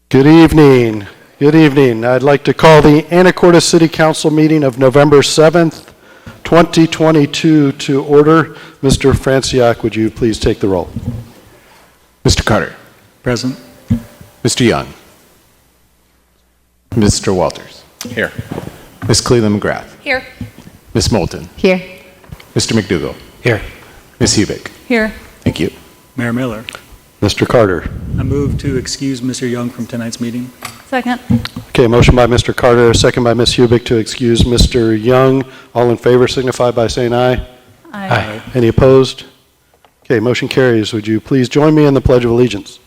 Good evening. Good evening. I'd like to call the Anacortes City Council meeting of November 7th, 2022 to order. Mr. Franciac, would you please take the roll? Mr. Carter. Present. Mr. Young. Mr. Walters. Here. Ms. Cleveland McGrath. Here. Ms. Moulton. Here. Mr. McDougall. Here. Ms. Hubick. Here. Thank you. Mayor Miller. Mr. Carter. I move to excuse Mr. Young from tonight's meeting. Second. Okay, motion by Mr. Carter, second by Ms. Hubick to excuse Mr. Young. All in favor signify by saying aye. Aye. Any opposed? Okay, motion carries. Would you please join me in the Pledge of Allegiance?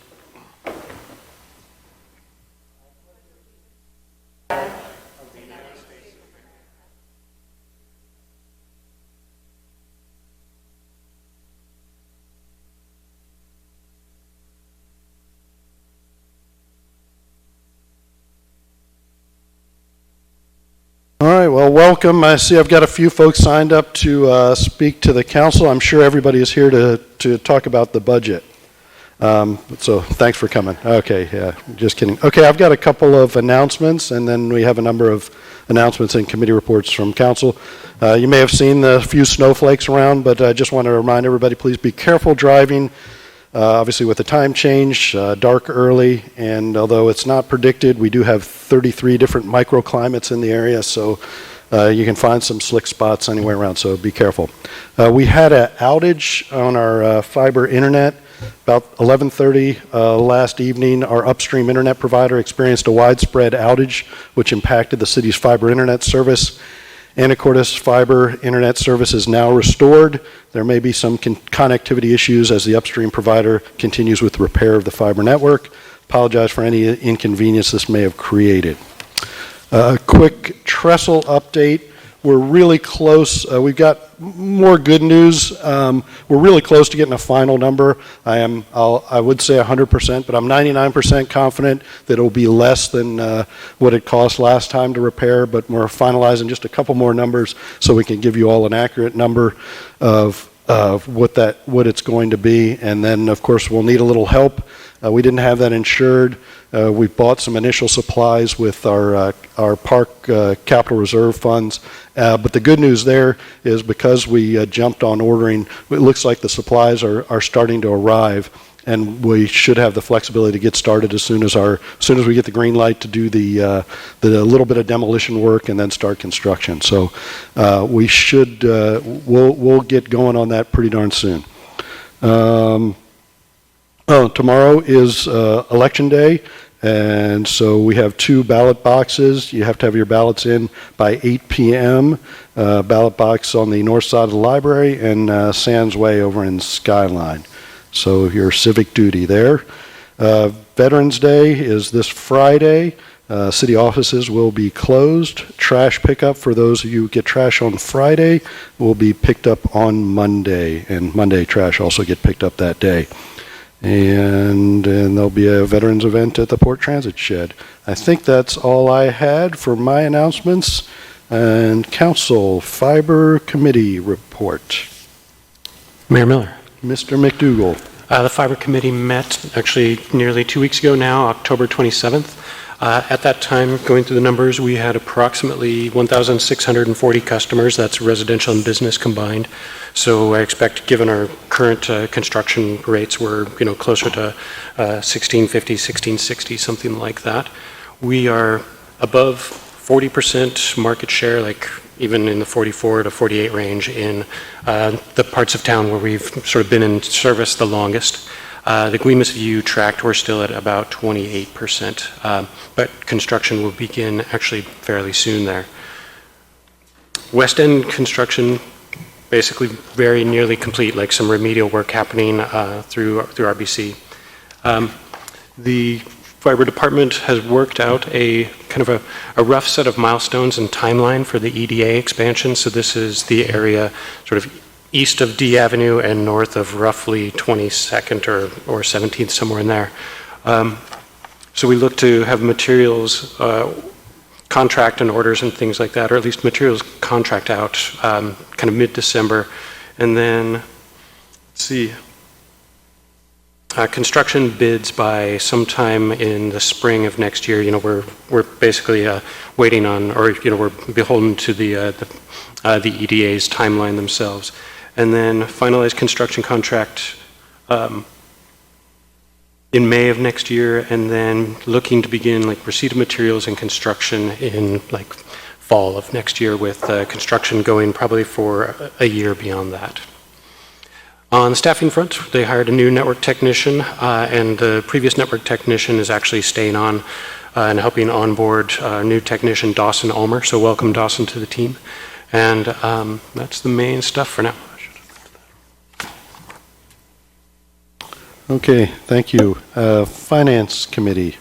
All right, well, welcome. I see I've got a few folks signed up to speak to the council. I'm sure everybody is here to talk about the budget. So thanks for coming. Okay, yeah, just kidding. Okay, I've got a couple of announcements, and then we have a number of announcements and committee reports from council. You may have seen the few snowflakes around, but I just want to remind everybody, please be careful driving. Obviously with the time change, dark early, and although it's not predicted, we do have 33 different microclimates in the area, so you can find some slick spots anywhere around, so be careful. We had an outage on our fiber internet about 11:30 last evening. Our upstream internet provider experienced a widespread outage, which impacted the city's fiber internet service. Anacortes fiber internet service is now restored. There may be some connectivity issues as the upstream provider continues with repair of the fiber network. Apologize for any inconvenience this may have created. A quick trestle update. We're really close. We've got more good news. We're really close to getting a final number. I would say 100%, but I'm 99% confident that it'll be less than what it cost last time to repair, but we're finalizing just a couple more numbers so we can give you all an accurate number of what it's going to be. And then, of course, we'll need a little help. We didn't have that insured. We bought some initial supplies with our park capital reserve funds. But the good news there is because we jumped on ordering, it looks like the supplies are starting to arrive, and we should have the flexibility to get started as soon as we get the green light to do the little bit of demolition work and then start construction. So we should we'll get going on that pretty darn soon. Tomorrow is Election Day, and so we have 2 ballot boxes. You have to have your ballots in by 8 p.m. Ballot box on the north side of the library and Sands Way over in Skyline. So your civic duty there. Veterans Day is this Friday. City offices will be closed. Trash pickup for those of you who get trash on Friday will be picked up on Monday, and Monday trash also get picked up that day. And there'll be a veterans event at the Port Transit Shed. I think that's all I had for my announcements. And Council Fiber Committee report. Mayor Miller. Mr. McDougall. The Fiber Committee met actually nearly 2 weeks ago now, October 27th. At that time, going through the numbers, we had approximately 1,640 customers. That's residential and business combined. So I expect, given our current construction rates, we're closer to 1650, 1660, something like that. We are above 40% market share, like even in the 44 to 48 range in the parts of town where we've sort of been in service the longest. The Guimas View tract, we're still at about 28%, but construction will begin actually fairly soon there. West End construction, basically very nearly complete, like some remedial work happening through RBC. The fiber department has worked out a kind of a rough set of milestones and timeline for the EDA expansion. So this is the area sort of east of D Avenue and north of roughly 22nd or 17th, somewhere in there. So we look to have materials, contract and orders and things like that, or at least materials contract out kind of mid-December. And then, let's see, construction bids by sometime in the spring of next year. We're basically waiting on, or we're beholden to the EDA's timeline themselves, and then finalize construction contract in May of next year, and then looking to begin receipt of materials and construction in fall of next year, with construction going probably for a year beyond that. On the staffing front, they hired a new network technician, and the previous network technician is actually staying on and helping onboard new technician Dawson Ulmer. So welcome, Dawson, to the team. And that's the main stuff for now. Okay, thank you. Finance Committee.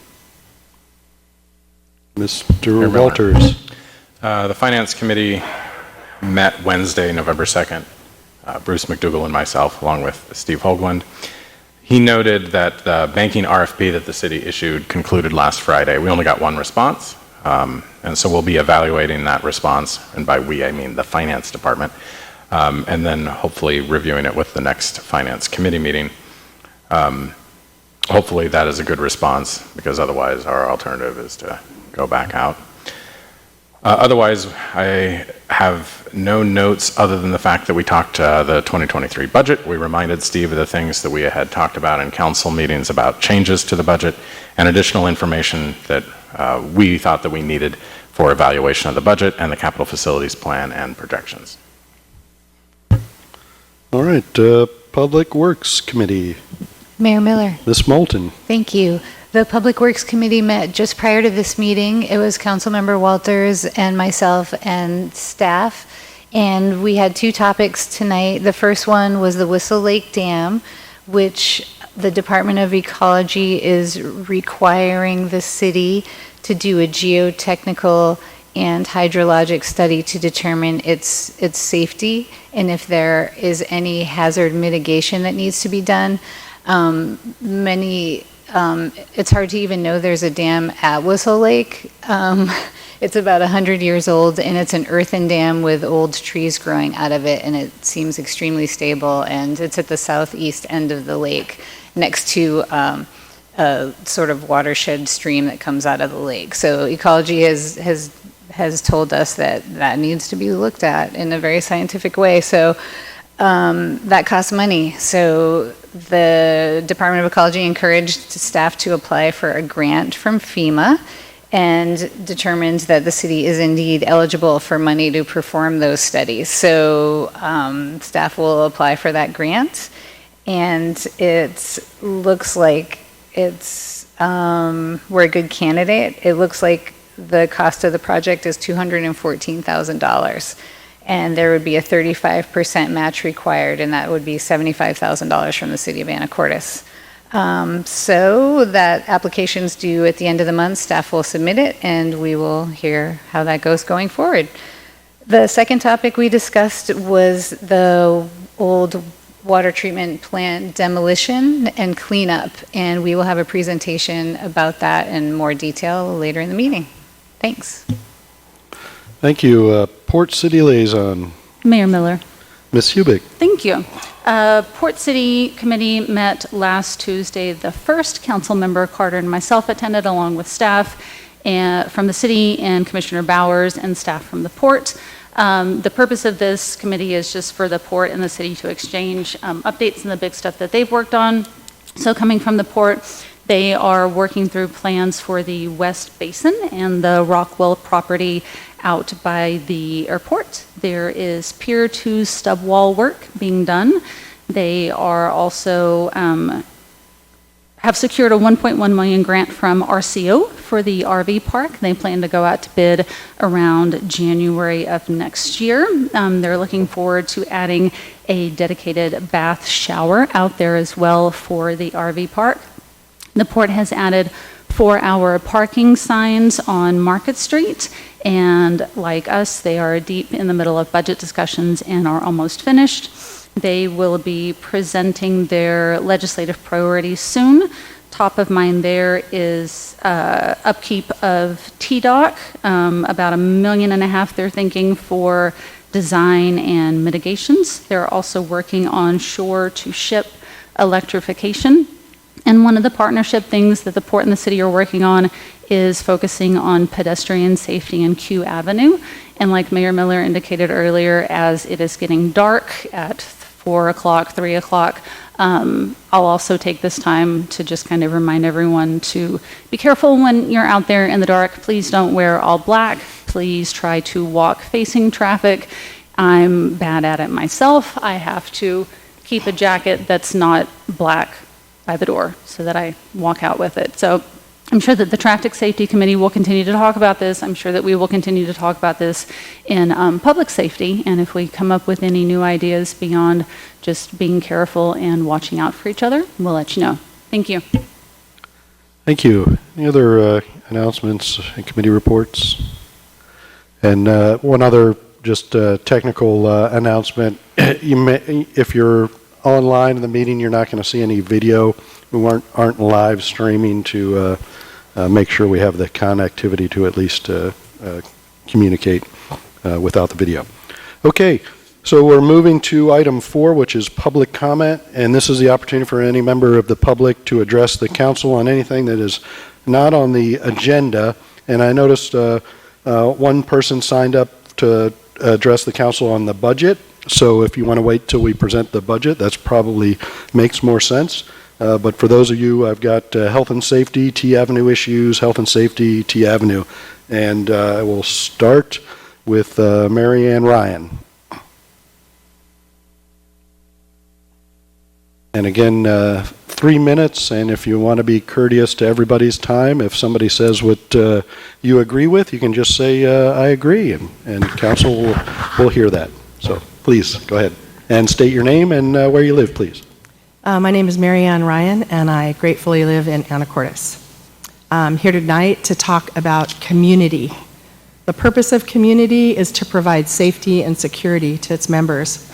Mr. Walters. The Finance Committee met Wednesday, November 2nd. Bruce McDougall and myself, along with Steve Hoagland. He noted that the banking RFP that the city issued concluded last Friday. We only got one response, and so we'll be evaluating that response, and by we, I mean the Finance Department, and then hopefully reviewing it with the next Finance Committee meeting. Hopefully that is a good response, because otherwise our alternative is to go back out. Otherwise, I have no notes other than the fact that we talked the 2023 budget. We reminded Steve of the things that we had talked about in council meetings about changes to the budget and additional information that we thought that we needed for evaluation of the budget and the capital facilities plan and projections. All right, Public Works Committee. Mayor Miller. Ms. Moulton. Thank you. The Public Works Committee met just prior to this meeting. It was Councilmember Walters and myself and staff, and we had two topics tonight. The first one was the Whistle Lake Dam, which the Department of Ecology is requiring the city to do a geotechnical and hydrologic study to determine its safety and if there is any hazard mitigation that needs to be done. It's hard to even know there's a dam at Whistle Lake. It's about 100 years old, and it's an earthen dam with old trees growing out of it, and it seems extremely stable, and it's at the southeast end of the lake, next to a sort of watershed stream that comes out of the lake. So ecology has told us that needs to be looked at in a very scientific way. So that costs money. So the Department of Ecology encouraged staff to apply for a grant from FEMA and determined that the city is indeed eligible for money to perform those studies. So staff will apply for that grant, and it looks like we're a good candidate. It looks like the cost of the project is $214,000. And there would be a 35% match required, and that would be $75,000 from the city of Anacortes. So that application's due at the end of the month. Staff will submit it, and we will hear how that goes going forward. The second topic we discussed was the old water treatment plant demolition and cleanup, and we will have a presentation about that in more detail later in the meeting. Thanks. Thank you. Port City Liaison. Mayor Miller. Ms. Hubick. Thank you. Port City Committee met last Tuesday. The first council member, Carter, and myself attended along with staff from the city and Commissioner Bowers and staff from the port. The purpose of this committee is just for the port and the city to exchange updates and the big stuff that they've worked on. So coming from the port, they are working through plans for the West Basin and the Rockwell property out by the airport. There is Pier 2 stub wall work being done. They are also have secured a $1.1 million grant from RCO for the RV park. They plan to go out to bid around January of next year. They're looking forward to adding a dedicated bath shower out there as well for the RV park. The port has added 4-hour parking signs on Market Street, and like us, they are deep in the middle of budget discussions and are almost finished. They will be presenting their legislative priorities soon. Top of mind there is upkeep of T-Dock, about $1.5 million they're thinking for design and mitigations. They're also working on shore to ship electrification. And one of the partnership things that the port and the city are working on is focusing on pedestrian safety in Q Avenue. And like Mayor Miller indicated earlier, as it is getting dark at 4 o'clock, 3 o'clock, I'll also take this time to just kind of remind everyone to be careful when you're out there in the dark. Please don't wear all black. Please try to walk facing traffic. I'm bad at it myself. I have to keep a jacket that's not black by the door so that I walk out with it. So I'm sure that the Traffic Safety Committee will continue to talk about this. I'm sure that we will continue to talk about this in public safety. And if we come up with any new ideas beyond just being careful and watching out for each other, we'll let you know. Thank you. Thank you. Any other announcements and committee reports? And one other just technical announcement. If you're online in the meeting, you're not going to see any video. We aren't live streaming to make sure we have the connectivity to at least communicate without the video. Okay, so we're moving to item 4, which is public comment, and this is the opportunity for any member of the public to address the council on anything that is not on the agenda. And I noticed one person signed up to address the council on the budget. So if you want to wait till we present the budget, that's probably makes more sense. But for those of you, I've got health and safety, T Avenue issues, health and safety, T Avenue. And I will start with Mary Ann Ryan. And again, 3 minutes, and if you want to be courteous to everybody's time, if somebody says what you agree with, you can just say, I agree, and council will hear that. So please, go ahead. And state your name and where you live, please. My name is Mary Ann Ryan, and I gratefully live in Anacortes. I'm here tonight to talk about community. The purpose of community is to provide safety and security to its members.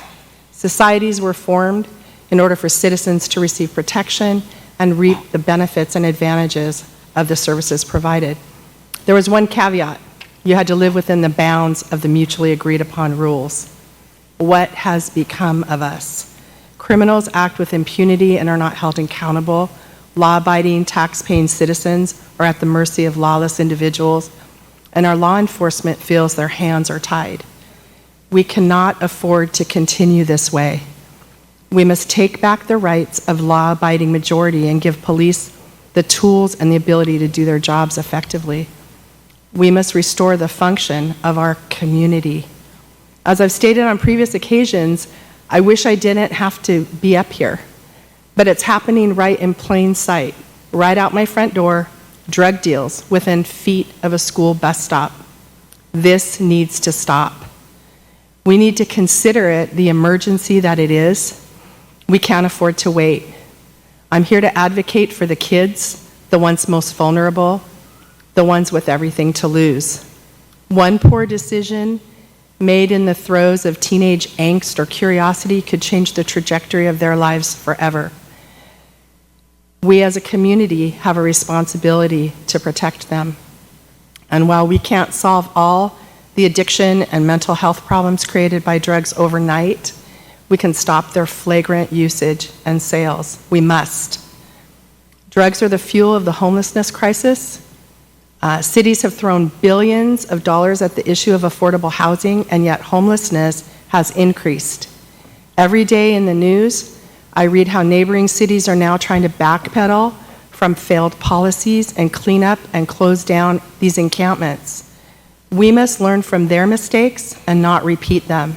Societies were formed in order for citizens to receive protection and reap the benefits and advantages of the services provided. There was one caveat. You had to live within the bounds of the mutually agreed upon rules. What has become of us? Criminals act with impunity and are not held accountable. Law-abiding, tax-paying citizens are at the mercy of lawless individuals, and our law enforcement feels their hands are tied. We cannot afford to continue this way. We must take back the rights of law-abiding majority and give police the tools and the ability to do their jobs effectively. We must restore the function of our community. As I've stated on previous occasions, I wish I didn't have to be up here, but it's happening right in plain sight, right out my front door, drug deals within feet of a school bus stop. This needs to stop. We need to consider it the emergency that it is. We can't afford to wait. I'm here to advocate for the kids, the ones most vulnerable, the ones with everything to lose. One poor decision made in the throes of teenage angst or curiosity could change the trajectory of their lives forever. We as a community have a responsibility to protect them. And while we can't solve all the addiction and mental health problems created by drugs overnight, we can stop their flagrant usage and sales. We must. Drugs are the fuel of the homelessness crisis. Cities have thrown billions of dollars at the issue of affordable housing, and yet homelessness has increased. Every day in the news, I read how neighboring cities are now trying to backpedal from failed policies and clean up and close down these encampments. We must learn from their mistakes and not repeat them.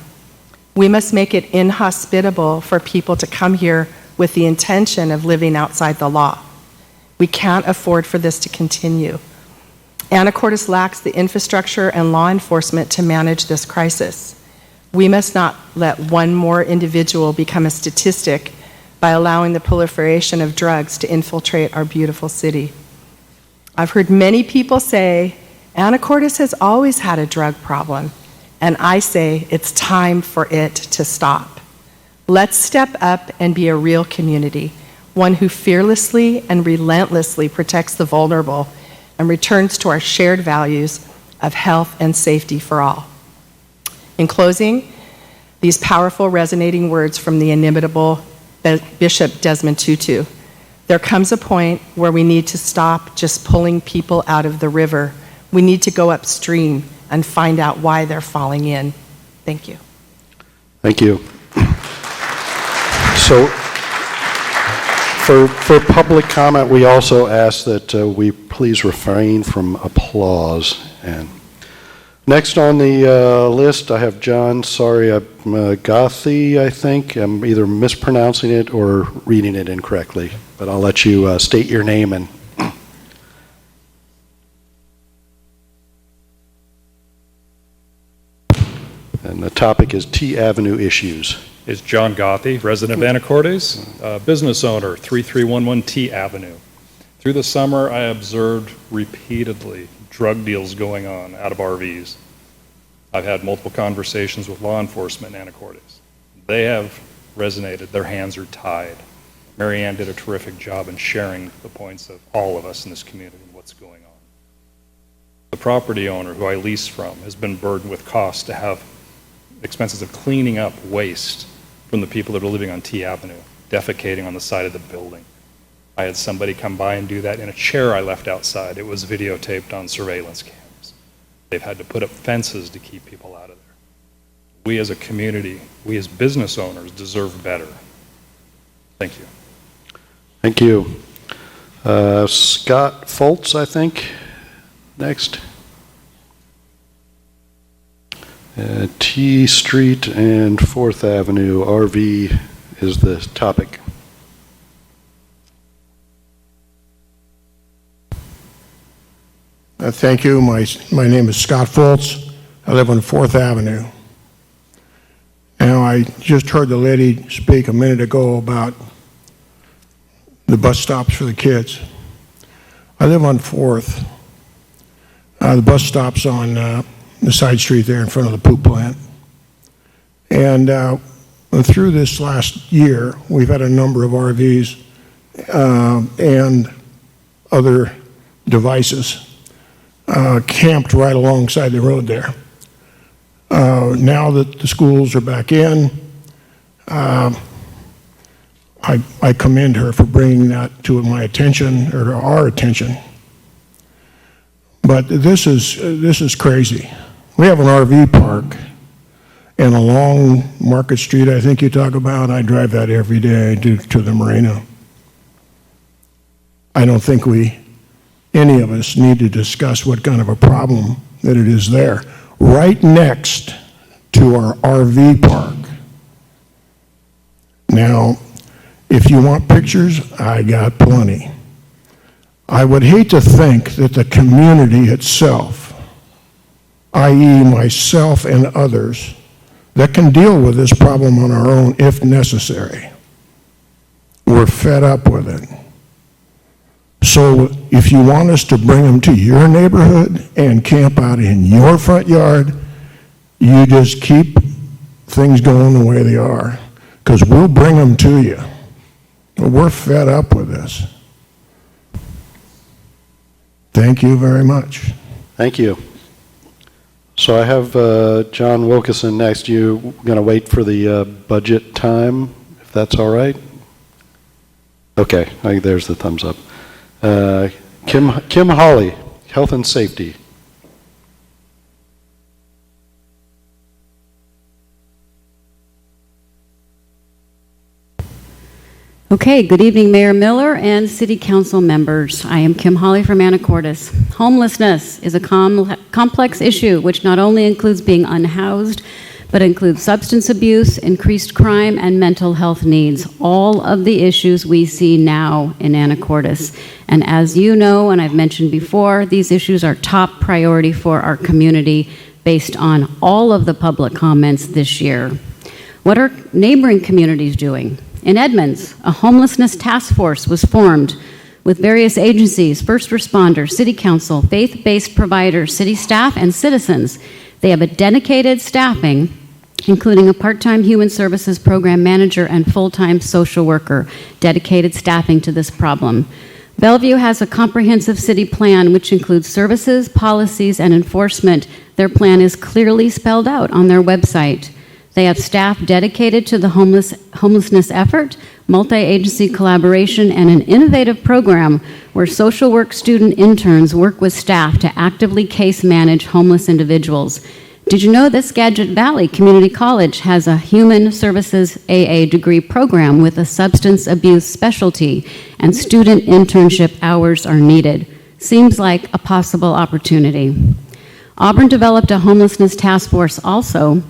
We must make it inhospitable for people to come here with the intention of living outside the law. We can't afford for this to continue. Anacortes lacks the infrastructure and law enforcement to manage this crisis. We must not let one more individual become a statistic by allowing the proliferation of drugs to infiltrate our beautiful city. I've heard many people say, Anacortes has always had a drug problem. And I say it's time for it to stop. Let's step up and be a real community, one who fearlessly and relentlessly protects the vulnerable and returns to our shared values of health and safety for all. In closing, these powerful resonating words from the inimitable Bishop Desmond Tutu. There comes a point where we need to stop just pulling people out of the river. We need to go upstream and find out why they're falling in. Thank you. Thank you. So for public comment, we also ask that we please refrain from applause. And next on the list, I have John Gathi, I think. I'm either mispronouncing it or reading it incorrectly, but I'll let you state your name and the topic is T Avenue issues. Is John Gothi, resident of Anacortes, business owner, 3311 T Avenue. Through the summer, I observed repeatedly drug deals going on out of RVs. I've had multiple conversations with law enforcement in Anacortes. They have resonated. Their hands are tied. Mary Ann did a terrific job in sharing the points of all of us in this community and what's going on. The property owner who I lease from has been burdened with costs to have expenses of cleaning up waste from the people that are living on T Avenue, defecating on the side of the building. I had somebody come by and do that in a chair I left outside. It was videotaped on surveillance cameras. They've had to put up fences to keep people out of there. We as a community, we as business owners deserve better. Thank you. Thank you. Scott Foltz, I think, next. T Street and 4th Avenue, RV is the topic. Thank you. My name is Scott Foltz. I live on 4th Avenue. Now, I just heard the lady speak a minute ago about the bus stops for the kids. I live on 4th. The bus stop's on the side street there in front of the poop plant. And through this last year, we've had a number of RVs and other devices camped right alongside the road there. Now that the schools are back in, I commend her for bringing that to my attention, or to our attention. But this is crazy. We have an RV park, and along Market Street, I think you talk about, I drive that every day to the marina. I don't think any of us need to discuss what kind of a problem that it is there. Right next to our RV park. Now, if you want pictures, I got plenty. I would hate to think that the community itself, i.e. myself and others, that can deal with this problem on our own if necessary. We're fed up with it. So if you want us to bring them to your neighborhood and camp out in your front yard, you just keep things going the way they are, because we'll bring them to you. We're fed up with this. Thank you very much. Thank you. So I have John Wilkeson next. You going to wait for the budget time, if that's all right? Okay, there's the thumbs up. Kim Hawley, Health and Safety. Okay, good evening, Mayor Miller and City Council members. I am Kim Hawley from Anacortes. Homelessness is a complex issue which not only includes being unhoused, but includes substance abuse, increased crime, and mental health needs, all of the issues we see now in Anacortes. And as you know, and I've mentioned before, these issues are top priority for our community based on all of the public comments this year. What are neighboring communities doing? In Edmonds, a homelessness task force was formed with various agencies, first responders, city council, faith-based providers, city staff, and citizens. They have a dedicated staffing, including a part-time human services program manager and full-time social worker, dedicated staffing to this problem. Bellevue has a comprehensive city plan which includes services, policies, and enforcement. Their plan is clearly spelled out on their website. They have staff dedicated to the homelessness effort, multi-agency collaboration, and an innovative program where social work student interns work with staff to actively case manage homeless individuals. Did you know that Skagit Valley Community College has a Human Services AA degree program with a substance abuse specialty, and student internship hours are needed? Seems like a possible opportunity. Auburn developed a homelessness task force also,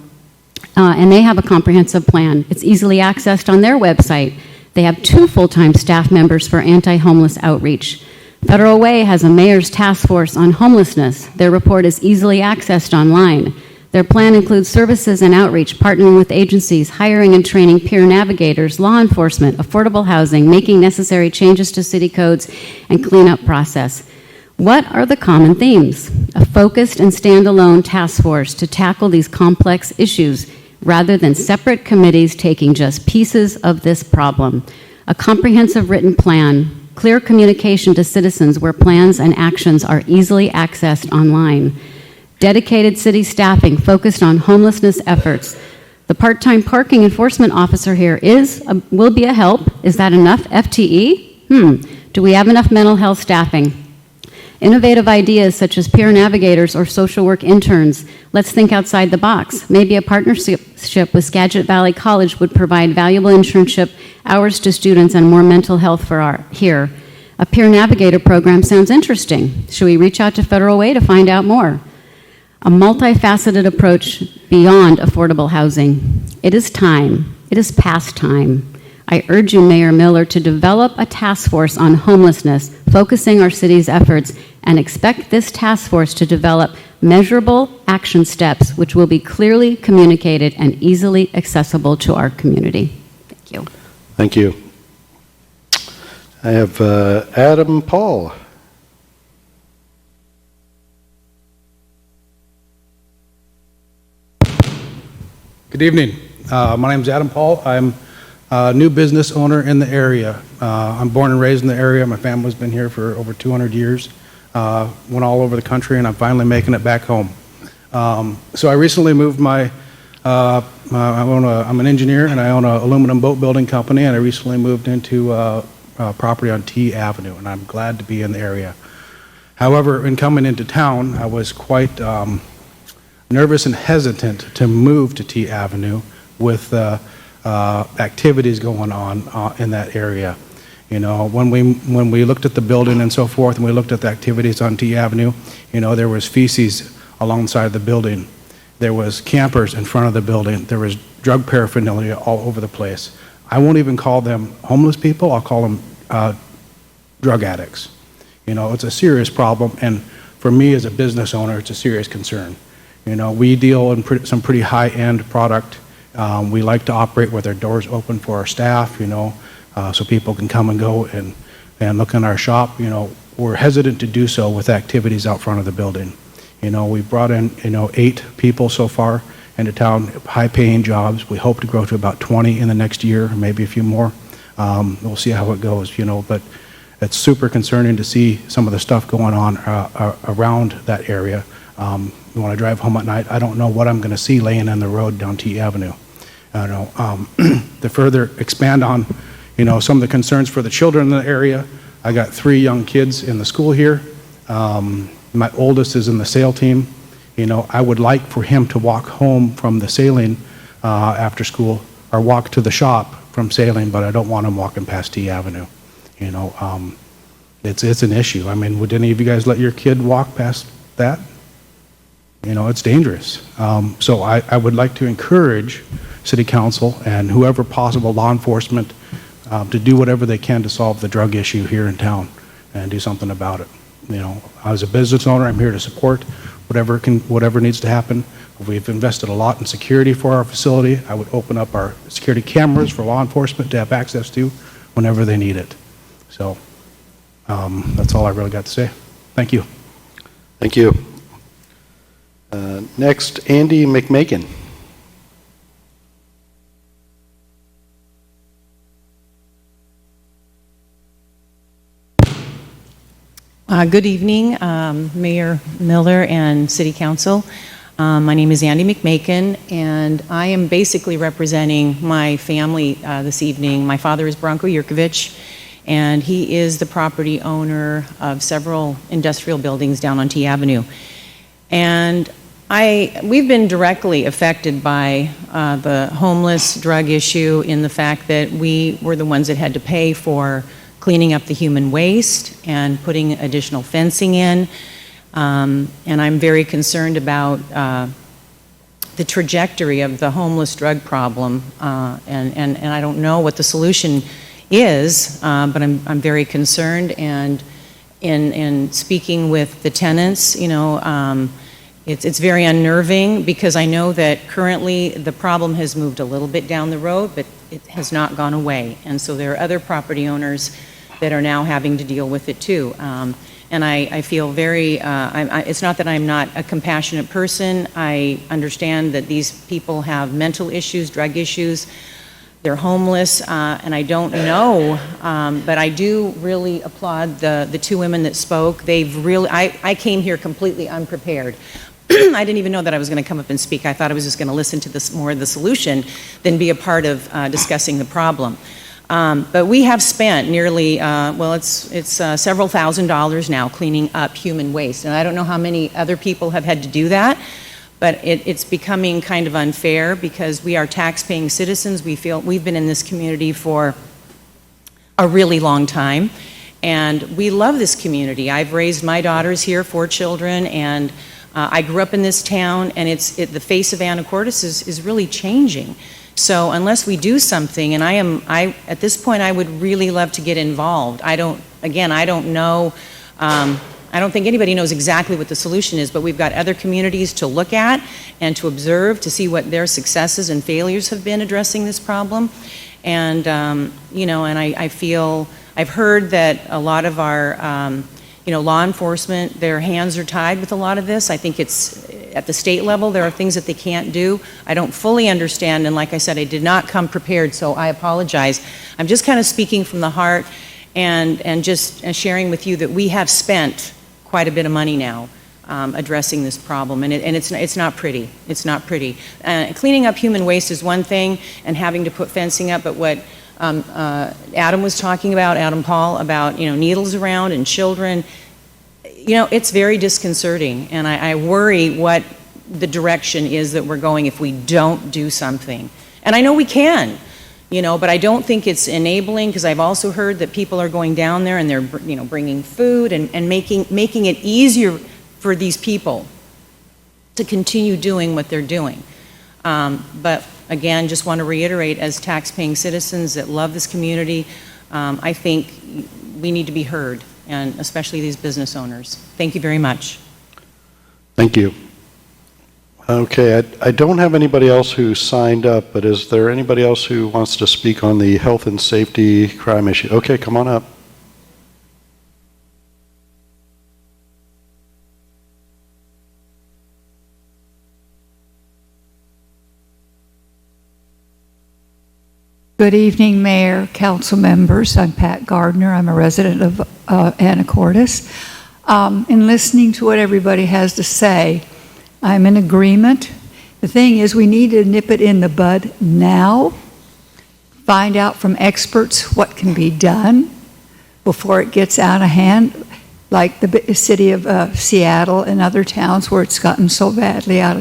and they have a comprehensive plan. It's easily accessed on their website. They have 2 full-time staff members for anti-homeless outreach. Federal Way has a mayor's task force on homelessness. Their report is easily accessed online. Their plan includes services and outreach, partnering with agencies, hiring and training peer navigators, law enforcement, affordable housing, making necessary changes to city codes, and cleanup process. What are the common themes? A focused and standalone task force to tackle these complex issues rather than separate committees taking just pieces of this problem. A comprehensive written plan, clear communication to citizens where plans and actions are easily accessed online. Dedicated city staffing focused on homelessness efforts. The part-time parking enforcement officer here will be a help. Is that enough FTE? Do we have enough mental health staffing? Innovative ideas such as peer navigators or social work interns. Let's think outside the box. Maybe a partnership with Skagit Valley College would provide valuable internship hours to students and more mental health for here. A peer navigator program sounds interesting. Should we reach out to Federal Way to find out more? A multifaceted approach beyond affordable housing. It is time. It is past time. I urge you, Mayor Miller, to develop a task force on homelessness, focusing our city's efforts, and expect this task force to develop measurable action steps which will be clearly communicated and easily accessible to our community. Thank you. Thank you. I have Adam Paul. Good evening. My name is Adam Paul. I'm a new business owner in the area. I'm born and raised in the area. My family's been here for over 200 years. Went all over the country, and I'm finally making it back home. So I recently moved I'm an engineer, and I own an aluminum boat building company, and I recently moved into property on T Avenue, and I'm glad to be in the area. However, in coming into town, I was quite nervous and hesitant to move to T Avenue with activities going on in that area. You know, when we looked at the building and so forth, and we looked at the activities on T Avenue, you know, there was feces alongside the building. There was campers in front of the building. There was drug paraphernalia all over the place. I won't even call them homeless people. I'll call them drug addicts. You know, it's a serious problem, and for me as a business owner, it's a serious concern. You know, we deal in some pretty high-end product. We like to operate with our doors open for our staff, you know, so people can come and go and look in our shop. You know, we're hesitant to do so with activities out front of the building. You know, we brought in, 8 people so far into town, high-paying jobs. We hope to grow to about 20 in the next year, maybe a few more. We'll see how it goes, but it's super concerning to see some of the stuff going on around that area. When I drive home at night, I don't know what I'm going to see laying on the road down T Avenue. I don't know. To further expand on, some of the concerns for the children in the area, I got 3 young kids in the school here. My oldest is in the sail team. I would like for him to walk home from the sailing after school or walk to the shop from sailing, but I don't want him walking past T Avenue. It's an issue. I mean, would any of you guys let your kid walk past that? It's dangerous. So I would like to encourage City Council and whoever possible, law enforcement, to do whatever they can to solve the drug issue here in town and do something about it. As a business owner, I'm here to support whatever needs to happen. We've invested a lot in security for our facility. I would open up our security cameras for law enforcement to have access to whenever they need it. So that's all I really got to say. Thank you. Thank you. Next, Andy McMakin. Good evening, Mayor Miller and City Council. My name is Andy McMakin, and I am basically representing my family this evening. My father is Branko Jurkovic, and he is the property owner of several industrial buildings down on T Avenue. And we've been directly affected by the homeless drug issue in the fact that we were the ones that had to pay for cleaning up the human waste and putting additional fencing in. And I'm very concerned about the trajectory of the homeless drug problem, and I don't know what the solution is, but I'm very concerned. And in speaking with the tenants, you know, it's very unnerving because I know that currently the problem has moved a little bit down the road, but it has not gone away. And so there are other property owners that are now having to deal with it too. And I feel very, it's not that I'm not a compassionate person. I understand that these people have mental issues, drug issues. They're homeless, and I don't know, but I do really applaud the two women that spoke. They've really, I came here completely unprepared. I didn't even know that I was going to come up and speak. I thought I was just going to listen to this more of the solution than be a part of discussing the problem. But we have spent nearly, well, it's several $1,000s now cleaning up human waste. And I don't know how many other people have had to do that, but it's becoming kind of unfair because we are tax-paying citizens. We feel we've been in this community for a really long time, and we love this community. I've raised my daughters here, 4 children, and I grew up in this town, and the face of Anacortes is really changing. So unless we do something, and at this point, I would really love to get involved. I don't know, I don't think anybody knows exactly what the solution is, but we've got other communities to look at and to observe to see what their successes and failures have been addressing this problem. And, you know, and I feel, I've heard that a lot of our, you know, law enforcement, their hands are tied with a lot of this. I think it's at the state level, there are things that they can't do. I don't fully understand, and like I said, I did not come prepared, so I apologize. I'm just kind of speaking from the heart and just sharing with you that we have spent quite a bit of money now addressing this problem, and it's not pretty. It's not pretty. Cleaning up human waste is one thing, and having to put fencing up, but what Adam was talking about, Adam Paul, about, you know, needles around and children, you know, it's very disconcerting, and I worry what the direction is that we're going if we don't do something. And I know we can, you know, but I don't think it's enabling, because I've also heard that people are going down there and they're, you know, bringing food and making it easier for these people to continue doing what they're doing. But again, just want to reiterate, as tax-paying citizens that love this community, I think we need to be heard, and especially these business owners. Thank you very much. Thank you. Okay, I don't have anybody else who signed up, but is there anybody else who wants to speak on the health and safety crime issue? Okay, come on up. Good evening, Mayor, council members. I'm Pat Gardner. I'm a resident of Anacortes. In listening to what everybody has to say, I'm in agreement. The thing is, we need to nip it in the bud now, find out from experts what can be done before it gets out of hand, like the city of Seattle and other towns where it's gotten so badly out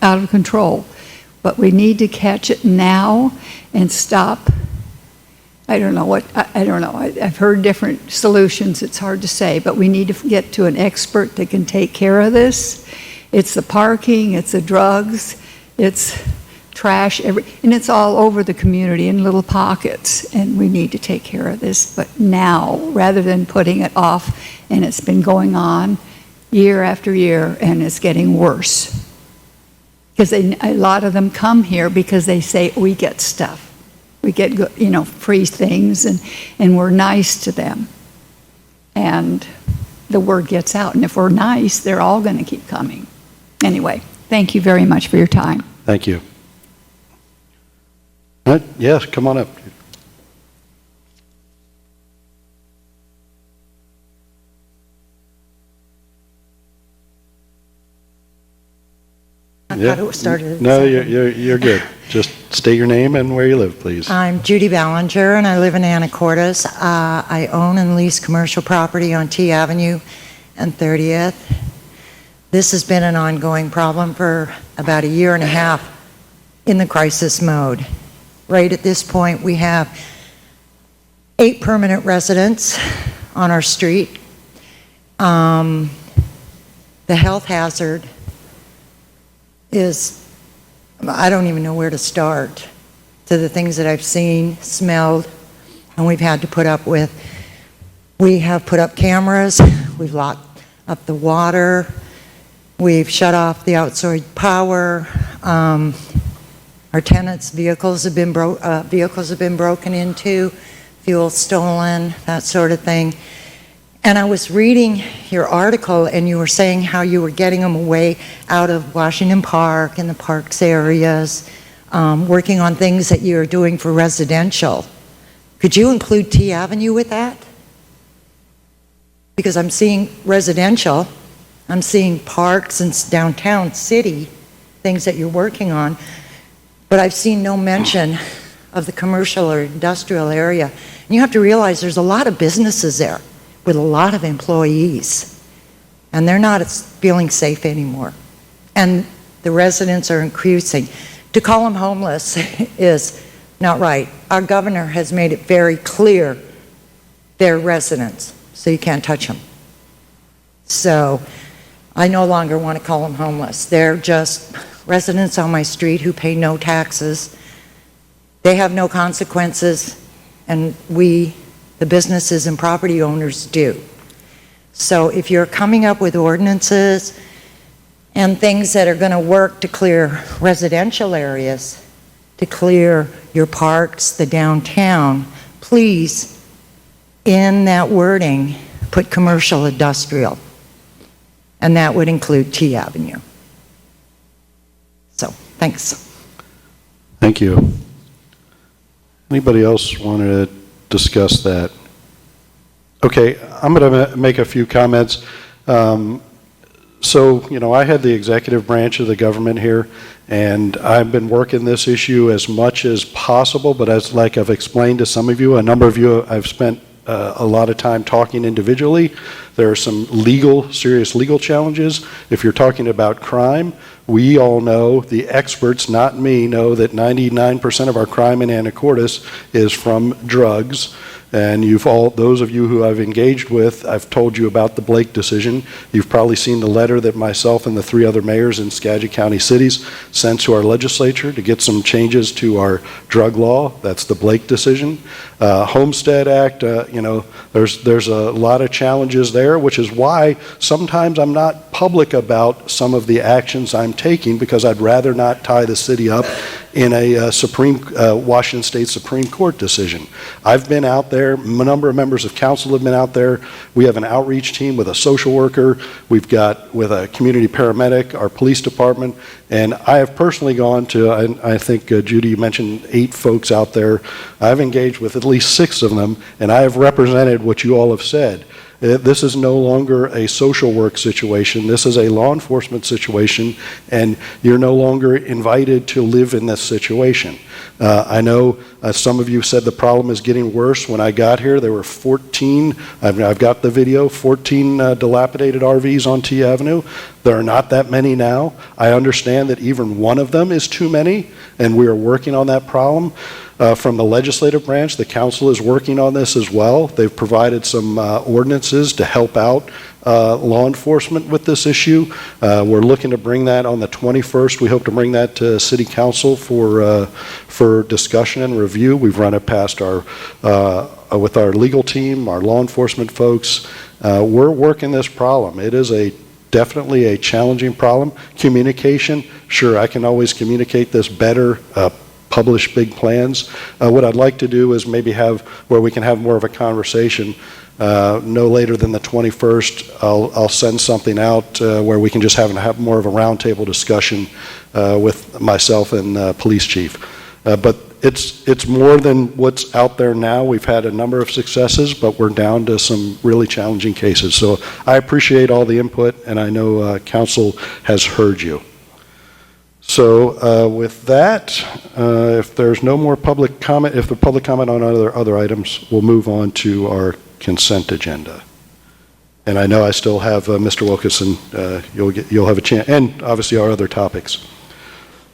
of control. But we need to catch it now and stop. I don't know. I've heard different solutions. It's hard to say, but we need to get to an expert that can take care of this. It's the parking, it's the drugs, it's trash, and it's all over the community in little pockets, and we need to take care of this, but now, rather than putting it off, and it's been going on year after year, and it's getting worse. Because a lot of them come here because they say, we get stuff. We get, you know, free things, and we're nice to them. And the word gets out. And if we're nice, they're all going to keep coming. Anyway, thank you very much for your time. Thank you. All right, yes, come on up. Yeah. Thought it started. No, you're good. Just state your name and where you live, please. I'm Judy Ballinger, and I live in Anacortes. I own and lease commercial property on T Avenue and 30th. This has been an ongoing problem for about a year and a half in the crisis mode. Right at this point, we have 8 permanent residents on our street. The health hazard is, I don't even know where to start, to the things that I've seen, smelled, and we've had to put up with. We have put up cameras, we've locked up the water, we've shut off the outside power. Our tenants' vehicles have been broken into, fuel stolen, that sort of thing. And I was reading your article, and you were saying how you were getting them away out of Washington Park and the parks areas, working on things that you're doing for residential. Could you include T Avenue with that? Because I'm seeing residential, I'm seeing parks and downtown city, things that you're working on, but I've seen no mention of the commercial or industrial area. And you have to realize there's a lot of businesses there with a lot of employees, and they're not feeling safe anymore. And the residents are increasing. To call them homeless is not right. Our governor has made it very clear they're residents, so you can't touch them. So I no longer want to call them homeless. They're just residents on my street who pay no taxes. They have no consequences, and we, the businesses and property owners, do. So if you're coming up with ordinances and things that are going to work to clear residential areas, to clear your parks, the downtown, please, in that wording, put commercial industrial. And that would include T Avenue. So, thanks. Thank you. Anybody else want to discuss that? Okay, I'm going to make a few comments. So, I had the executive branch of the government here, and I've been working this issue as much as possible, but as like I've explained to some of you, a number of you, I've spent a lot of time talking individually. There are some serious legal challenges. If you're talking about crime, we all know, the experts, not me, know that 99% of our crime in Anacortes is from drugs. And those of you who I've engaged with, I've told you about the Blake decision. You've probably seen the letter that myself and the 3 other mayors in Skagit County cities sent to our legislature to get some changes to our drug law. That's the Blake decision. Homestead Act, there's a lot of challenges there, which is why sometimes I'm not public about some of the actions I'm taking, because I'd rather not tie the city up in a Washington State Supreme Court decision. I've been out there. A number of members of council have been out there. We have an outreach team with a social worker. We've got with a community paramedic, our police department, and I have personally gone to, I think, Judy, you mentioned 8 folks out there. I've engaged with at least 6 of them, and I have represented what you all have said. This is no longer a social work situation. This is a law enforcement situation, and you're no longer invited to live in this situation. I know some of you said the problem is getting worse. When I got here, there were 14, I've got the video, 14 dilapidated RVs on T Avenue. There are not that many now. I understand that even one of them is too many, and we are working on that problem. From the legislative branch, the council is working on this as well. They've provided some ordinances to help out law enforcement with this issue. We're looking to bring that on the 21st. We hope to bring that to City Council for discussion and review. We've run it past with our legal team, our law enforcement folks. We're working this problem. It is definitely a challenging problem. Communication, sure, I can always communicate this better, publish big plans. What I'd like to do is maybe have where we can have more of a conversation no later than the 21st. I'll send something out where we can just have more of a roundtable discussion with myself and police chief. But it's more than what's out there now. We've had a number of successes, but we're down to some really challenging cases. So I appreciate all the input, and I know council has heard you. So with that, if there's no more public comment, if the public comment on other items, we'll move on to our consent agenda. And I know I still have Mr. Wilkerson. You'll have a chance, and obviously our other topics.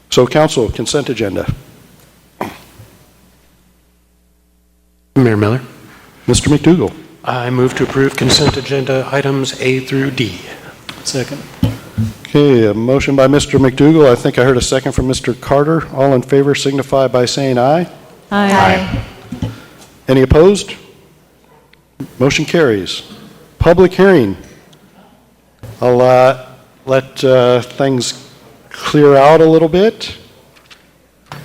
So, council, consent agenda. Mayor Miller, Mr. McDougall. I move to approve consent agenda items A through D. Second. Okay, a motion by Mr. McDougall. I think I heard a second from Mr. Carter. All in favor signify by saying aye. Aye. Any opposed? Motion carries. Public hearing. I'll let things clear out a little bit.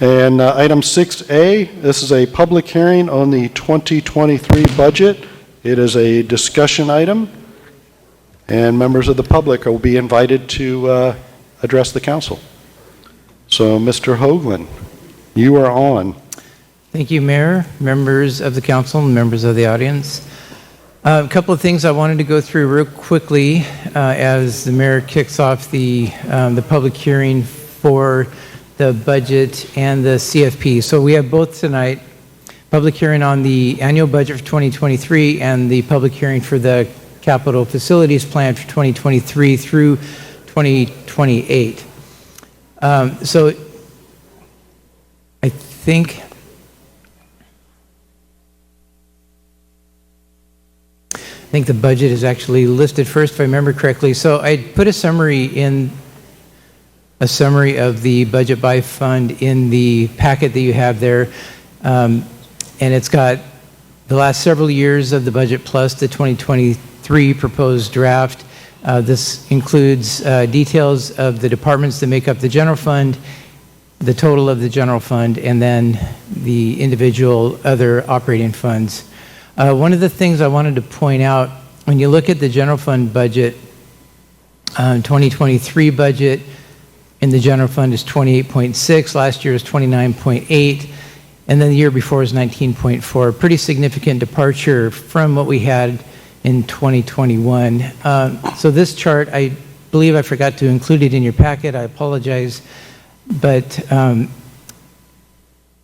And item 6A, this is a public hearing on the 2023 budget. It is a discussion item, and members of the public will be invited to address the council. So, Mr. Hoagland, you are on. Thank you, Mayor, members of the council, and members of the audience. A couple of things I wanted to go through real quickly as the mayor kicks off the public hearing for the budget and the CFP. So we have both tonight, public hearing on the annual budget for 2023 and the public hearing for the capital facilities plan for 2023 through 2028. So I think the budget is actually listed first, if I remember correctly. So I put a summary of the budget by fund in the packet that you have there. And it's got the last several years of the budget plus the 2023 proposed draft. This includes details of the departments that make up the general fund, the total of the general fund, and then the individual other operating funds. One of the things I wanted to point out, when you look at the general fund budget, 2023 budget in the general fund is 28.6, last year was 29.8, and then the year before was 19.4. Pretty significant departure from what we had in 2021. So this chart, I believe I forgot to include it in your packet. I apologize, but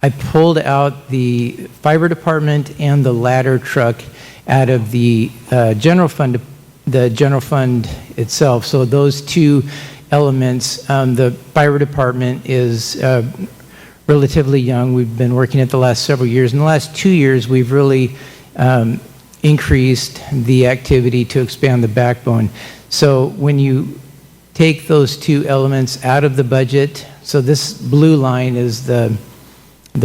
I pulled out the fiber department and the ladder truck out of the general fund itself. So those two elements, the fiber department is relatively young. We've been working it the last several years. In the last 2 years, we've really increased the activity to expand the backbone. So when you take those two elements out of the budget, so this blue line is the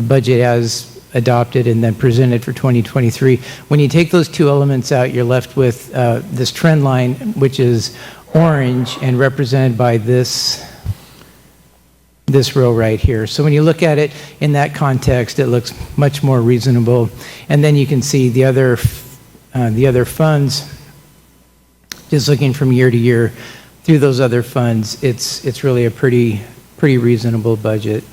budget as adopted and then presented for 2023. When you take those two elements out, you're left with this trend line, which is orange and represented by this row right here. So when you look at it in that context, it looks much more reasonable. And then you can see the other funds, just looking from year to year through those other funds, it's really a pretty reasonable budget.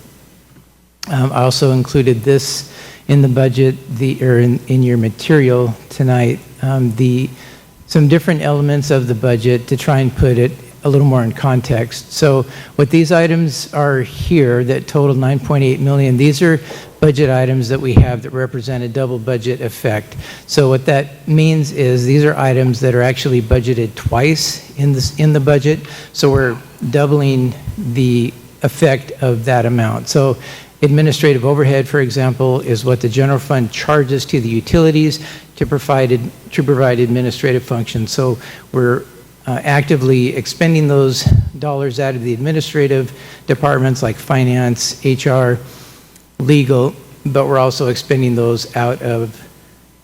I also included this in the budget, in your material tonight, some different elements of the budget to try and put it a little more in context. So what these items are here that total 9.8 million, these are budget items that we have that represent a double budget effect. So what that means is these are items that are actually budgeted twice in the budget. So we're doubling the effect of that amount. So administrative overhead, for example, is what the general fund charges to the utilities to provide administrative functions. So we're actively expending those dollars out of the administrative departments like finance, HR, legal, but we're also expending those out of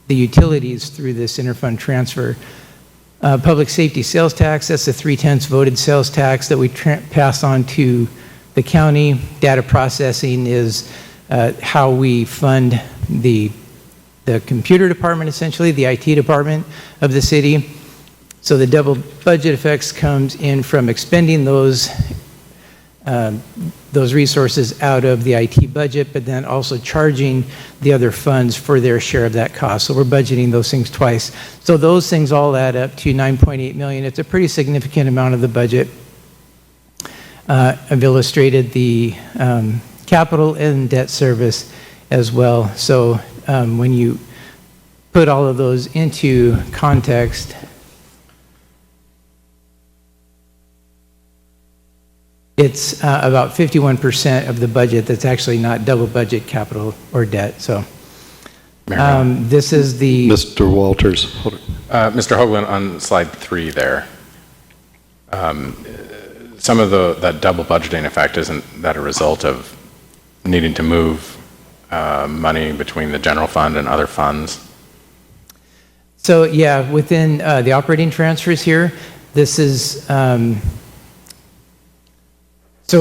the utilities through this interfund transfer. Public safety sales tax, that's the 3/10 voted sales tax that we pass on to the county. Data processing is how we fund the computer department, essentially, the IT department of the city. So the double budget effects comes in from expending those resources out of the IT budget, but then also charging the other funds for their share of that cost. So we're budgeting those things twice. So those things all add up to 9.8 million. It's a pretty significant amount of the budget. I've illustrated the capital and debt service as well. So when you put all of those into context, it's about 51% of the budget that's actually not double budget capital or debt. So this is the... Mr. Walters. Mr. Hoagland, on slide 3 there, some of that double budgeting effect, isn't that a result of needing to move money between the general fund and other funds? So yeah, within the operating transfers here, this is, so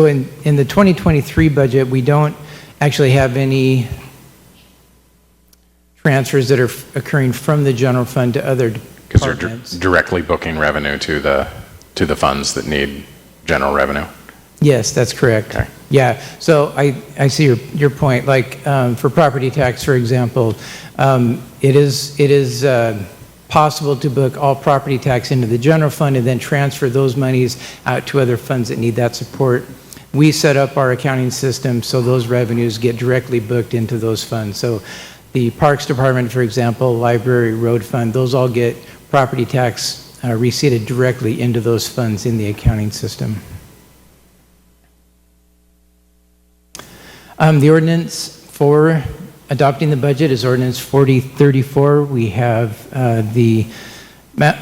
in the 2023 budget, we don't actually have any transfers that are occurring from the general fund to other departments. Because you're directly booking revenue to the funds that need general revenue? Yes, that's correct. Okay. Yeah, so I see your point. Like for property tax, for example, it is possible to book all property tax into the general fund and then transfer those monies out to other funds that need that support. We set up our accounting system so those revenues get directly booked into those funds. So the Parks Department, for example, Library, Road Fund, those all get property tax receipted directly into those funds in the accounting system. The ordinance for adopting the budget is Ordinance 4034. We have the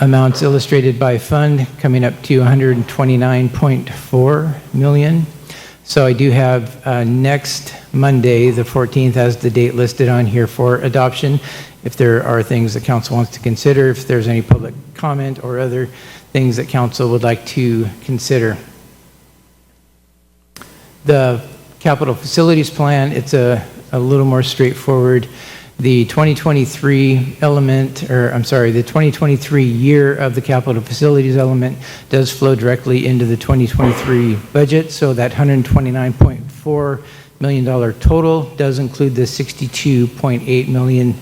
amounts illustrated by fund coming up to $129.4 million. So I do have next Monday, the 14th, as the date listed on here for adoption. If there are things that council wants to consider, if there's any public comment or other things that council would like to consider. The capital facilities plan, it's a little more straightforward. The 2023 element, or I'm sorry, the 2023 year of the capital facilities element does flow directly into the 2023 budget. So that $129.4 million total does include the $62.8 million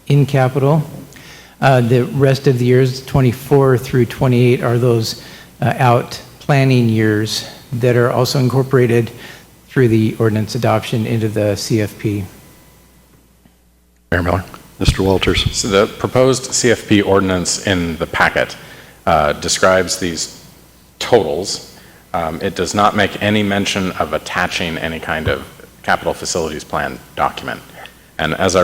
in capital. The rest of the years, 24 through 28, are those out planning years that are also incorporated through the ordinance adoption into the CFP. Mayor Miller. Mr. Walters. So the proposed CFP ordinance in the packet describes these totals. It does not make any mention of attaching any kind of capital facilities plan document. And as I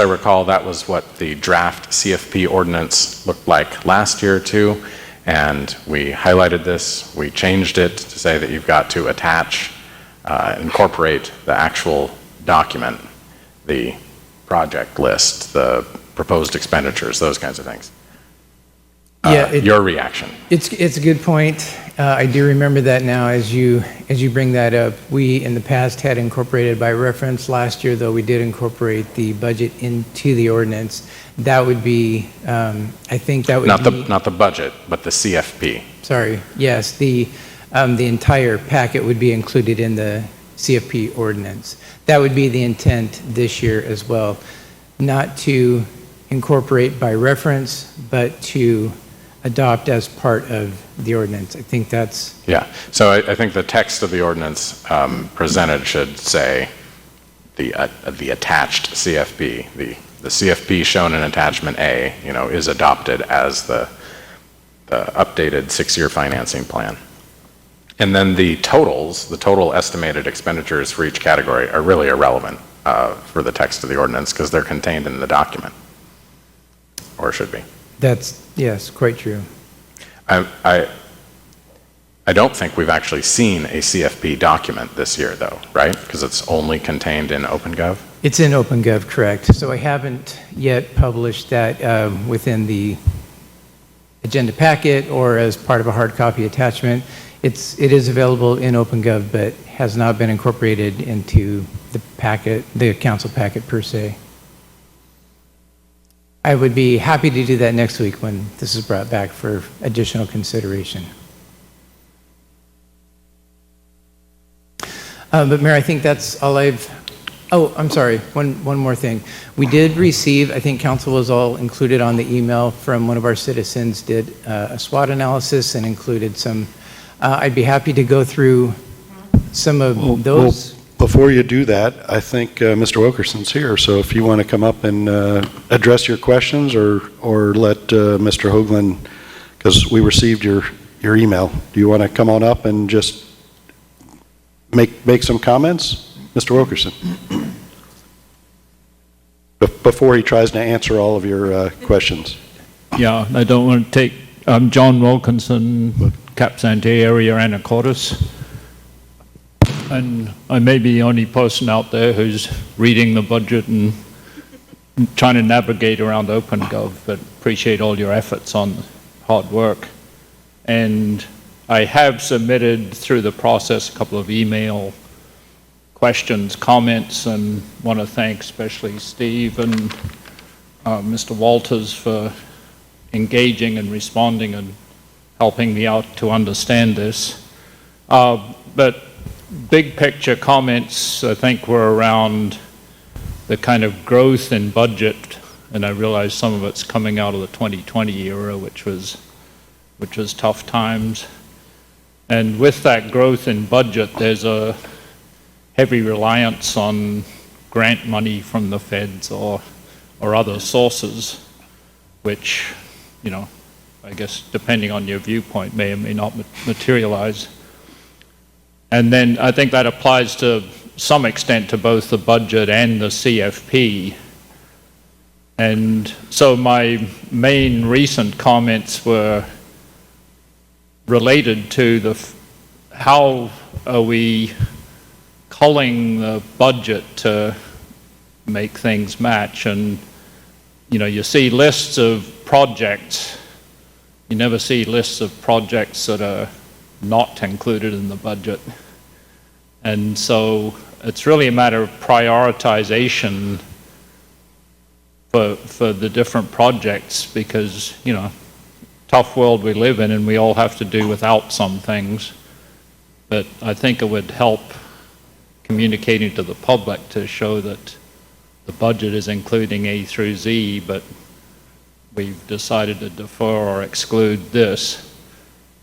recall, that was what the draft CFP ordinance looked like last year too. And we highlighted this, we changed it to say that you've got to attach, incorporate the actual document, the project list, the proposed expenditures, those kinds of things. Yeah, your reaction? It's a good point. I do remember that now as you bring that up. We in the past had incorporated by reference. Last year, though, we did incorporate the budget into the ordinance. That would be, I think that would not the budget, but the CFP. Sorry. Yes, the entire packet would be included in the CFP ordinance. That would be the intent this year as well, not to incorporate by reference, but to adopt as part of the ordinance. I think that's... Yeah, so I think the text of the ordinance presented should say the attached CFP, the CFP shown in attachment A, is adopted as the updated 6-year financing plan. And then the total estimated expenditures for each category are really irrelevant for the text of the ordinance because they're contained in the document, or should be. That's, yes, quite true. I don't think we've actually seen a CFP document this year, though, right? Because it's only contained in OpenGov? It's in OpenGov, correct. So I haven't yet published that within the agenda packet or as part of a hard copy attachment. It is available in OpenGov, but has not been incorporated into the packet, the council packet per se. I would be happy to do that next week when this is brought back for additional consideration. But Mayor, I think that's all oh, I'm sorry, one more thing. We did receive, I think council was all included on the email from one of our citizens, did a SWOT analysis and included some I'd be happy to go through some of those. Before you do that, I think Mr. Wilkerson's here, so if you want to come up and address your questions or let Mr. Hoagland, because we received your email. Do you want to come on up and just make some comments? Mr. Wilkerson. Before he tries to answer all of your questions. Yeah, I don't want to take, I'm John Wilkinson, Cap Sante area, Anacortes. And I may be the only person out there who's reading the budget and trying to navigate around OpenGov, but appreciate all your efforts on hard work. And I have submitted through the process a couple of email questions, comments, and want to thank especially Steve and Mr. Walters for engaging and responding and helping me out to understand this. But big picture comments, I think, were around the kind of growth in budget, and I realize some of it's coming out of the 2020 era, which was tough times. And with that growth in budget, there's a heavy reliance on grant money from the feds or other sources, which, you know, I guess depending on your viewpoint, may or may not materialize. And then I think that applies to some extent to both the budget and the CFP. And so my main recent comments were related to how are we culling the budget to make things match. And, you know, you see lists of projects, you never see lists of projects that are not included in the budget. And so it's really a matter of prioritization for the different projects, because, you know, tough world we live in and we all have to do without some things. But I think it would help communicating to the public to show that the budget is including A through Z, but we've decided to defer or exclude this.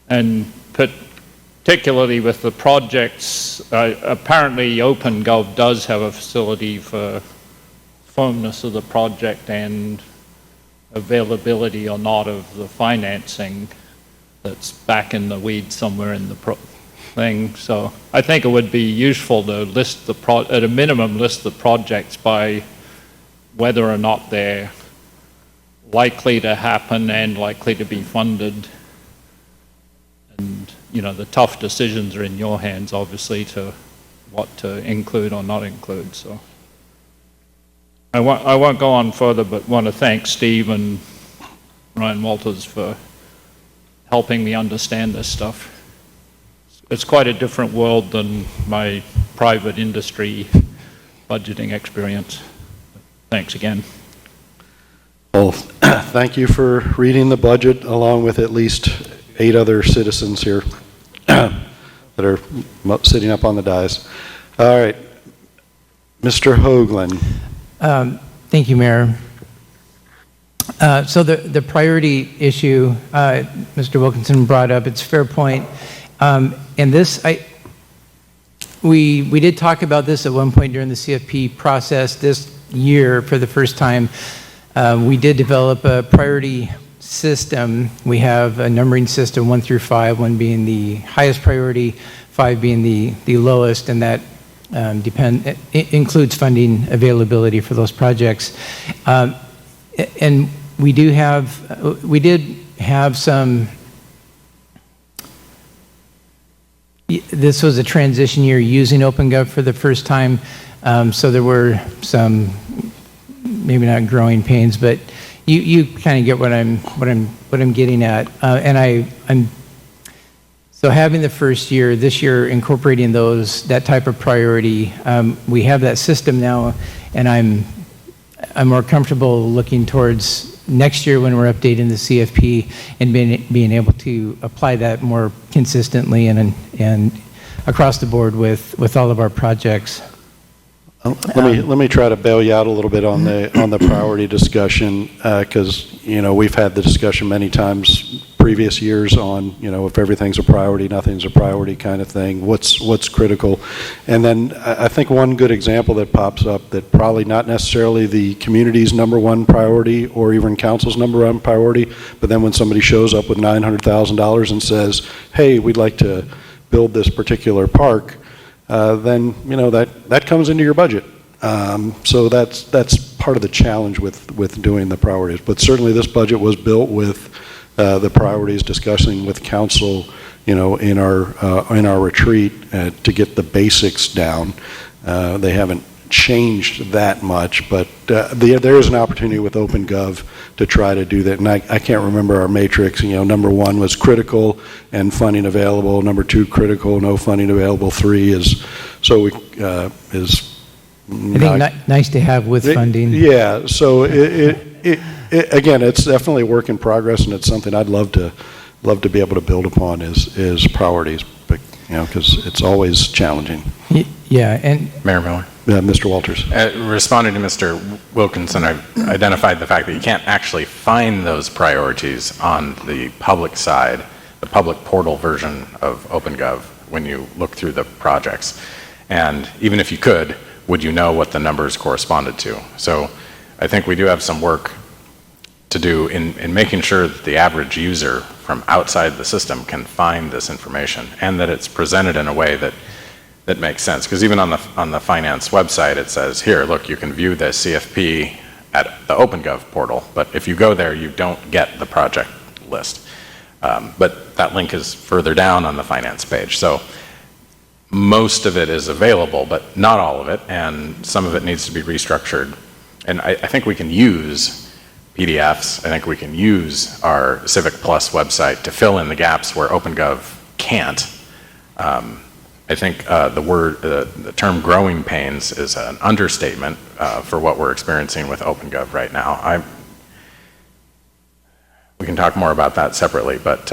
And particularly with the projects, apparently OpenGov does have a facility for firmness of the project and availability or not of the financing that's back in the weeds somewhere in the thing. So I think it would be useful to list at a minimum, list the projects by whether or not they're likely to happen and likely to be funded. And, you know, the tough decisions are in your hands, obviously, to what to include or not include. So I won't go on further, but want to thank Steve and Ryan Walters for helping me understand this stuff. It's quite a different world than my private industry budgeting experience. Thanks again. Well, thank you for reading the budget along with at least 8 other citizens here that are sitting up on the dais. All right, Mr. Hoagland. Thank you, Mayor. So the priority issue Mr. Wilkinson brought up, it's a fair point. And this, we did talk about this at one point during the CFP process. This year, for the first time, we did develop a priority system. We have a numbering system 1 through 5, 1 being the highest priority, 5 being the lowest, and that it includes funding availability for those projects. And we did have some. This was a transition year using OpenGov for the first time, so there were some, maybe not growing pains, but you kind of get what I'm getting at. And I'm so having the first year, this year incorporating that type of priority. We have that system now, and I'm more comfortable looking towards next year when we're updating the CFP and being able to apply that more consistently and across the board with all of our projects. Let me try to bail you out a little bit on the priority discussion, because, you know, we've had the discussion many times previous years on, if everything's a priority, nothing's a priority kind of thing, what's critical. And then I think one good example that pops up that probably not necessarily the community's number one priority or even council's number one priority, but then when somebody shows up with $900,000 and says, hey, we'd like to build this particular park, then, that comes into your budget. So that's part of the challenge with doing the priorities. But certainly this budget was built with the priorities discussing with council, in our retreat to get the basics down. They haven't changed that much, but there is an opportunity with OpenGov to try to do that. And I can't remember our matrix. Number 1 was critical and funding available. Number 2, critical, no funding available. 3 is I think nice to have with funding. Yeah, so again, it's definitely a work in progress, and it's something I'd love to be able to build upon is priorities, but because it's always challenging. Yeah, and Mayor Miller. Mr. Walters. Responding to Mr. Wilkinson, I've identified the fact that you can't actually find those priorities on the public side, the public portal version of OpenGov, when you look through the projects. And even if you could, would you know what the numbers corresponded to? So I think we do have some work to do in making sure that the average user from outside the system can find this information and that it's presented in a way that makes sense. Because even on the finance website, it says, here, look, you can view the CFP at the OpenGov portal, but if you go there, you don't get the project list. But that link is further down on the finance page. So most of it is available, but not all of it, and some of it needs to be restructured. And I think we can use PDFs. I think we can use our Civic Plus website to fill in the gaps where OpenGov can't. I think the term growing pains is an understatement for what we're experiencing with OpenGov right now. We can talk more about that separately, but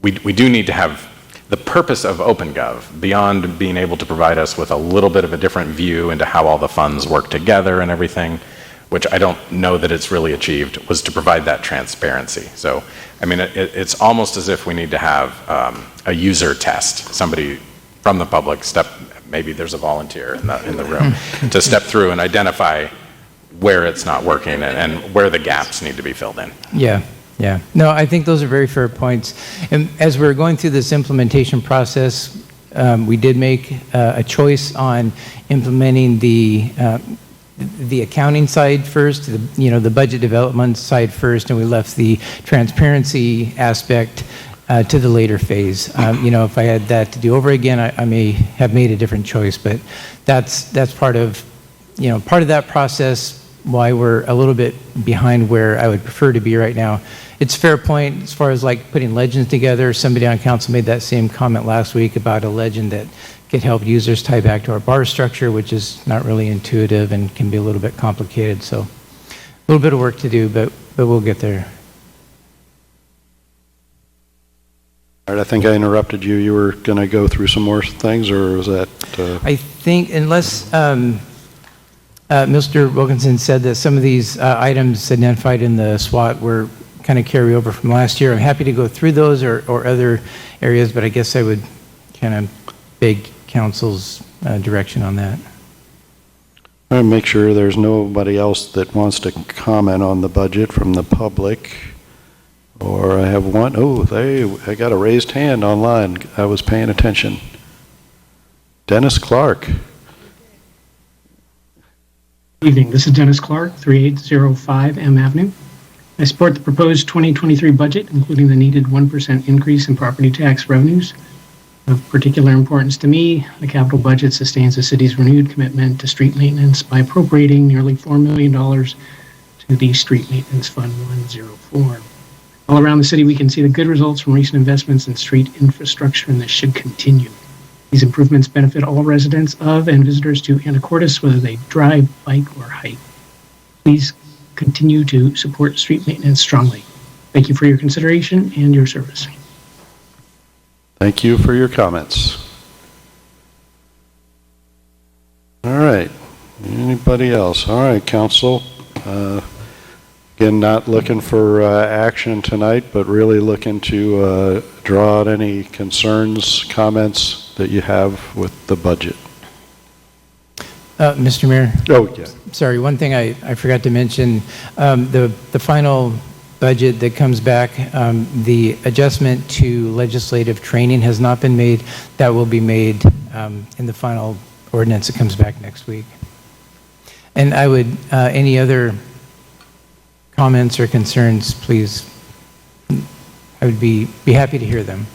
we do need to have the purpose of OpenGov, beyond being able to provide us with a little bit of a different view into how all the funds work together and everything, which I don't know that it's really achieved, was to provide that transparency. So, I mean, it's almost as if we need to have a user test, somebody from the public maybe there's a volunteer in the room, to step through and identify where it's not working and where the gaps need to be filled in. Yeah. Yeah. No, I think those are very fair points. And as we're going through this implementation process, we did make a choice on implementing the accounting side first, the budget development side first, and we left the transparency aspect to the later phase. If I had that to do over again, I may have made a different choice, but that's part of that process, why we're a little bit behind where I would prefer to be right now. It's a fair point as far as like putting legends together. Somebody on council made that same comment last week about a legend that could help users tie back to our bar structure, which is not really intuitive and can be a little bit complicated. So a little bit of work to do, but we'll get there. All right, I think I interrupted you. You were going to go through some more things, or was that? I think unless Mr. Wilkinson said that some of these items identified in the SWOT were kind of carry over from last year. I'm happy to go through those or other areas, but I guess I would kind of beg council's direction on that. I want to make sure there's nobody else that wants to comment on the budget from the public. Or I have one. Oh, I got a raised hand online. I was paying attention. Dennis Clark. Good evening. This is Dennis Clark, 3805 M Avenue. I support the proposed 2023 budget, including the needed 1% increase in property tax revenues. Of particular importance to me, the capital budget sustains the city's renewed commitment to street maintenance by appropriating nearly $4 million to the Street Maintenance Fund 104. All around the city, we can see the good results from recent investments in street infrastructure, and this should continue. These improvements benefit all residents of and visitors to Anacortes, whether they drive, bike, or hike. Please continue to support street maintenance strongly. Thank you for your consideration and your service. Thank you for your comments. All right. Anybody else? All right, council. Again, not looking for action tonight, but really looking to draw out any concerns, comments that you have with the budget. Mr. Mayor? Oh, yeah. Sorry, one thing I forgot to mention, the final budget that comes back, the adjustment to legislative training has not been made. That will be made in the final ordinance that comes back next week. And I would, any other comments or concerns, please, I would be happy to hear them.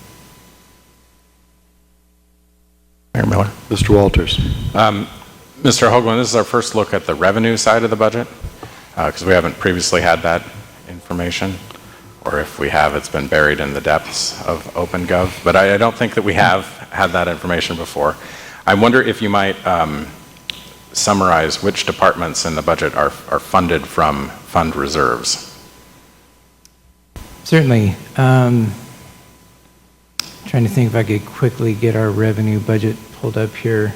Mayor Miller. Mr. Walters. Mr. Hoagland, this is our first look at the revenue side of the budget, because we haven't previously had that information, or if we have, it's been buried in the depths of OpenGov, but I don't think that we have had that information before. I wonder if you might summarize which departments in the budget are funded from fund reserves. Certainly. Trying to think if I could quickly get our revenue budget pulled up here.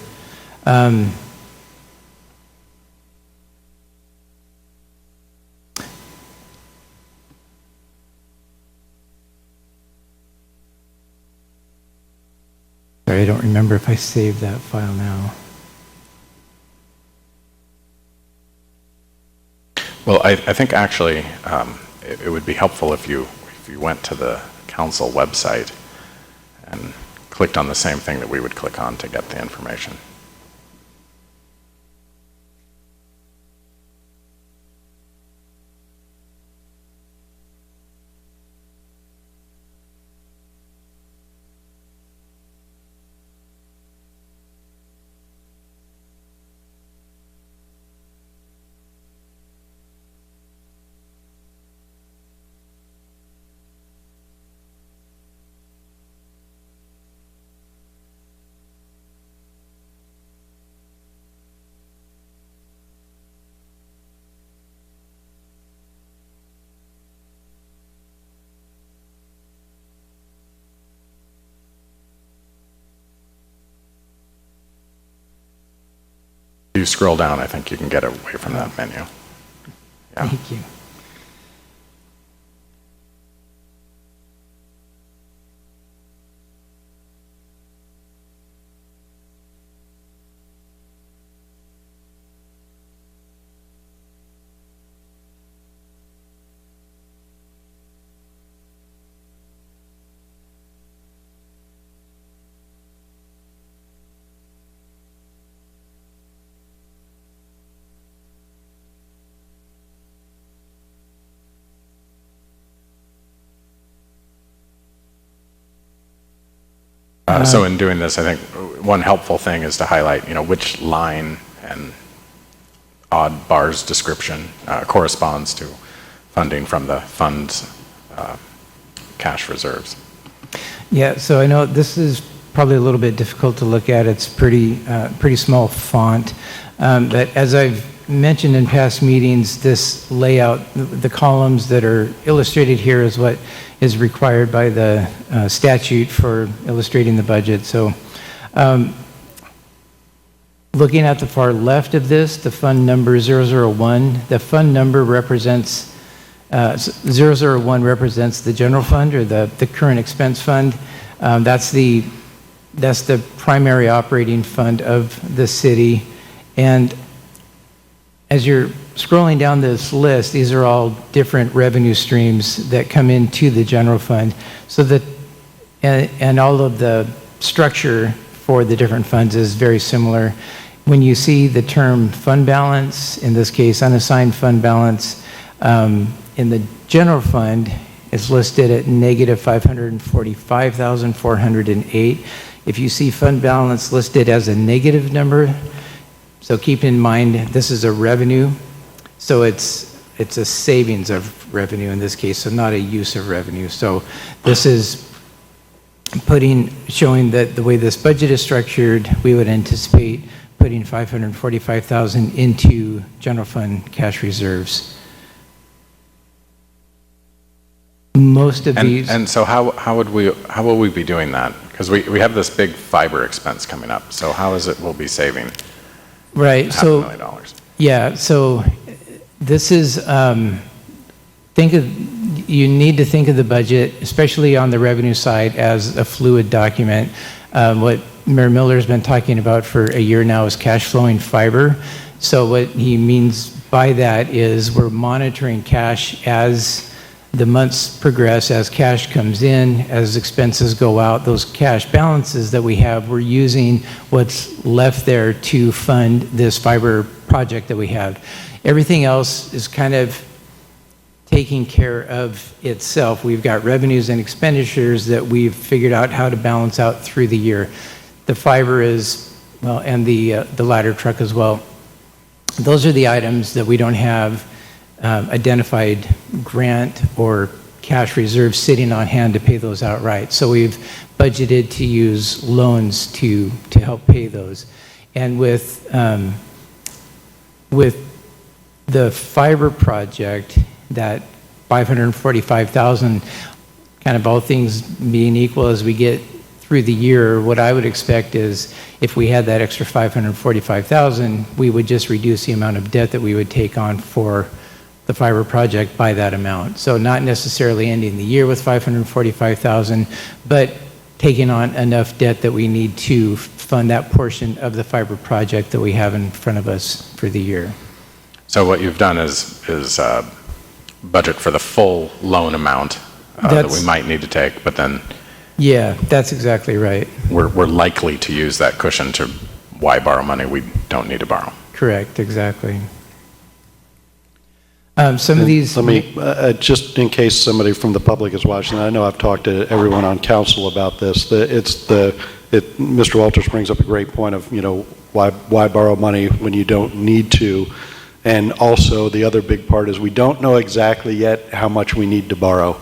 Sorry, I don't remember if I saved that file now. Well, I think actually it would be helpful if you went to the council website and clicked on the same thing that we would click on to get the information. If you scroll down, I think you can get away from that menu. Yeah. Thank you. So in doing this, I think one helpful thing is to highlight, which line and odd bars description corresponds to funding from the fund's cash reserves. Yeah, so I know this is probably a little bit difficult to look at. It's pretty small font. But as I've mentioned in past meetings, this layout, the columns that are illustrated here is what is required by the statute for illustrating the budget. So looking at the far left of this, the fund number 001, the fund number represents, 001 represents the general fund or the current expense fund. That's the primary operating fund of the city. And as you're scrolling down this list, these are all different revenue streams that come into the general fund. So that, and all of the structure for the different funds is very similar. When you see the term fund balance, in this case unassigned fund balance, in the general fund, it's listed at negative 545,408. If you see fund balance listed as a negative number, so keep in mind this is a revenue, so it's a savings of revenue in this case, so not a use of revenue. So this is showing that the way this budget is structured, we would anticipate putting 545,000 into general fund cash reserves. Most of these. And so how will we be doing that? Because we have this big fiber expense coming up. So how is it we'll be saving? Right. So $500,000? yeah. So this is you need to think of the budget, especially on the revenue side, as a fluid document. What Mayor Miller's been talking about for a year now is cash flowing fiber. So what he means by that is we're monitoring cash as the months progress, as cash comes in, as expenses go out. Those cash balances that we have, we're using what's left there to fund this fiber project that we have. Everything else is kind of taking care of itself. We've got revenues and expenditures that we've figured out how to balance out through the year. The fiber is, well, and the ladder truck as well. Those are the items that we don't have identified grant or cash reserves sitting on hand to pay those outright. So we've budgeted to use loans to help pay those. And with the fiber project, that 545,000, kind of all things being equal as we get through the year, what I would expect is if we had that extra 545,000, we would just reduce the amount of debt that we would take on for the fiber project by that amount. So not necessarily ending the year with 545,000, but taking on enough debt that we need to fund that portion of the fiber project that we have in front of us for the year. So what you've done is budget for the full loan amount that we might need to take, but then yeah, that's exactly right. We're likely to use that cushion to why borrow money we don't need to borrow. Correct, exactly. Some of these... Let me, just in case somebody from the public is watching, I know I've talked to everyone on council about this. Mr. Walters brings up a great point of, why borrow money when you don't need to? And also the other big part is we don't know exactly yet how much we need to borrow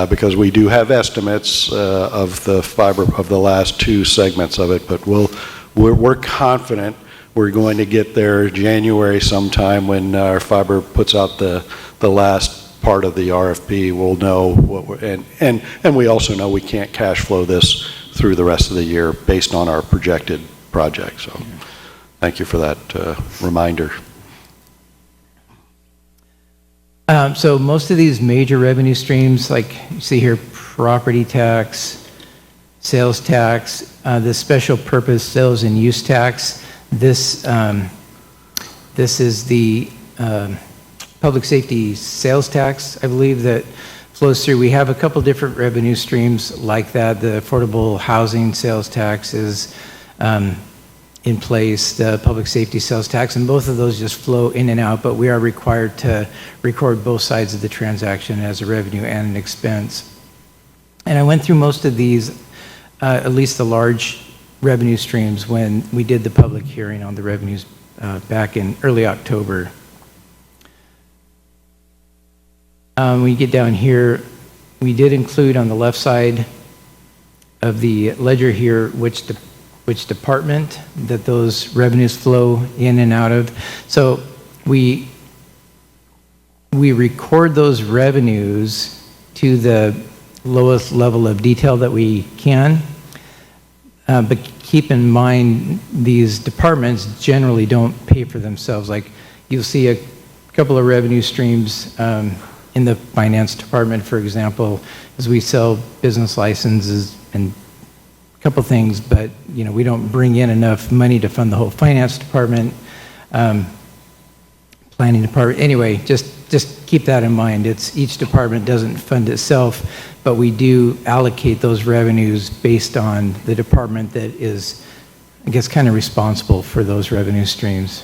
because we do have estimates of the fiber of the last two segments of it, but we're confident we're going to get there January sometime when our fiber puts out the last part of the RFP. We'll know what and we also know we can't cash flow this through the rest of the year based on our projected project. So thank you for that reminder. So most of these major revenue streams, like you see here, property tax, sales tax, the special purpose sales and use tax, this is the public safety sales tax, I believe, that flows through. We have a couple different revenue streams like that. The affordable housing sales tax is in place, the public safety sales tax, and both of those just flow in and out, but we are required to record both sides of the transaction as a revenue and an expense. And I went through most of these, at least the large revenue streams, when we did the public hearing on the revenues back in early October. When you get down here, we did include on the left side of the ledger here which department that those revenues flow in and out of. So we record those revenues to the lowest level of detail that we can, but keep in mind these departments generally don't pay for themselves. Like you'll see a couple of revenue streams in the finance department, for example, as we sell business licenses and couple things, but we don't bring in enough money to fund the whole finance department, planning department. Anyway, just keep that in mind. It's each department doesn't fund itself, but we do allocate those revenues based on the department that is, I guess, kind of responsible for those revenue streams.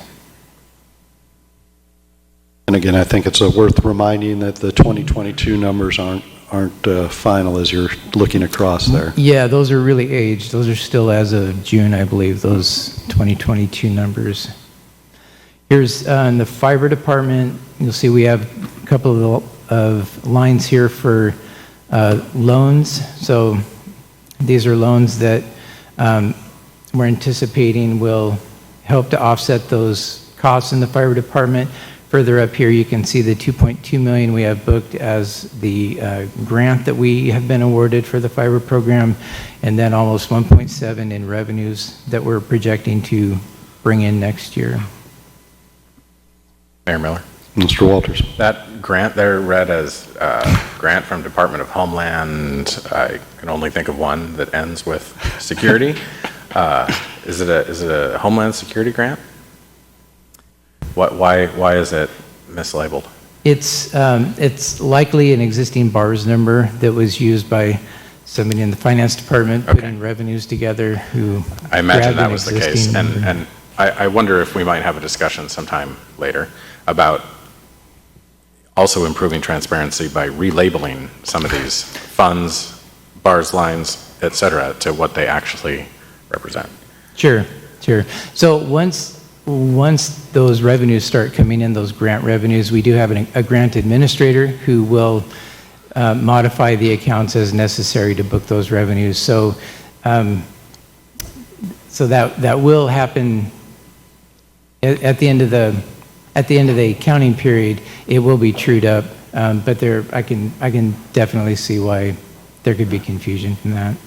And again, I think it's worth reminding that the 2022 numbers aren't final as you're looking across there. Yeah, those are really aged. Those are still as of June, I believe, those 2022 numbers. Here's in the fiber department, you'll see we have a couple of lines here for loans. So these are loans that we're anticipating will help to offset those costs in the fiber department. Further up here, you can see the $2.2 million we have booked as the grant that we have been awarded for the fiber program, and then almost 1.7 in revenues that we're projecting to bring in next year. Mayor Miller. Mr. Walters. That grant there read as grant from Department of Homeland. I can only think of one that ends with security. Is it a Homeland Security grant? Why is it mislabeled? It's likely an existing BARS number that was used by somebody in the finance department putting revenues together who I imagine grabbed that an was the case, existing number. and I wonder if we might have a discussion sometime later about also improving transparency by relabeling some of these funds, BARS lines, et cetera, to what they actually represent. Sure. So once those revenues start coming in, those grant revenues, we do have a grant administrator who will modify the accounts as necessary to book those revenues. So that will happen at the end of the accounting period. It will be trued up, but I can definitely see why there could be confusion from that.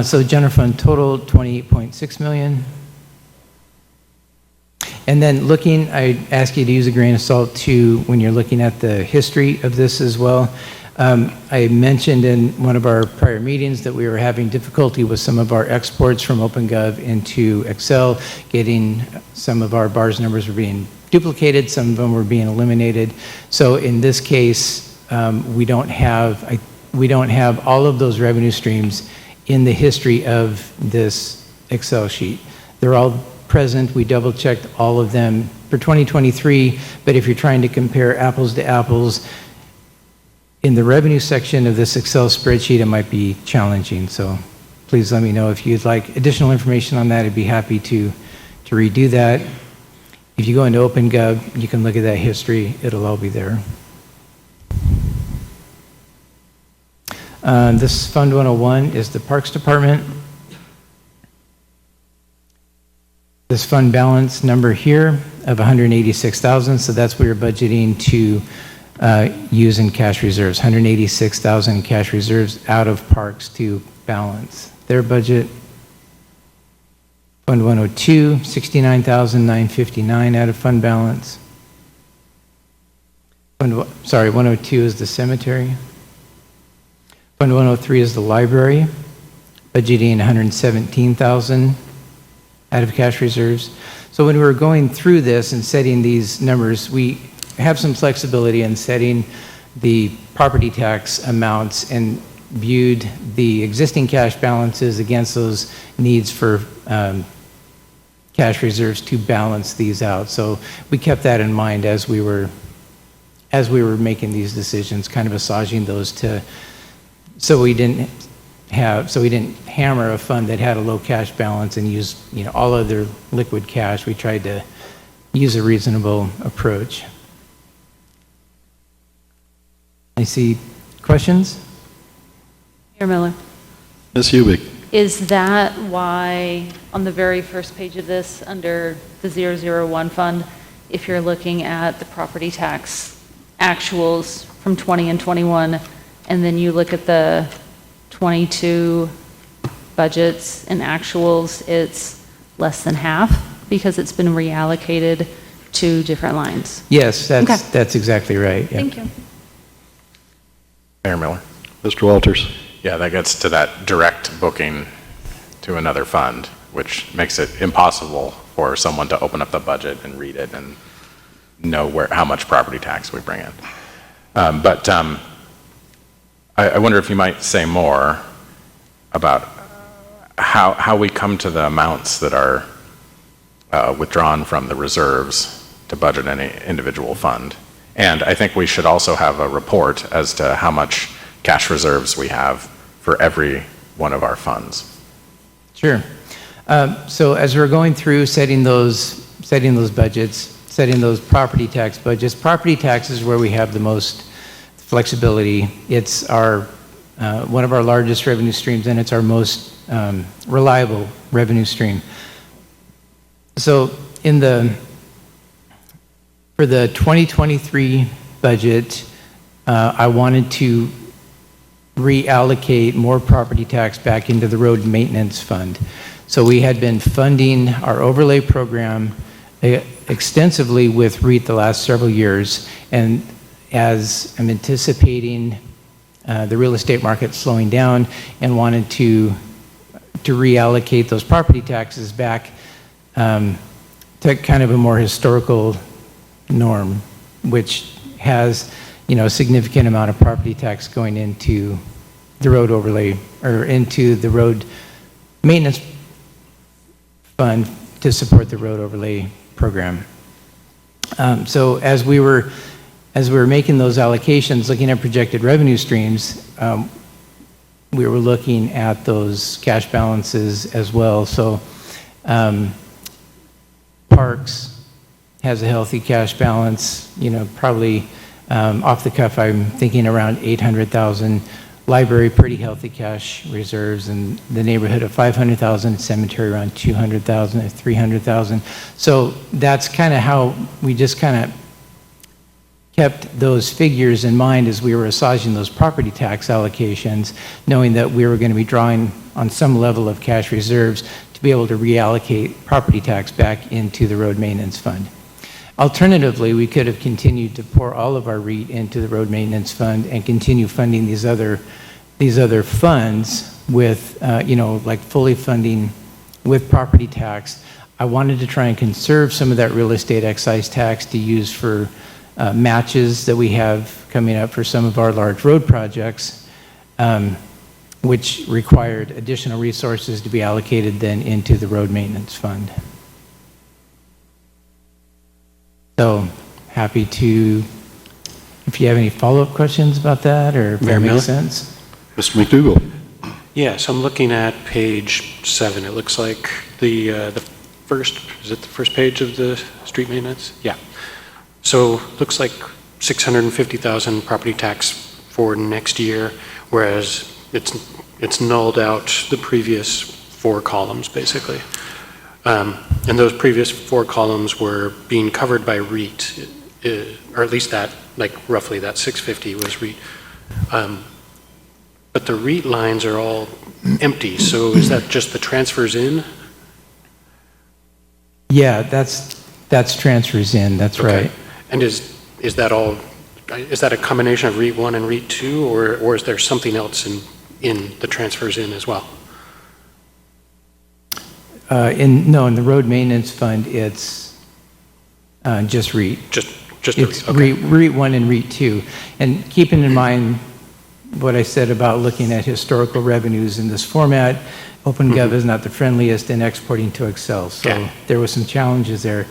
So general fund total 28.6 million. And then I ask you to use a grain of salt too when you're looking at the history of this as well. I mentioned in one of our prior meetings that we were having difficulty with some of our exports from OpenGov into Excel, getting some of our BARS numbers were being duplicated, some of them were being eliminated. So in this case, we don't have all of those revenue streams in the history of this Excel sheet. They're all present. We double checked all of them for 2023, but if you're trying to compare apples to apples, in the revenue section of this Excel spreadsheet, it might be challenging. So please let me know if you'd like additional information on that. I'd be happy to redo that. If you go into OpenGov, you can look at that history. It'll all be there. This Fund 101 is the Parks Department. This fund balance number here of 186,000, so that's what we're budgeting to use in cash reserves, 186,000 in cash reserves out of parks to balance their budget. Fund 102, 69,959 out of fund balance. 102 is the cemetery. Fund 103 is the library, budgeting 117,000 out of cash reserves. So when we were going through this and setting these numbers, we have some flexibility in setting the property tax amounts and viewed the existing cash balances against those needs for cash reserves to balance these out. So we kept that in mind as we were making these decisions, kind of massaging those so we didn't hammer a fund that had a low cash balance and use all of their liquid cash. We tried to use a reasonable approach. I see questions. Mayor Miller. Ms. Hubick. Is that why on the very first page of this, under the 001 fund, if you're looking at the property tax actuals from 20 and 21, and then you look at the 22 budgets and actuals, it's less than half because it's been reallocated to different lines? Yes, that's exactly right. Yep. Thank you. Mayor Miller. Mr. Walters. Yeah, that gets to that direct booking to another fund, which makes it impossible for someone to open up the budget and read it and know how much property tax we bring in. I wonder if you might say more about how we come to the amounts that are withdrawn from the reserves to budget any individual fund. And I think we should also have a report as to how much cash reserves we have for every one of our funds. Sure. So as we're going through setting those budgets, setting those property tax budgets, property tax is where we have the most flexibility. It's one of our largest revenue streams, and it's our most reliable revenue stream. So for the 2023 budget, I wanted to reallocate more property tax back into the road maintenance fund. So we had been funding our overlay program extensively with REIT the last several years, and as I'm anticipating the real estate market slowing down and wanted to reallocate those property taxes back to kind of a more historical norm, which has, a significant amount of property tax going into the road overlay or into the road maintenance fund to support the road overlay program. So as we were making those allocations, looking at projected revenue streams, we were looking at those cash balances as well. So Parks has a healthy cash balance, probably off the cuff, I'm thinking around 800,000. Library, pretty healthy cash reserves in the neighborhood of 500,000. Cemetery around 200,000 or 300,000. So that's kind of how we just kind of kept those figures in mind as we were massaging those property tax allocations, knowing that we were going to be drawing on some level of cash reserves to be able to reallocate property tax back into the road maintenance fund. Alternatively, we could have continued to pour all of our REIT into the road maintenance fund and continue funding these other funds with, like fully funding with property tax. I wanted to try and conserve some of that real estate excise tax to use for matches that we have coming up for some of our large road projects, which required additional resources to be allocated then into the road maintenance fund. So happy to, if you have any follow-up questions about that or if that makes sense. Mr. McDougall. Yes, I'm looking at page 7. It looks like the first, is it the first page of the street maintenance? Yeah. So looks like 650,000 property tax for next year, whereas it's nulled out the previous 4 columns basically. And those previous 4 columns were being covered by REIT, or at least that, like roughly that 650 was REIT. But the REIT lines are all empty, so is that just the transfers in? Yeah, that's transfers in, that's Okay. right. And is that all, is that a combination of REIT 1 and REIT 2, or is there something else in the transfers in as well? In the road maintenance fund, it's just REIT. Just it's the REIT, okay. REIT 1 and REIT 2. And keeping in mind what I said about looking at historical revenues in this format, OpenGov is not the friendliest in exporting to Excel. So there were some challenges there.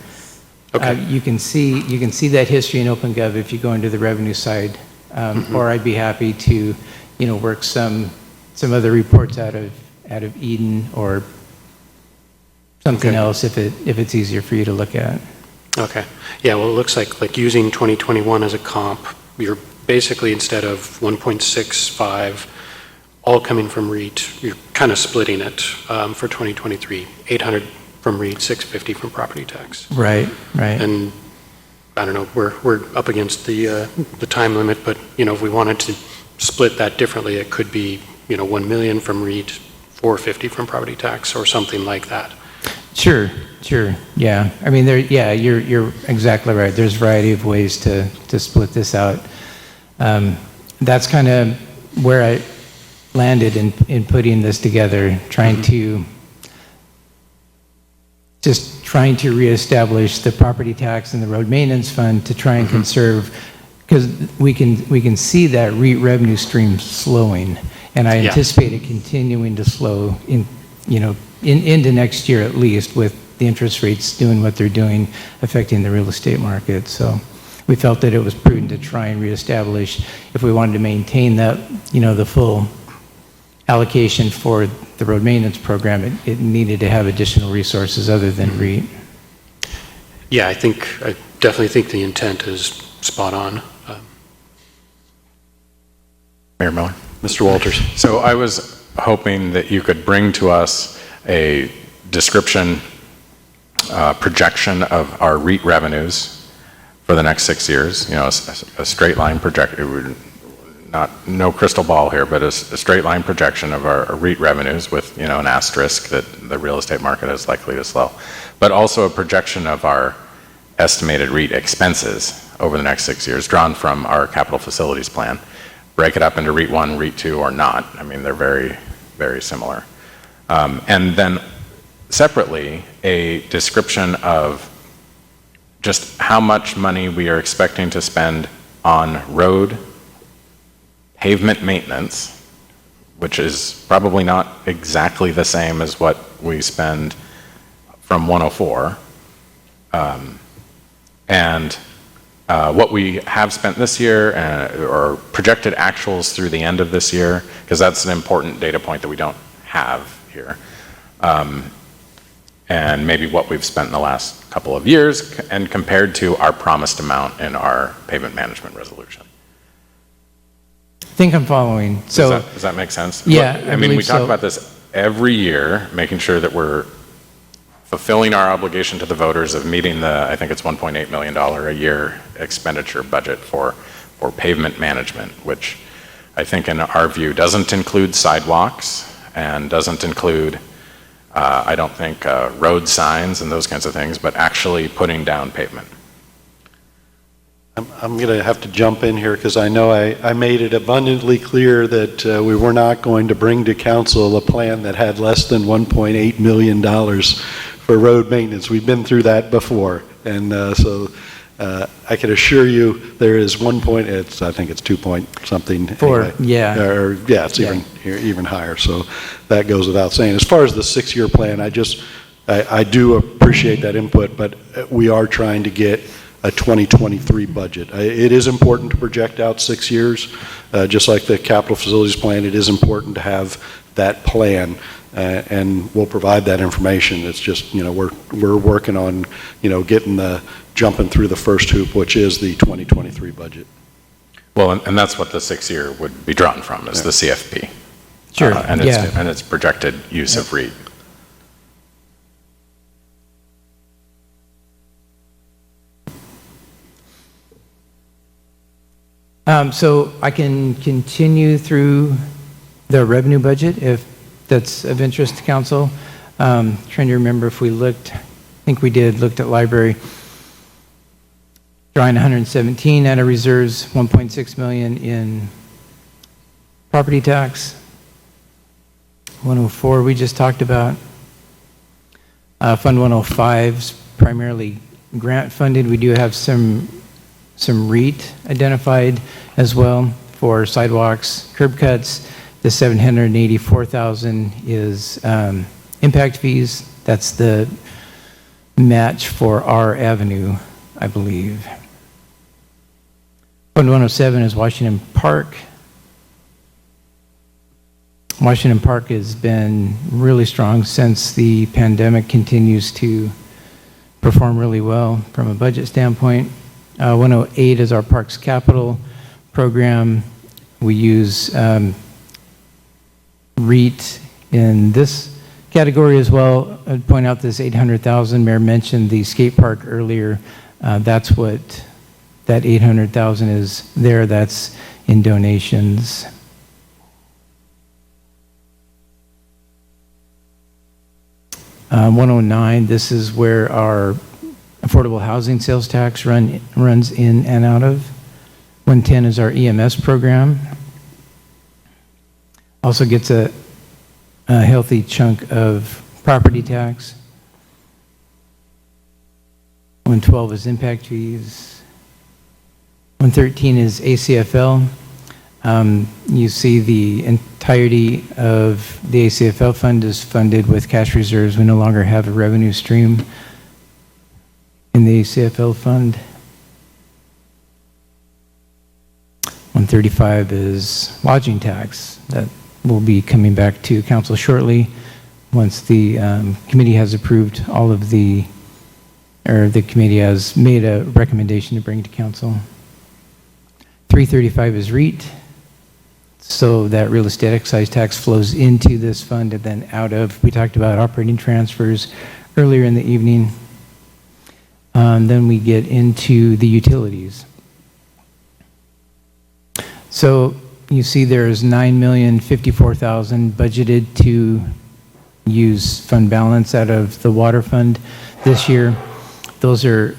Okay. You can see that history in OpenGov if you go into the revenue side, or I'd be happy to, work some other reports out of Eden or something else if it's easier for you to look at. Okay. Yeah, well, it looks like using 2021 as a comp, you're basically, instead of 1.65 all coming from REIT, you're kind of splitting it for 2023, 800 from REIT, 650 from property tax. Right. And I don't know, we're up against the time limit, but if we wanted to split that differently, it could be 1 million from REIT, 450 from property tax, or something like that. Sure. Yeah. I mean, you're exactly right. There's a variety of ways to split this out. That's kind of where I landed in putting this together, trying to reestablish the property tax and the road maintenance fund to try and conserve, because we can see that REIT revenue stream slowing, and I anticipate it continuing to slow into next year at least, with the interest rates doing what they're doing, affecting the real estate market. So we felt that it was prudent to try and reestablish, if we wanted to maintain that, the full allocation for the road maintenance program, it needed to have additional resources other than REIT. Yeah, I definitely think the intent is spot on. Mayor Miller. Mr. Walters. So I was hoping that you could bring to us a description, projection of our REIT revenues for the next 6 years, a straight line project, no crystal ball here, but a straight line projection of our REIT revenues with, an asterisk that the real estate market is likely to slow, but also a projection of our estimated REIT expenses over the next 6 years drawn from our capital facilities plan. Break it up into REIT 1, REIT 2, or not. I mean, they're very, very similar. And then separately, a description of just how much money we are expecting to spend on road pavement maintenance, which is probably not exactly the same as what we spend from 104, and what we have spent this year, or projected actuals through the end of this year, because that's an important data point that we don't have here. And maybe what we've spent in the last couple of years and compared to our promised amount in our pavement management resolution. I think I'm following. So Does that make sense? Yeah, I mean, we talk so. about this every year, making sure that we're fulfilling our obligation to the voters of meeting the, I think it's $1.8 million a year expenditure budget for pavement management, which I think in our view doesn't include sidewalks and doesn't include, I don't think, road signs and those kinds of things, but actually putting down pavement. I'm going to have to jump in here because I know I made it abundantly clear that we were not going to bring to council a plan that had less than $1.8 million for road maintenance. We've been through that before. And so I can assure you there is I think it's 2 point something. Four, anyway. yeah. Or, yeah, it's even higher. So that goes without saying. As far as the 6-year plan, I do appreciate that input, but we are trying to get a 2023 budget. It is important to project out 6 years, just like the capital facilities plan. It is important to have that plan, and we'll provide that information. It's just, we're working on, jumping through the first hoop, which is the 2023 budget. Well, and that's what the 6-year would be drawn from, is the CFP. Sure, and its projected use of REIT. So I can continue through the revenue budget if that's of interest to council. Trying to remember if we looked at library. Drawing 117 out of reserves, 1.6 million in property tax. 104 we just talked about. Fund 105 is primarily grant funded. We do have some REIT identified as well for sidewalks, curb cuts. The 784,000 is impact fees. That's the match for our avenue, I believe. Fund 107 is Washington Park. Washington Park has been really strong since the pandemic, continues to perform really well from a budget standpoint. 108 is our Parks Capital program. We use REIT in this category as well. I'd point out this 800,000. Mayor mentioned the skate park earlier. That's what that 800,000 is there. That's in donations. Uh, 109. This is where our affordable housing sales tax runs in and out of. 110 is our EMS program. Also gets a healthy chunk of property tax. 112 is impact fees. 113 is ACFL. You see the entirety of the ACFL fund is funded with cash reserves. We no longer have a revenue stream in the ACFL fund. 135 is lodging tax. That will be coming back to council shortly once the committee has approved all of the committee has made a recommendation to bring to council. 335 is REIT. So that real estate excise tax flows into this fund and then out of, we talked about operating transfers earlier in the evening. Then we get into the utilities. So you see there is $9,054,000 budgeted to use fund balance out of the water fund this year. Those are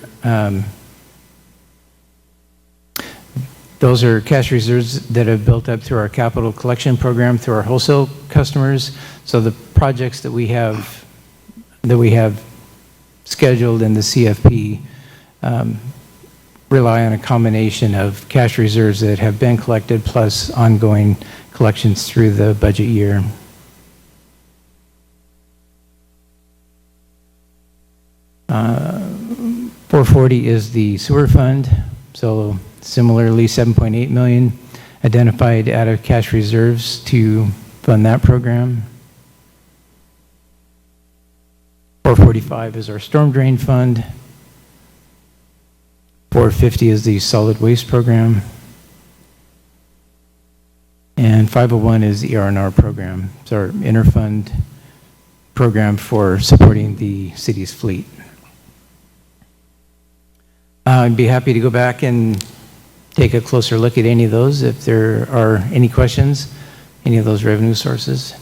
cash reserves that have built up through our capital collection program through our wholesale customers. So the projects that we have scheduled in the CFP rely on a combination of cash reserves that have been collected plus ongoing collections through the budget year. $440 is the sewer fund, so similarly $7.8 million identified out of cash reserves to fund that program. 445 is our storm drain fund. 450 is the solid waste program. And 501 is the R&R program. It's our interfund program for supporting the city's fleet. I'd be happy to go back and take a closer look at any of those if there are any questions, any of those revenue sources.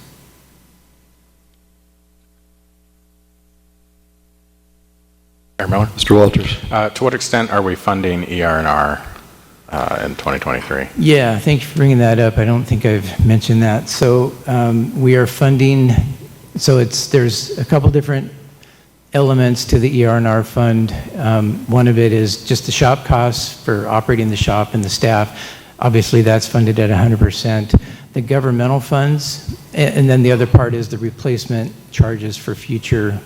Mayor Miller? Mr. Walters. To what extent are we funding ER&R in 2023? Yeah, thank you for bringing that up. I don't think I've mentioned that. So we are funding, so there's a couple different elements to the ER&R fund. One of it is just the shop costs for operating the shop and the staff. Obviously, that's funded at 100%. The governmental funds, and then the other part is the replacement charges for future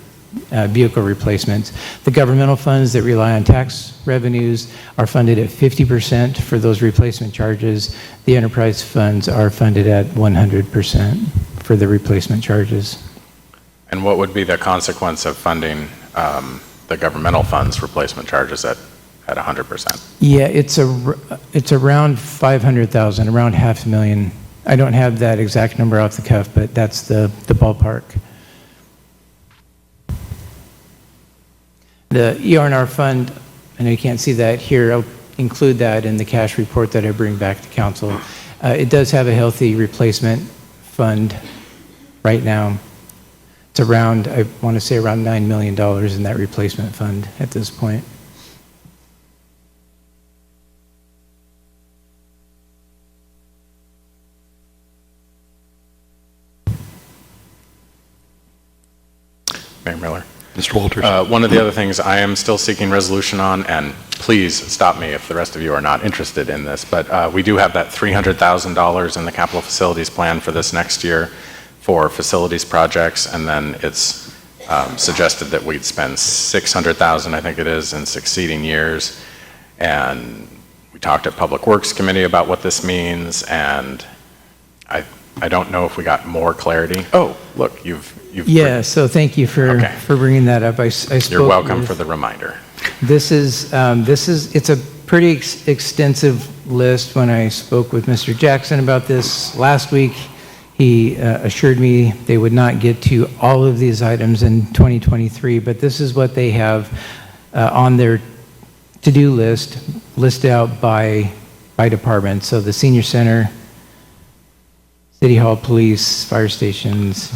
vehicle replacements. The governmental funds that rely on tax revenues are funded at 50% for those replacement charges. The enterprise funds are funded at 100% for the replacement charges. And what would be the consequence of funding the governmental funds replacement charges at 100%? Yeah, it's around 500,000, around $500,000. I don't have that exact number off the cuff, but that's the ballpark. The ER&R fund, I know you can't see that here, I'll include that in the cash report that I bring back to council. It does have a healthy replacement fund right now. It's around, I want to say around $9 million in that replacement fund at this point. Mayor Miller? Mr. Walters. One of the other things I am still seeking resolution on, and please stop me if the rest of you are not interested in this, but we do have that $300,000 in the capital facilities plan for this next year for facilities projects, and then it's suggested that we'd spend $600,000, I think it is, in succeeding years. And we talked at Public Works Committee about what this means, and I don't know if we got more clarity. Oh, look, you've yeah, so thank you for bringing that up. I spoke You're welcome for the reminder. It's a pretty extensive list. When I spoke with Mr. Jackson about this last week, he assured me they would not get to all of these items in 2023, but this is what they have on their to-do list, listed out by department. So the senior center, City Hall, police, fire stations,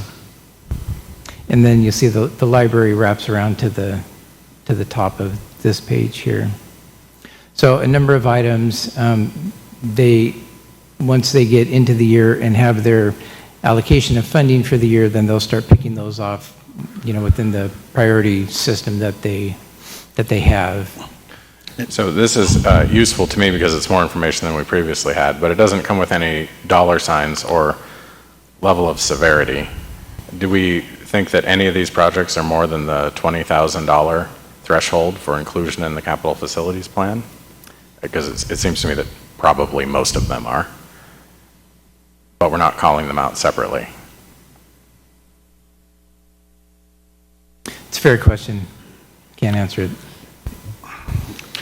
and then you see the library wraps around to the top of this page here. So a number of items, once they get into the year and have their allocation of funding for the year, then they'll start picking those off, within the priority system that they have. So this is useful to me because it's more information than we previously had, but it doesn't come with any dollar signs or level of severity. Do we think that any of these projects are more than the $20,000 threshold for inclusion in the capital facilities plan? Because it seems to me that probably most of them are, but we're not calling them out separately. It's a fair question. Can't answer it.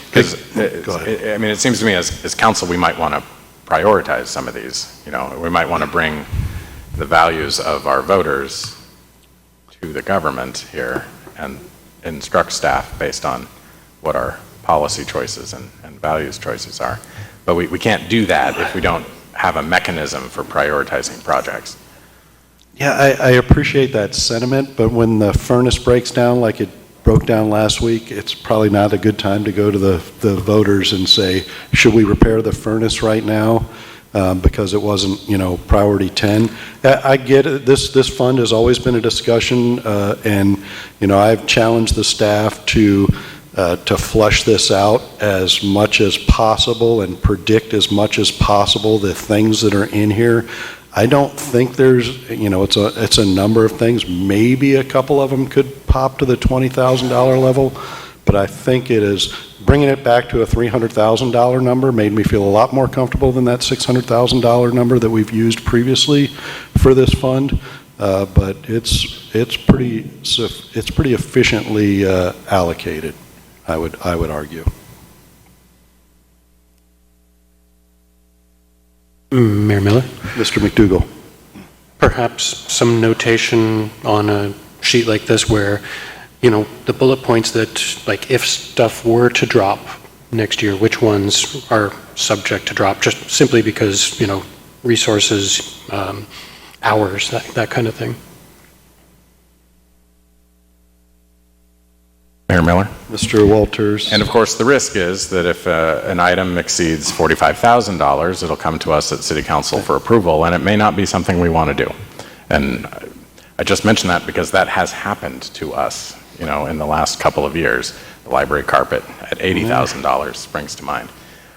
Because, it seems to me as council, we might want to prioritize some of these. We might want to bring the values of our voters to the government here and instruct staff based on what our policy choices and values choices are. But we can't do that if we don't have a mechanism for prioritizing projects. Yeah, I appreciate that sentiment, but when the furnace breaks down like it broke down last week, it's probably not a good time to go to the voters and say, should we repair the furnace right now? Because it wasn't, priority 10. I get it. This fund has always been a discussion, and, I've challenged the staff to flush this out as much as possible and predict as much as possible the things that are in here. I don't think there's, it's a number of things. Maybe a couple of them could pop to the $20,000 level, but I think it is bringing it back to a $300,000 number made me feel a lot more comfortable than that $600,000 number that we've used previously for this fund. But it's pretty efficiently allocated, I would argue. Mayor Miller? Mr. McDougall. Perhaps some notation on a sheet like this where, the bullet points that, like, if stuff were to drop next year, which ones are subject to drop, just simply because, resources, hours, that kind of thing. Mayor Miller? Mr. Walters. And of course, the risk is that if an item exceeds $45,000, it'll come to us at City Council for approval, and it may not be something we want to do. And I just mentioned that because that has happened to us, in the last couple of years. The library carpet at $80,000 springs to mind.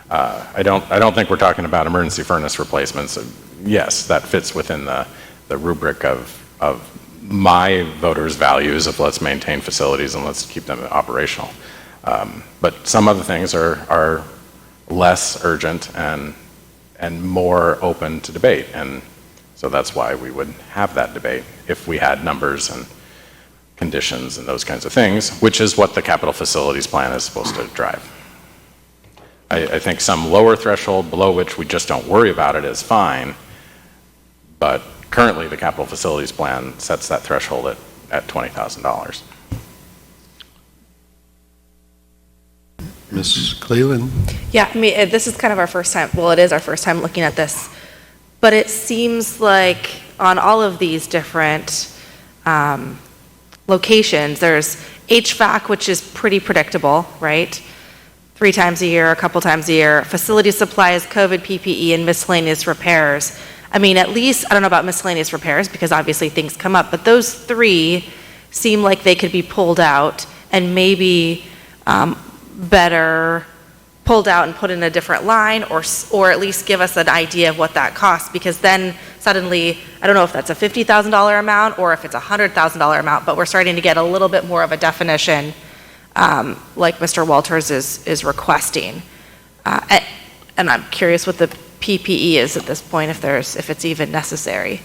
I don't think we're talking about emergency furnace replacements. Yes, that fits within the rubric of my voters' values of let's maintain facilities and let's keep them operational. But some other things are less urgent and more open to debate. And so that's why we would have that debate if we had numbers and conditions and those kinds of things, which is what the capital facilities plan is supposed to drive. I think some lower threshold below which we just don't worry about it is fine, but currently the capital facilities plan sets that threshold at $20,000. Ms. Cleland? Yeah, I mean, this is kind of our first time, well, it is our first time looking at this, but it seems like on all of these different locations, there's HVAC, which is pretty predictable, right? 3 times a year, a couple times a year. Facility supplies, COVID, PPE, and miscellaneous repairs. I mean, at least, I don't know about miscellaneous repairs because obviously things come up, but those 3 seem like they could be pulled out and maybe better pulled out and put in a different line, or at least give us an idea of what that costs, because then suddenly, I don't know if that's a $50,000 amount or if it's a $100,000 amount, but we're starting to get a little bit more of a definition like Mr. Walters is requesting. And I'm curious what the PPE is at this point, if it's even necessary.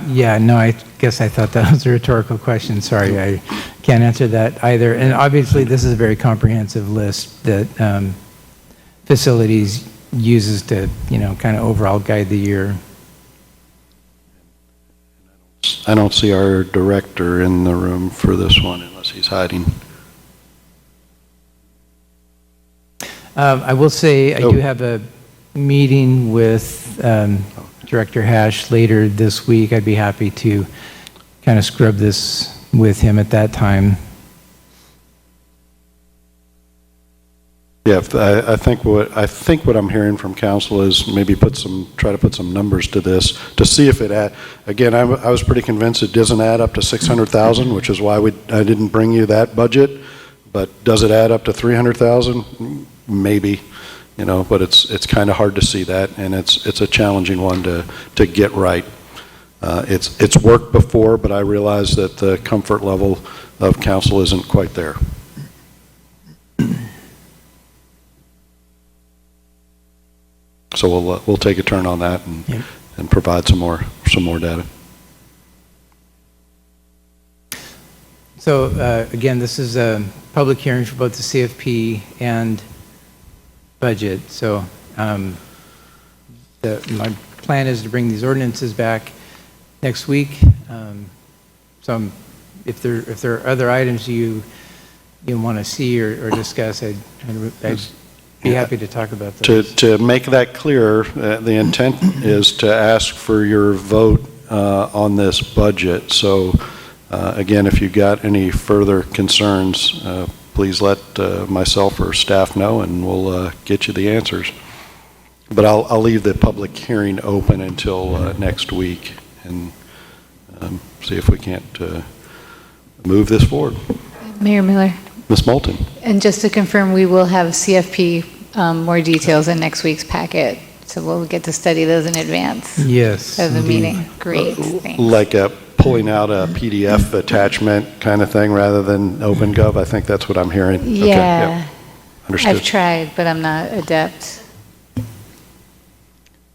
Yeah, no, I guess I thought that was a rhetorical question. Sorry, I can't answer that either. And obviously, this is a very comprehensive list that facilities uses to, kind of overall guide the year. I don't see our director in the room for this one unless he's hiding. I will say I do have a meeting with Director Hash later this week. I'd be happy to kind of scrub this with him at that time. Yeah, I think what I'm hearing from council is maybe try to put some numbers to this to see if it again, I was pretty convinced it doesn't add up to 600,000, which is why I didn't bring you that budget. But does it add up to 300,000? Maybe, but it's kind of hard to see that, and it's a challenging one to get right. It's worked before, but I realize that the comfort level of council isn't quite there. So we'll take a turn on that and provide some more data. So again, this is a public hearing for both the CFP and budget. So my plan is to bring these ordinances back next week. So I'm if there are other items you want to see or discuss, I'd be happy to talk about those. To make that clear, the intent is to ask for your vote on this budget. So again, if you got any further concerns, please let myself or staff know, and we'll get you the answers. But I'll leave the public hearing open until next week and see if we can't move this forward. Mayor Miller. Ms. Moulton. And just to confirm, we will have CFP more details in next week's packet, so we'll get to study those in advance. Yes. Of the indeed. meeting. Great. Thanks. Like pulling out a PDF attachment kind of thing rather than OpenGov. I think that's what I'm hearing. Yeah. Okay, yep. Understood. I've tried, but I'm not adept.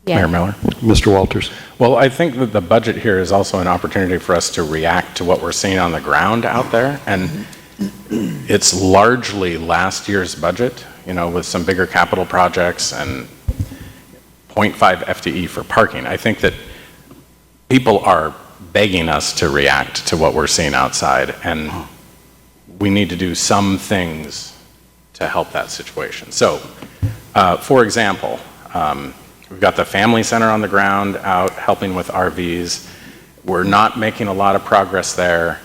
Yeah. Mayor Miller. Mr. Walters. Well, I think that the budget here is also an opportunity for us to react to what we're seeing on the ground out there. And it's largely last year's budget, with some bigger capital projects and 0.5 FTE for parking. I think that people are begging us to react to what we're seeing outside, and we need to do some things to help that situation. So, for example, we've got the family center on the ground out helping with RVs. We're not making a lot of progress there.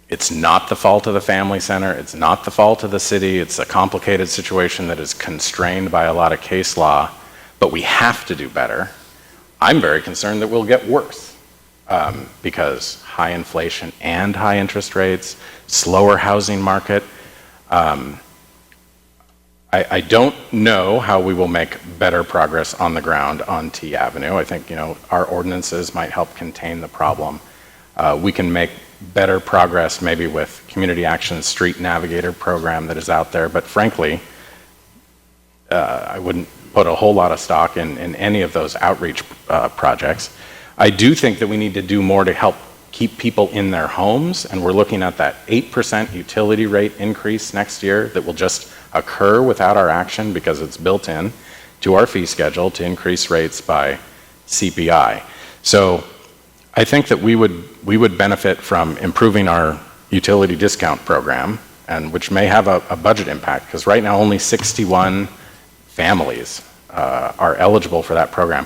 It's not the fault of the family center. It's not the fault of the city. It's a complicated situation that is constrained by a lot of case law, but we have to do better. I'm very concerned that we'll get worse because high inflation and high interest rates, slower housing market. I don't know how we will make better progress on the ground on T Avenue. I think, our ordinances might help contain the problem. We can make better progress maybe with Community Action Street Navigator program that is out there, but frankly, I wouldn't put a whole lot of stock in any of those outreach projects. I do think that we need to do more to help keep people in their homes, and we're looking at that 8% utility rate increase next year that will just occur without our action because it's built in to our fee schedule to increase rates by CPI. So I think that we would benefit from improving our utility discount program, and which may have a budget impact, because right now only 61 families are eligible for that program.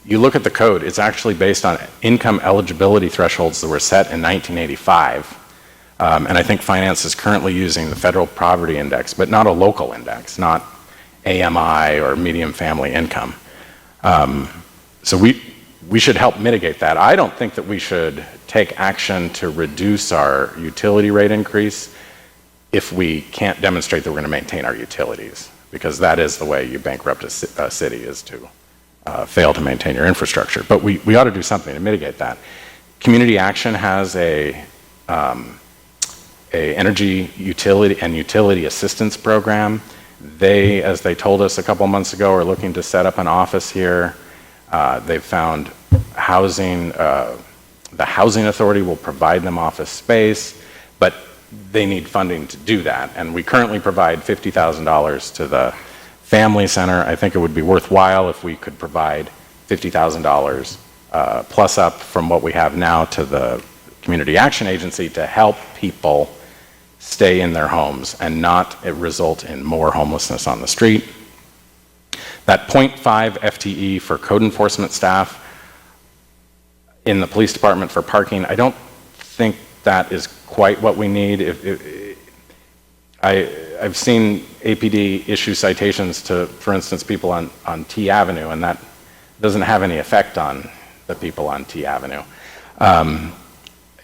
You look at the code, it's actually based on income eligibility thresholds that were set in 1985. And I think finance is currently using the federal poverty index, but not a local index, not AMI or median family income. So we should help mitigate that. I don't think that we should take action to reduce our utility rate increase if we can't demonstrate that we're going to maintain our utilities, because that is the way you bankrupt a city, is to fail to maintain your infrastructure. But we ought to do something to mitigate that. Community Action has a energy utility and utility assistance program. They, as they told us a couple months ago, are looking to set up an office here. They've found housing, the Housing Authority will provide them office space, but they need funding to do that. And we currently provide $50,000 to the Family Center. I think it would be worthwhile if we could provide $50,000 plus up from what we have now to the Community Action Agency to help people stay in their homes and not result in more homelessness on the street. That 0.5 FTE for code enforcement staff in the police department for parking, I don't think that is quite what we need. I've seen APD issue citations to, for instance, people on T Avenue, and that doesn't have any effect on the people on T Avenue.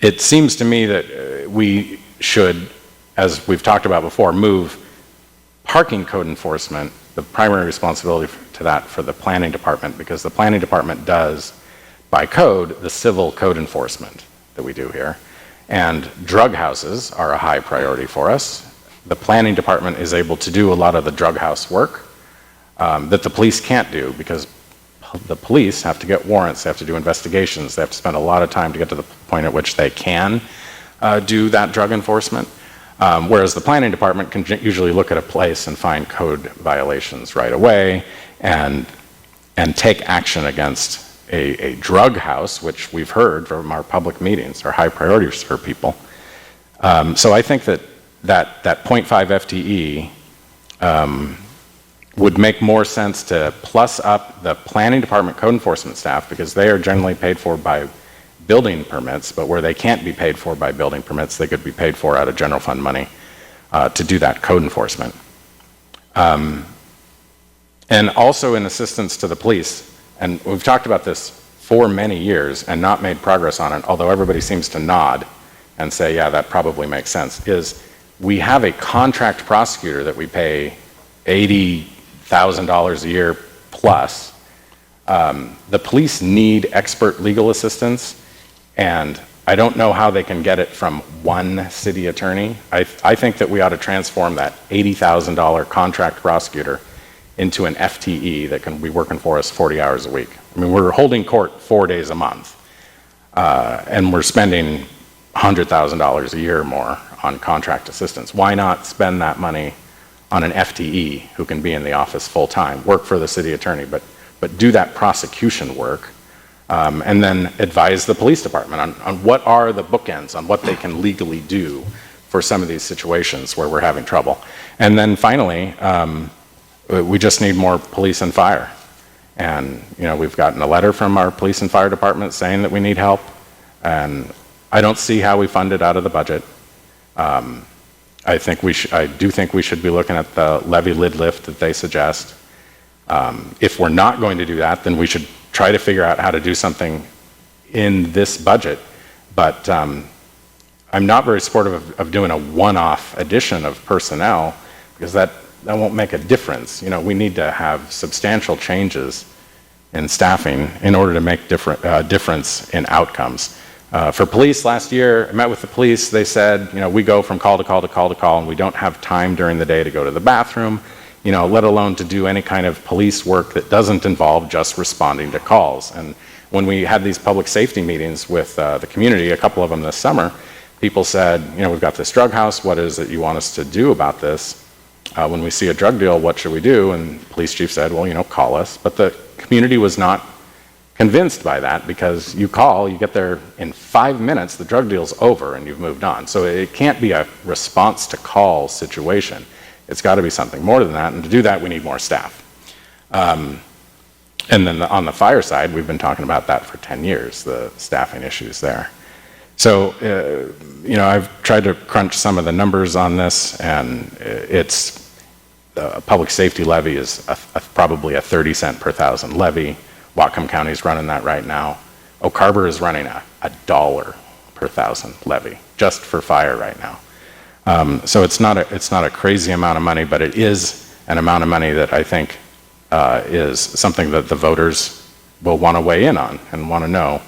It seems to me that we should, as we've talked about before, move parking code enforcement, the primary responsibility to that, for the planning department, because the planning department does, by code, the civil code enforcement that we do here. And drug houses are a high priority for us. The planning department is able to do a lot of the drug house work that the police can't do, because the police have to get warrants, they have to do investigations, they have to spend a lot of time to get to the point at which they can do that drug enforcement. Whereas the planning department can usually look at a place and find code violations right away and take action against a drug house, which we've heard from our public meetings are high priorities for people. So I think that 0.5 FTE would make more sense to plus up the planning department code enforcement staff, because they are generally paid for by building permits, but where they can't be paid for by building permits, they could be paid for out of general fund money to do that code enforcement. And also in assistance to the police, and we've talked about this for many years and not made progress on it, although everybody seems to nod and say, yeah, that probably makes sense, is we have a contract prosecutor that we pay $80,000 a year plus. The police need expert legal assistance, and I don't know how they can get it from one city attorney. I think that we ought to transform that $80,000 contract prosecutor into an FTE that can be working for us 40 hours a week. I mean, we're holding court 4 days a month, and we're spending $100,000 a year more on contract assistance. Why not spend that money on an FTE who can be in the office full time, work for the city attorney, but do that prosecution work, and then advise the police department on what are the bookends, on what they can legally do for some of these situations where we're having trouble. And then finally, we just need more police and fire. And, you know, we've gotten a letter from our police and fire department saying that we need help, and I don't see how we fund it out of the budget. I do think we should be looking at the levy lid lift that they suggest. If we're not going to do that, then we should try to figure out how to do something in this budget. But I'm not very supportive of doing a one-off addition of personnel, because that won't make a difference. You know, we need to have substantial changes in staffing in order to make difference in outcomes. For police last year, I met with the police. They said, you know, we go from call to call to call to call, and we don't have time during the day to go to the bathroom, you know, let alone to do any kind of police work that doesn't involve just responding to calls. And when we had these public safety meetings with the community, a couple of them this summer, people said, you know, we've got this drug house. What is it you want us to do about this? When we see a drug deal, what should we do? And the police chief said, well, you know, call us. But the community was not convinced by that, because you call, you get there in 5 minutes, the drug deal's over and you've moved on. So it can't be a response to call situation. It's got to be something more than that, and to do that we need more staff. And then on the fire side, we've been talking about that for 10 years, the staffing issues there. So, you know, I've tried to crunch some of the numbers on this, and it's public safety levy is probably a 30-cent per thousand levy. Whatcom County is running that right now. Oak Harbor is running a $1 per thousand levy just for fire right now. So it's not a crazy amount of money, but it is an amount of money that I think is something that the voters will want to weigh in on and want to know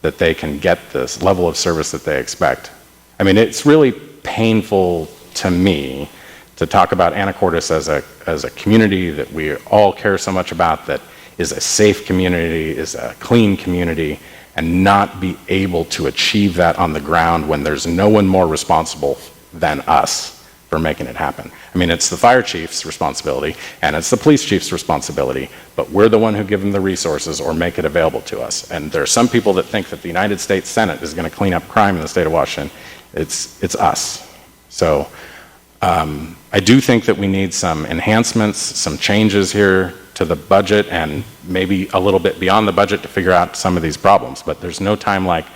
that they can get this level of service that they expect. I mean, it's really painful to me to talk about Anacortes as a community that we all care so much about, that is a safe community, is a clean community, and not be able to achieve that on the ground when there's no one more responsible than us for making it happen. I mean, it's the fire chief's responsibility and it's the police chief's responsibility, but we're the one who give them the resources or make it available to us. And there are some people that think that the United States Senate is going to clean up crime in the state of Washington. It's us. So I do think that we need some enhancements, some changes here to the budget, and maybe a little bit beyond the budget to figure out some of these problems. But there's no time like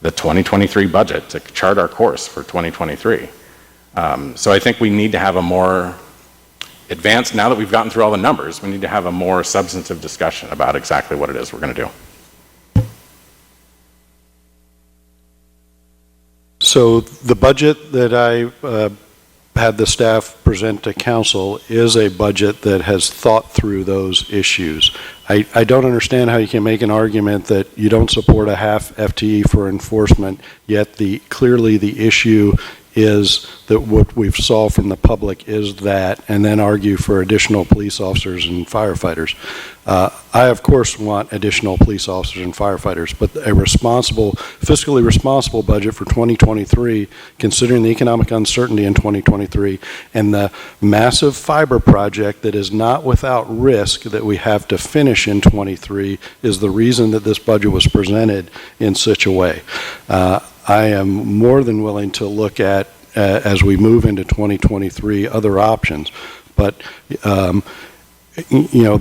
the 2023 budget to chart our course for 2023. So I think we need to have a more advanced, now that we've gotten through all the numbers, we need to have a more substantive discussion about exactly what it is we're going to do. So the budget that I had the staff present to council is a budget that has thought through those issues. I don't understand how you can make an argument that you don't support a half FTE for enforcement, yet clearly the issue is that what we've saw from the public is that, and then argue for additional police officers and firefighters. I, of course, want additional police officers and firefighters, but a responsible, fiscally responsible budget for 2023, considering the economic uncertainty in 2023 and the massive fiber project that is not without risk that we have to finish in 23, is the reason that this budget was presented in such a way. I am more than willing to look at, as we move into 2023, other options. But you know,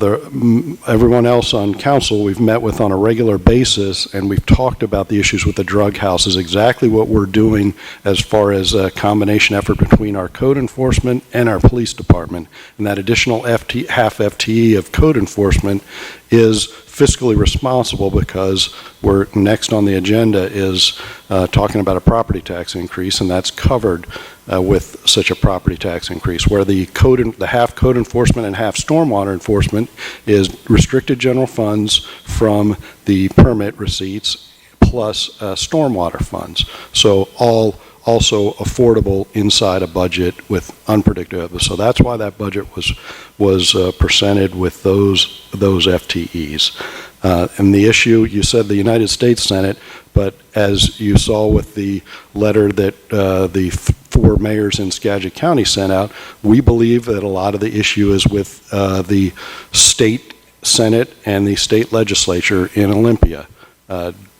everyone else on council we've met with on a regular basis, and we've talked about the issues with the drug house, is exactly what we're doing as far as a combination effort between our code enforcement and our police department. And that additional half FTE of code enforcement is fiscally responsible because we're next on the agenda is talking about a property tax increase, and that's covered with such a property tax increase, where the half code enforcement and half stormwater enforcement is restricted general funds from the permit receipts plus stormwater funds. So all also affordable inside a budget with unpredictable. So that's why that budget was presented with those FTEs. And the issue, you said the United States Senate, but as you saw with the letter that the 4 mayors in Skagit County sent out, we believe that a lot of the issue is with the state Senate and the state legislature in Olympia.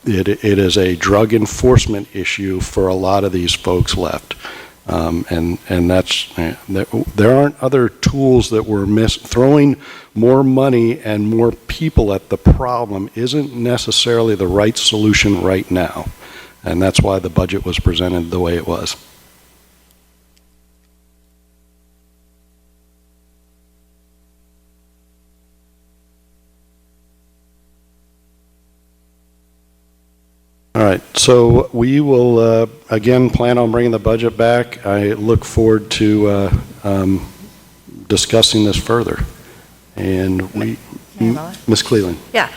It is a drug enforcement issue for a lot of these folks left. And that's, there aren't other tools that we're missing. Throwing more money and more people at the problem isn't necessarily the right solution right now. And that's why the budget was presented the way it was. All right, so we will, again, plan on bringing the budget back. I look forward to discussing this further. And Ms. Cleland. Yeah.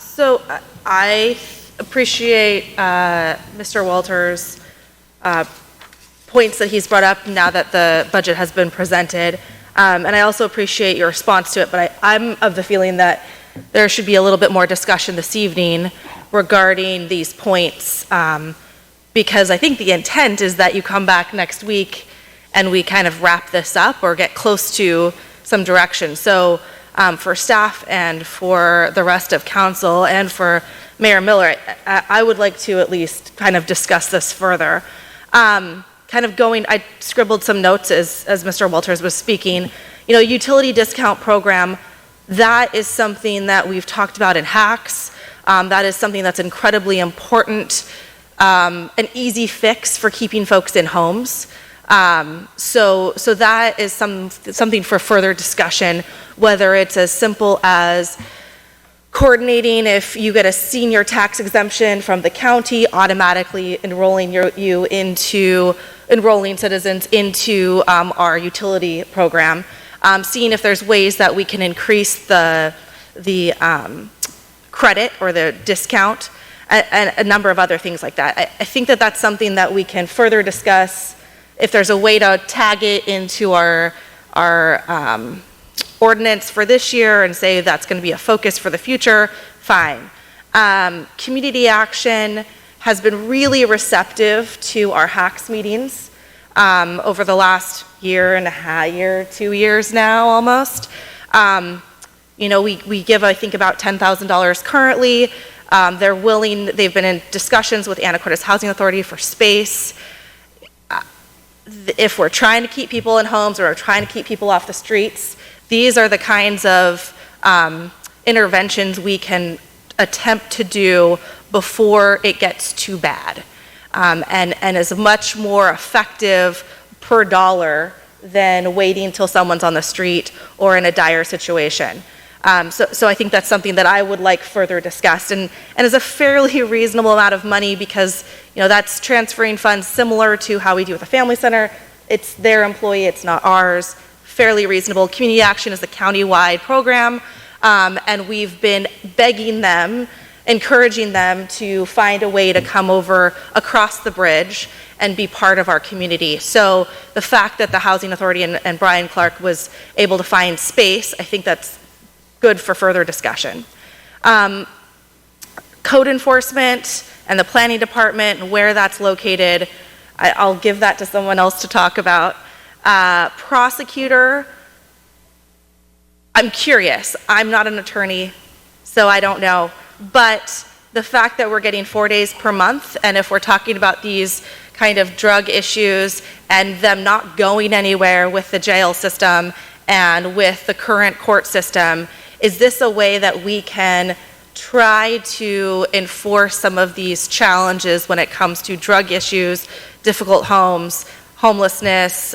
So I appreciate Mr. Walters' points that he's brought up now that the budget has been presented. And I also appreciate your response to it, but I'm of the feeling that there should be a little bit more discussion this evening regarding these points, because I think the intent is that you come back next week and we kind of wrap this up or get close to some direction. So for staff and for the rest of council and for Mayor Miller, I would like to at least kind of discuss this further. I scribbled some notes as Mr. Walters was speaking. You know, utility discount program, that is something that we've talked about in hacks. That is something that's incredibly important, an easy fix for keeping folks in homes. So that is something for further discussion, whether it's as simple as coordinating if you get a senior tax exemption from the county, automatically enrolling citizens into our utility program, seeing if there's ways that we can increase the credit or the discount, and a number of other things like that. I think that that's something that we can further discuss. If there's a way to tag it into our ordinance for this year and say that's going to be a focus for the future, fine. Community action has been really receptive to our HACS meetings over the last year and a half, 2 years now almost. You know, we give, I think, about $10,000 currently. They've been in discussions with Anacortes Housing Authority for space. If we're trying to keep people in homes or we're trying to keep people off the streets, these are the kinds of interventions we can attempt to do before it gets too bad, and is much more effective per dollar than waiting until someone's on the street or in a dire situation. So I think that's something that I would like further discussed, and is a fairly reasonable amount of money because, you know, that's transferring funds similar to how we do with the Family Center. It's their employee, it's not ours. Fairly reasonable. Community Action is a county-wide program, and we've been begging them, encouraging them to find a way to come over across the bridge and be part of our community. So the fact that the Housing Authority and Brian Clark was able to find space, I think that's good for further discussion. Code enforcement and the planning department and where that's located, I'll give that to someone else to talk about. Prosecutor, I'm curious. I'm not an attorney, so I don't know. But the fact that we're getting 4 days per month, and if we're talking about these kind of drug issues and them not going anywhere with the jail system and with the current court system, is this a way that we can try to enforce some of these challenges when it comes to drug issues, difficult homes, homelessness?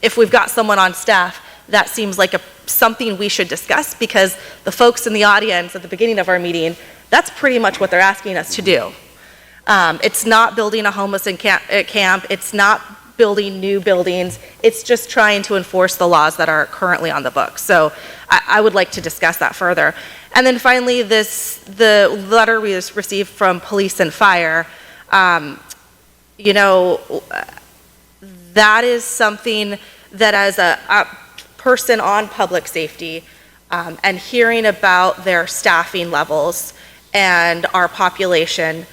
If we've got someone on staff, that seems like something we should discuss, because the folks in the audience at the beginning of our meeting, that's pretty much what they're asking us to do. It's not building a homeless camp, it's not building new buildings, it's just trying to enforce the laws that are currently on the books. So I would like to discuss that further. And then finally, the letter we received from police and fire, you know, that is something that as a person on public safety, and hearing about their staffing levels and our population,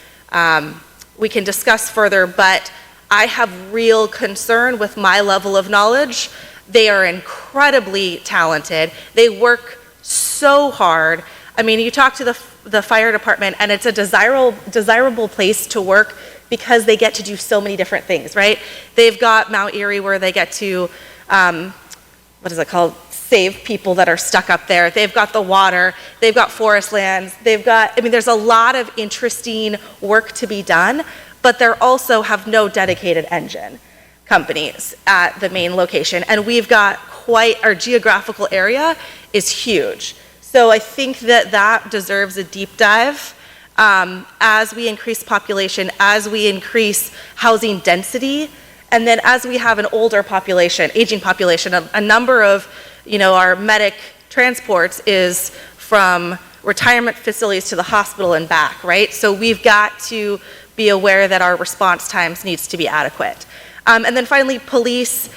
we can discuss further, but I have real concern with my level of knowledge. They are incredibly talented. They work so hard. I mean, you talk to the fire department, and it's a desirable place to work because they get to do so many different things, right? They've got Mount Erie where they get to, what is it called? Save people that are stuck up there. They've got the water, they've got forest lands, they've got, I mean, there's a lot of interesting work to be done, but they also have no dedicated engine companies at the main location. And we've got our geographical area is huge. So I think that deserves a deep dive. As we increase population, as we increase housing density, and then as we have an older population, aging population, a number of, you know, our medic transports is from retirement facilities to the hospital and back, right? So we've got to be aware that our response times needs to be adequate. And then finally, police,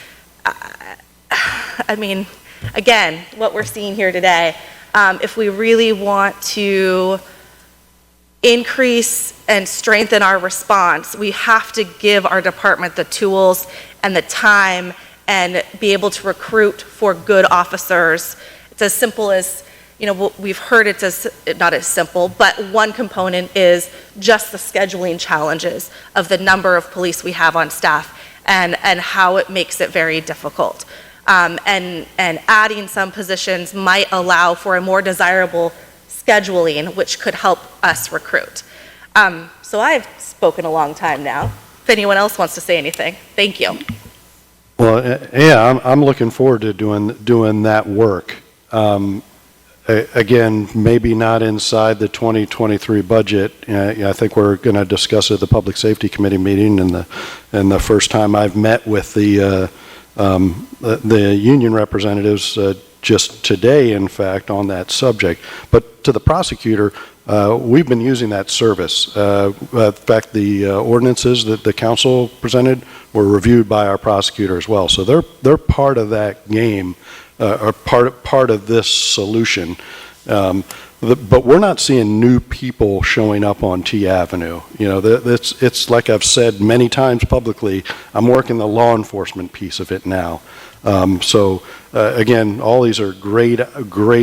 I mean, again, what we're seeing here today, if we really want to increase and strengthen our response, we have to give our department the tools and the time and be able to recruit for good officers. It's as simple as, you know, we've heard it's not as simple, but one component is just the scheduling challenges of the number of police we have on staff and how it makes it very difficult. And adding some positions might allow for a more desirable scheduling, which could help us recruit. So I've spoken a long time now. If anyone else wants to say anything, thank you. Well, yeah, I'm looking forward to doing that work. Again, maybe not inside the 2023 budget. I think we're going to discuss it at the Public Safety Committee meeting, and the first time I've met with the union representatives just today, in fact, on that subject. But to the prosecutor, we've been using that service. In fact, the ordinances that the council presented were reviewed by our prosecutor as well. So they're part of that game, or part of this solution. But we're not seeing new people showing up on T Avenue. You know, it's like I've said many times publicly, I'm working the law enforcement piece of it now. Again, all these are great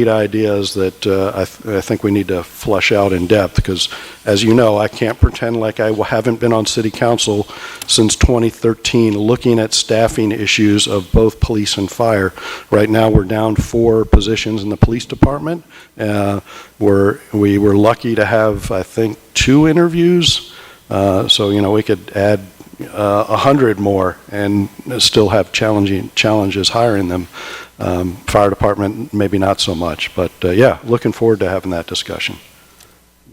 ideas that I think we need to flesh out in depth, because, as you know, I can't pretend like I haven't been on City Council since 2013 looking at staffing issues of both police and fire. Right now, we're down 4 positions in the police department. We were lucky to have, I think, 2 interviews. So, you know, we could add 100 more and still have challenges hiring them. Fire department, maybe not so much, but yeah, looking forward to having that discussion.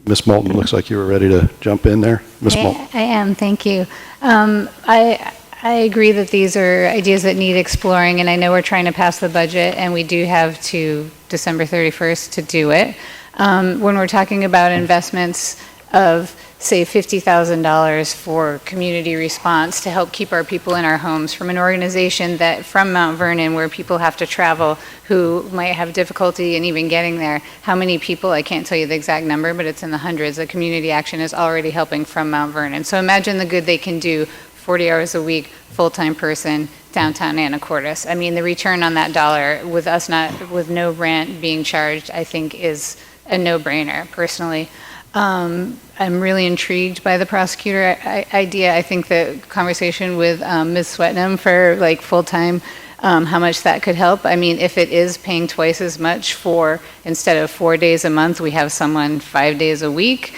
Ms. Moulton, looks like you were ready to jump in there. Ms. Moulton. I am, thank you. I agree that these are ideas that need exploring, and I know we're trying to pass the budget, and we do have to December 31st to do it. When we're talking about investments of say $50,000 for community response to help keep our people in our homes from an organization that from Mount Vernon where people have to travel who might have difficulty in even getting there. How many people, I can't tell you the exact number, but it's in the hundreds, that Community Action is already helping from Mount Vernon. So imagine the good they can do, 40 hours a week, full-time person, downtown Anacortes. I mean, the return on that dollar with us with no rent being charged, I think is a no-brainer personally. I'm really intrigued by the prosecutor idea. I think the conversation with Ms. Swetnam for like full-time, how much that could help. I mean, if it is paying twice as much for, instead of 4 days a month, we have someone 5 days a week,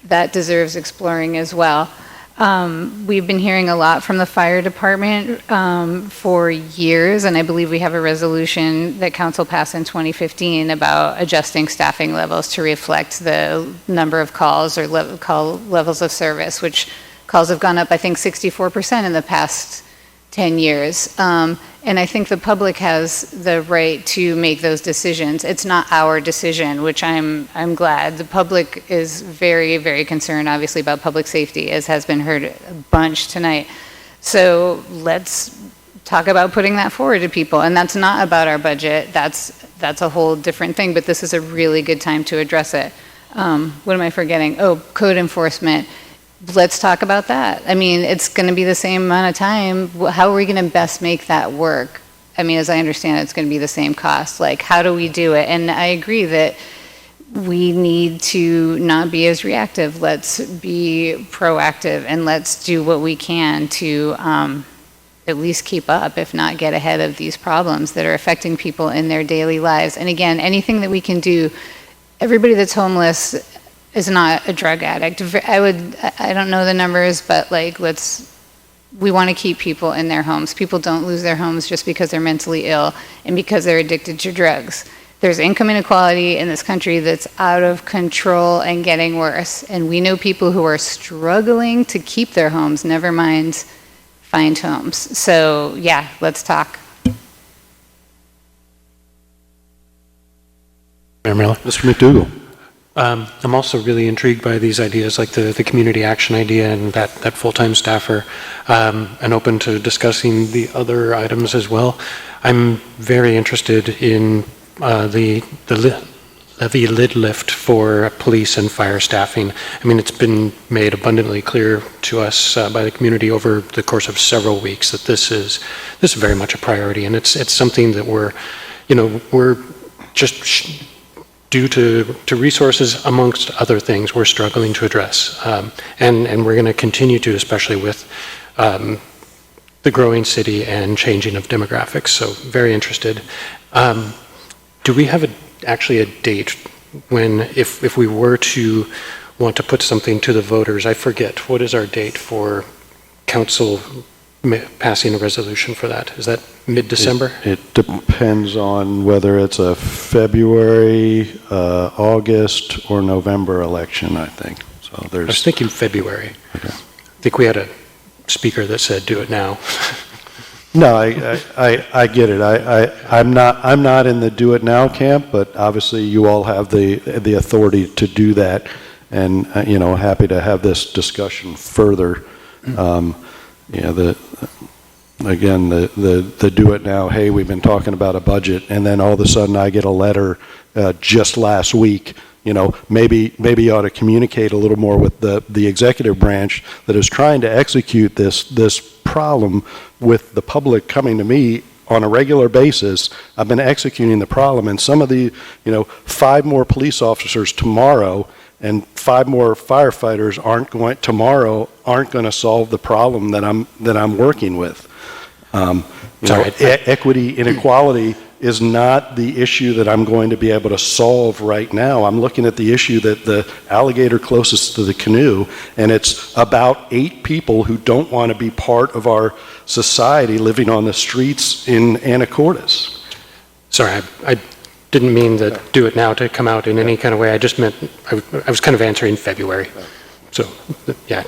that deserves exploring as well. We've been hearing a lot from the fire department for years, and I believe we have a resolution that council passed in 2015 about adjusting staffing levels to reflect the number of calls or call levels of service, which calls have gone up, I think, 64% in the past 10 years. And I think the public has the right to make those decisions. It's not our decision, which I'm glad. The public is very, very concerned, obviously, about public safety, as has been heard a bunch tonight. So let's talk about putting that forward to people. And that's not about our budget. That's a whole different thing, but this is a really good time to address it. What am I forgetting? Oh, code enforcement. Let's talk about that. I mean, it's going to be the same amount of time. How are we going to best make that work? I mean, as I understand it, it's going to be the same cost. Like, how do we do it? And I agree that we need to not be as reactive. Let's be proactive, and let's do what we can to at least keep up, if not get ahead of these problems that are affecting people in their daily lives. And again, anything that we can do, everybody that's homeless is not a drug addict. I don't know the numbers, but like, we want to keep people in their homes. People don't lose their homes just because they're mentally ill and because they're addicted to drugs. There's income inequality in this country that's out of control and getting worse. And we know people who are struggling to keep their homes, never mind find homes. So yeah, let's talk. Mayor Miller. Mr. McDougall. I'm also really intrigued by these ideas, like the community action idea and that full-time staffer, and open to discussing the other items as well. I'm very interested in the levy lid lift for police and fire staffing. I mean, it's been made abundantly clear to us by the community over the course of several weeks that this is very much a priority, and it's something that we're just due to resources, amongst other things, we're struggling to address. And we're going to continue to, especially with the growing city and changing of demographics. So very interested. Do we have actually a date when, if we were to want to put something to the voters, I forget, what is our date for council passing a resolution for that? Is that mid-December? It depends on whether it's a February, August, or November election, I think. So I was thinking February. Okay. I think we had a speaker that said, do it now. No, I get it. I'm not in the do it now camp, but obviously you all have the authority to do that, and happy to have this discussion further. Again, the do it now, hey, we've been talking about a budget, and then all of a sudden I get a letter just last week, maybe you ought to communicate a little more with the executive branch that is trying to execute this problem with the public coming to me on a regular basis. I've been executing the problem, and some of the, 5 more police officers tomorrow and 5 more firefighters aren't going to solve the problem that I'm working with. Equity inequality is not the issue that I'm going to be able to solve right now. I'm looking at the issue that the alligator closest to the canoe, and it's about 8 people who don't want to be part of our society living on the streets in Anacortes. Sorry, I didn't mean the do it now to come out in any kind of way. I just meant, I was kind of answering February. So, yeah.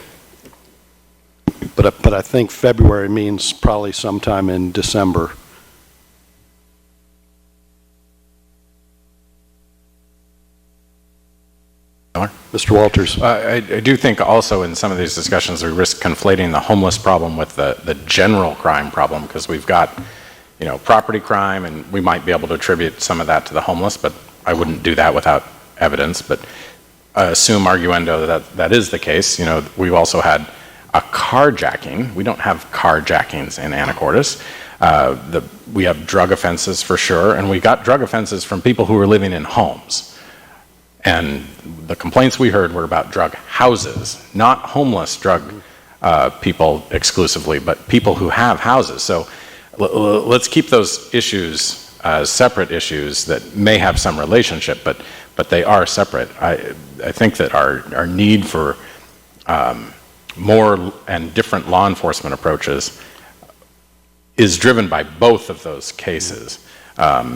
But I think February means probably sometime in December. Miller? Mr. Walters. I do think also in some of these discussions we risk conflating the homeless problem with the general crime problem, because we've got, property crime, and we might be able to attribute some of that to the homeless, but I wouldn't do that without evidence. But I assume arguendo that is the case. We've also had a carjacking. We don't have carjackings in Anacortes. We have drug offenses for sure, and we got drug offenses from people who were living in homes. And the complaints we heard were about drug houses, not homeless drug people exclusively, but people who have houses. So let's keep those issues as separate issues that may have some relationship, but they are separate. I think that our need for more and different law enforcement approaches is driven by both of those cases.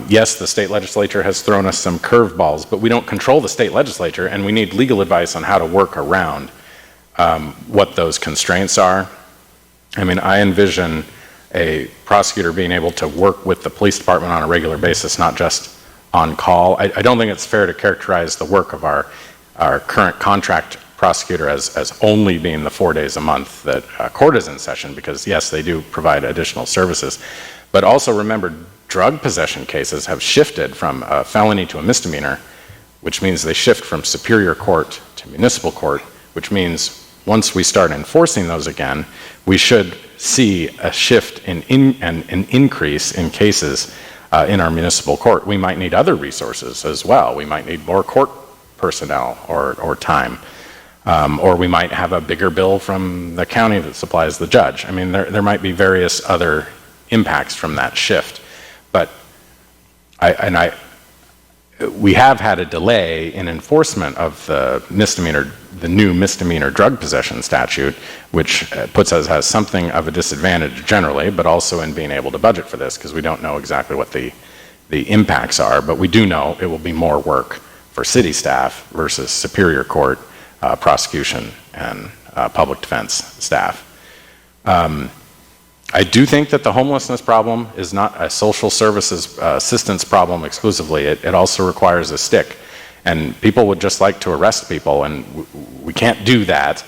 Yes, the state legislature has thrown us some curveballs, but we don't control the state legislature, and we need legal advice on how to work around what those constraints are. I mean, I envision a prosecutor being able to work with the police department on a regular basis, not just on call. I don't think it's fair to characterize the work of our current contract prosecutor as only being the 4 days a month that court is in session, because yes, they do provide additional services. But also remember, drug possession cases have shifted from a felony to a misdemeanor, which means they shift from superior court to municipal court, which means once we start enforcing those again, we should see a shift and an increase in cases in our municipal court. We might need other resources as well. We might need more court personnel or time. Or we might have a bigger bill from the county that supplies the judge. I mean, there might be various other impacts from that shift. But we have had a delay in enforcement of the new misdemeanor drug possession statute, which puts us as something of a disadvantage generally, but also in being able to budget for this, because we don't know exactly what the impacts are, but we do know it will be more work for city staff versus superior court, prosecution, and public defense staff. I do think that the homelessness problem is not a social services assistance problem exclusively. It also requires a stick. And people would just like to arrest people, and we can't do that.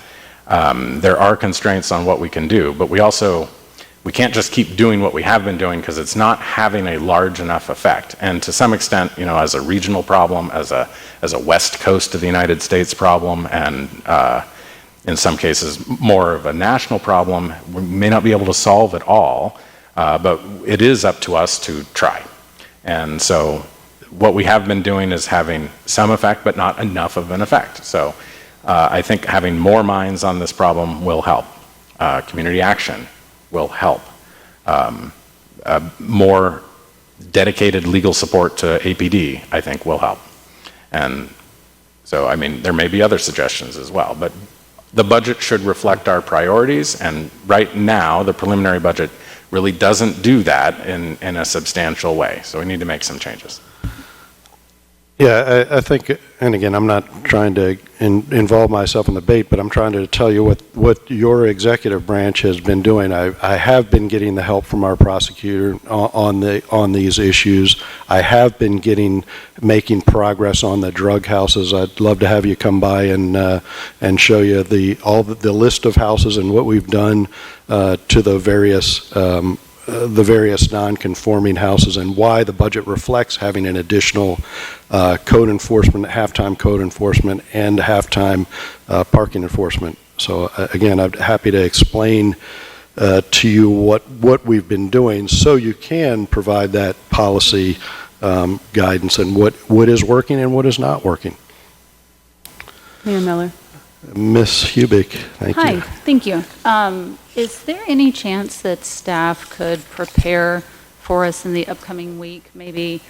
There are constraints on what we can do, but we can't just keep doing what we have been doing, because it's not having a large enough effect. And to some extent, as a regional problem, as a West Coast of the United States problem, and in some cases more of a national problem, we may not be able to solve it all, but it is up to us to try. And so what we have been doing is having some effect, but not enough of an effect. So I think having more minds on this problem will help. Community action will help. More dedicated legal support to APD, I think, will help. And so, I mean, there may be other suggestions as well, but the budget should reflect our priorities, and right now, the preliminary budget really doesn't do that in a substantial way. So we need to make some changes. Yeah, I think, and again, I'm not trying to involve myself in the debate, but I'm trying to tell you what your executive branch has been doing. I have been getting the help from our prosecutor on these issues. I have been making progress on the drug houses. I'd love to have you come by and show you the list of houses and what we've done to the various non-conforming houses, and why the budget reflects having an additional code enforcement, half-time code enforcement, and half-time parking enforcement. So again, I'm happy to explain to you what we've been doing, so you can provide that policy guidance and what is working and what is not working. Mayor Miller. Ms. Hubick, thank you. Hi, thank you. Is there any chance that staff could prepare for us in the upcoming week, maybe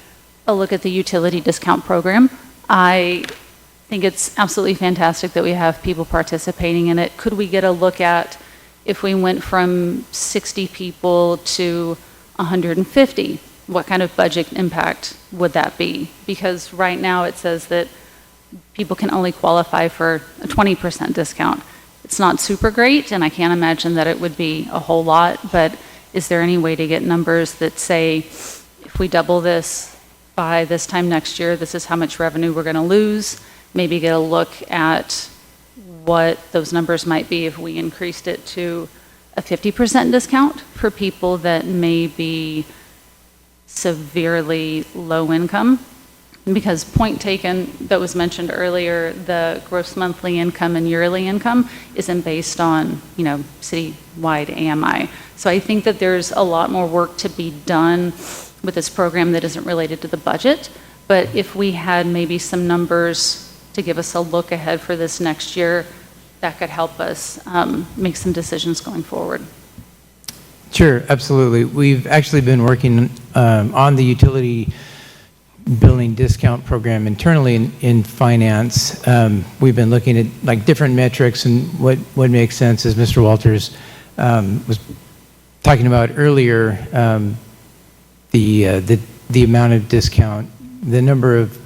a look at the utility discount program? I think it's absolutely fantastic that we have people participating in it. Could we get a look at if we went from 60 people to 150? What kind of budget impact would that be? Because right now it says that people can only qualify for a 20% discount. It's not super great, and I can't imagine that it would be a whole lot, but is there any way to get numbers that say, if we double this by this time next year, this is how much revenue we're going to lose, maybe get a look at what those numbers might be if we increased it to a 50% discount for people that may be severely low income. Because point taken that was mentioned earlier, the gross monthly income and yearly income isn't based on, citywide AMI. So I think that there's a lot more work to be done with this program that isn't related to the budget. But if we had maybe some numbers to give us a look ahead for this next year, that could help us make some decisions going forward. Sure, absolutely. We've actually been working on the utility billing discount program internally in finance. We've been looking at like different metrics and what makes sense, as Mr. Walters was talking about earlier, the amount of discount, the number of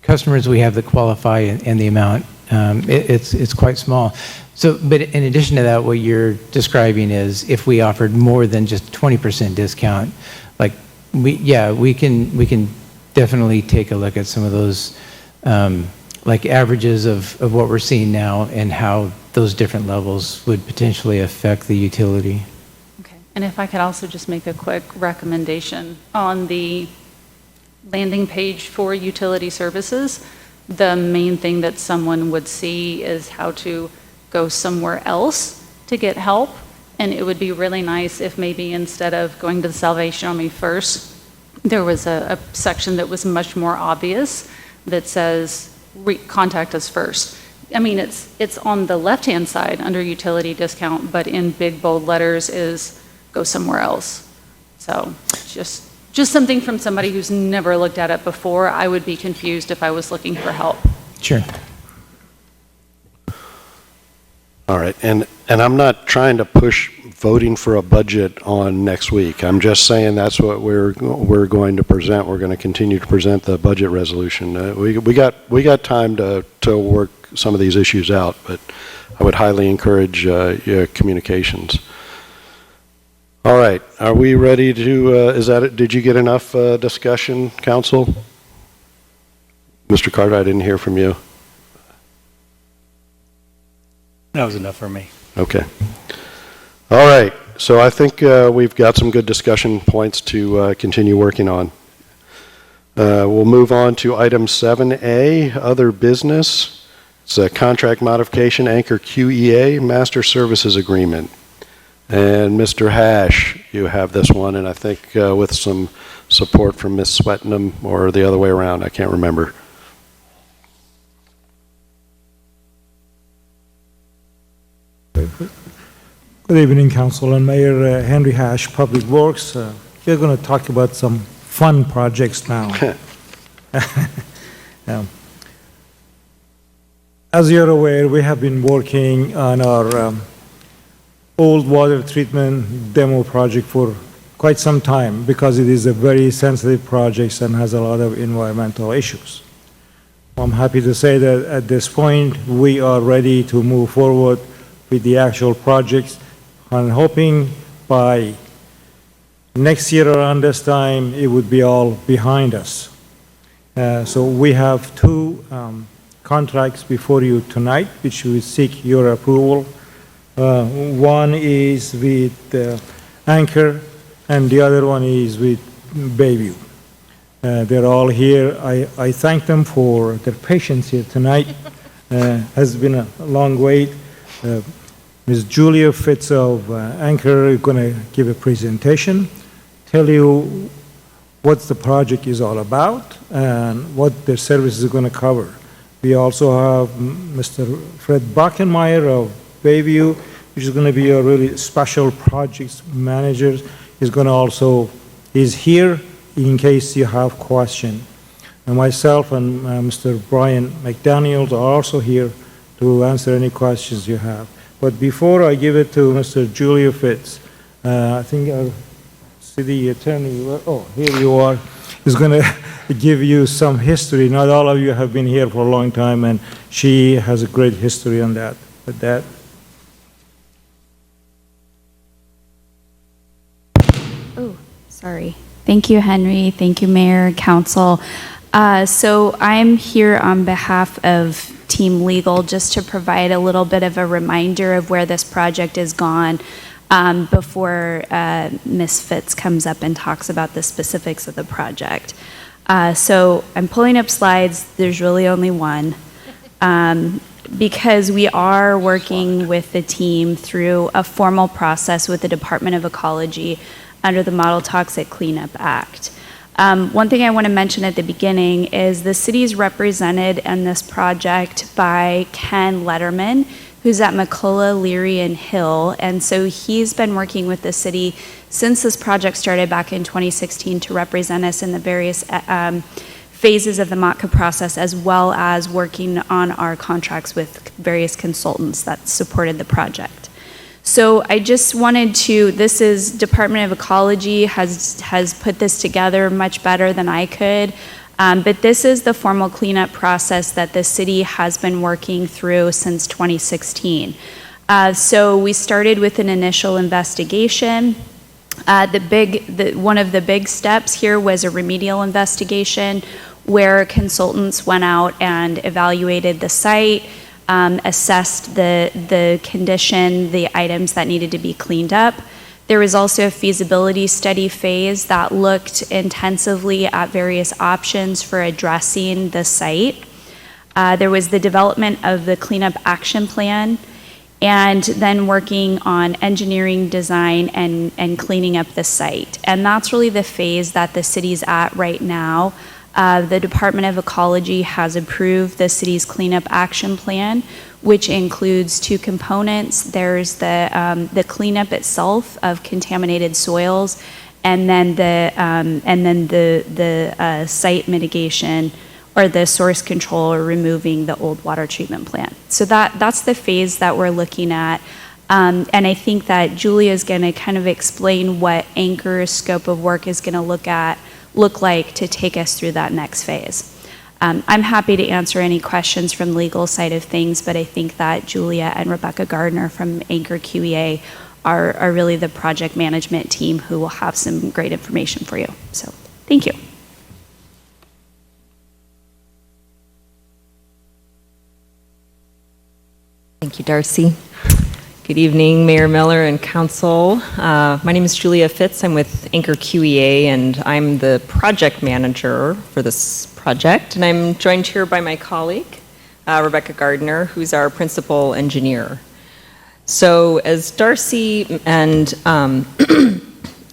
customers we have that qualify and the amount, it's quite small. So, but in addition to that, what you're describing is if we offered more than just 20% discount, like we can definitely take a look at some of those like averages of what we're seeing now and how those different levels would potentially affect the utility. Okay, and if I could also just make a quick recommendation on the landing page for utility services, the main thing that someone would see is how to go somewhere else to get help. And it would be really nice if maybe instead of going to the Salvation Army first, there was a section that was much more obvious that says, contact us first. I mean, it's on the left-hand side under utility discount, but in big bold letters is go somewhere else. So just something from somebody who's never looked at it before. I would be confused if I was looking for help. Sure. All right, and I'm not trying to push voting for a budget on next week. I'm just saying that's what we're going to present. We're going to continue to present the budget resolution. We got time to work some of these issues out, but I would highly encourage your communications. All right, are we ready to? Is that it? Did you get enough discussion, Council? Mr. Carter, I didn't hear from you. That was enough for me. Okay. All right. So I think we've got some good discussion points to continue working on. We'll move on to item 7A, other business. It's a contract modification, Anchor QEA, Master Services Agreement. And Mr. Hash, you have this one, and I think with some support from Ms. Swetnam, or the other way around, I can't remember. Good evening, Council and Mayor. Henry Hash, Public Works. We're going to talk about some fun projects now. As you're aware, we have been working on our old water treatment demo project for quite some time because it is a very sensitive project and has a lot of environmental issues. I'm happy to say that at this point, we are ready to move forward with the actual projects. I'm hoping by next year around this time, it would be all behind us. So we have two contracts before you tonight, which we seek your approval. One is with Anchor, and the other one is with Bayview. They're all here. I thank them for their patience here tonight. Has been a long wait. Ms. Julia Fitz of Anchor is going to give a presentation, tell you what the project is all about and what their services are going to cover. We also have Mr. Fred Bachenmeyer of Bayview, which is going to be a really special projects manager. He's here in case you have questions. And myself and Mr. Brian McDaniel are also here to answer any questions you have. But before I give it to Mr. Julia Fitz, I think our city attorney, here you are, is going to give you some history. Not all of you have been here for a long time, and she has a great history on that. With that. Oh, sorry. Thank you, Henry. Thank you, Mayor, Council. So I'm here on behalf of Team Legal just to provide a little bit of a reminder of where this project has gone before Ms. Fitz comes up and talks about the specifics of the project. So I'm pulling up slides. There's really only one. Because we are working with the team through a formal process with the Department of Ecology under the Model Toxic Cleanup Act. One thing I want to mention at the beginning is the city is represented in this project by Ken Letterman, who's at McCullough, Leary, and Hill. And so he's been working with the city since this project started back in 2016 to represent us in the various phases of the MOTCA process, as well as working on our contracts with various consultants that supported the project. So I just wanted to, this is Department of Ecology has put this together much better than I could, but this is the formal cleanup process that the city has been working through since 2016. So we started with an initial investigation. One of the big steps here was a remedial investigation where consultants went out and evaluated the site, assessed the condition, the items that needed to be cleaned up. There was also a feasibility study phase that looked intensively at various options for addressing the site. There was the development of the cleanup action plan, and then working on engineering design and cleaning up the site. And that's really the phase that the city's at right now. The Department of Ecology has approved the city's cleanup action plan, which includes two components. There's the cleanup itself of contaminated soils, and then the site mitigation or the source control or removing the old water treatment plant. So that's the phase that we're looking at. And I think that Julia is going to kind of explain what Anchor's scope of work is going to look like to take us through that next phase. I'm happy to answer any questions from the legal side of things, but I think that Julia and Rebecca Gardner from Anchor QEA are really the project management team who will have some great information for you. So thank you. Thank you, Darcy. Good evening, Mayor Miller and Council. My name is Julia Fitz. I'm with Anchor QEA, and I'm the project manager for this project. And I'm joined here by my colleague, Rebecca Gardner, who's our principal engineer. So as Darcy and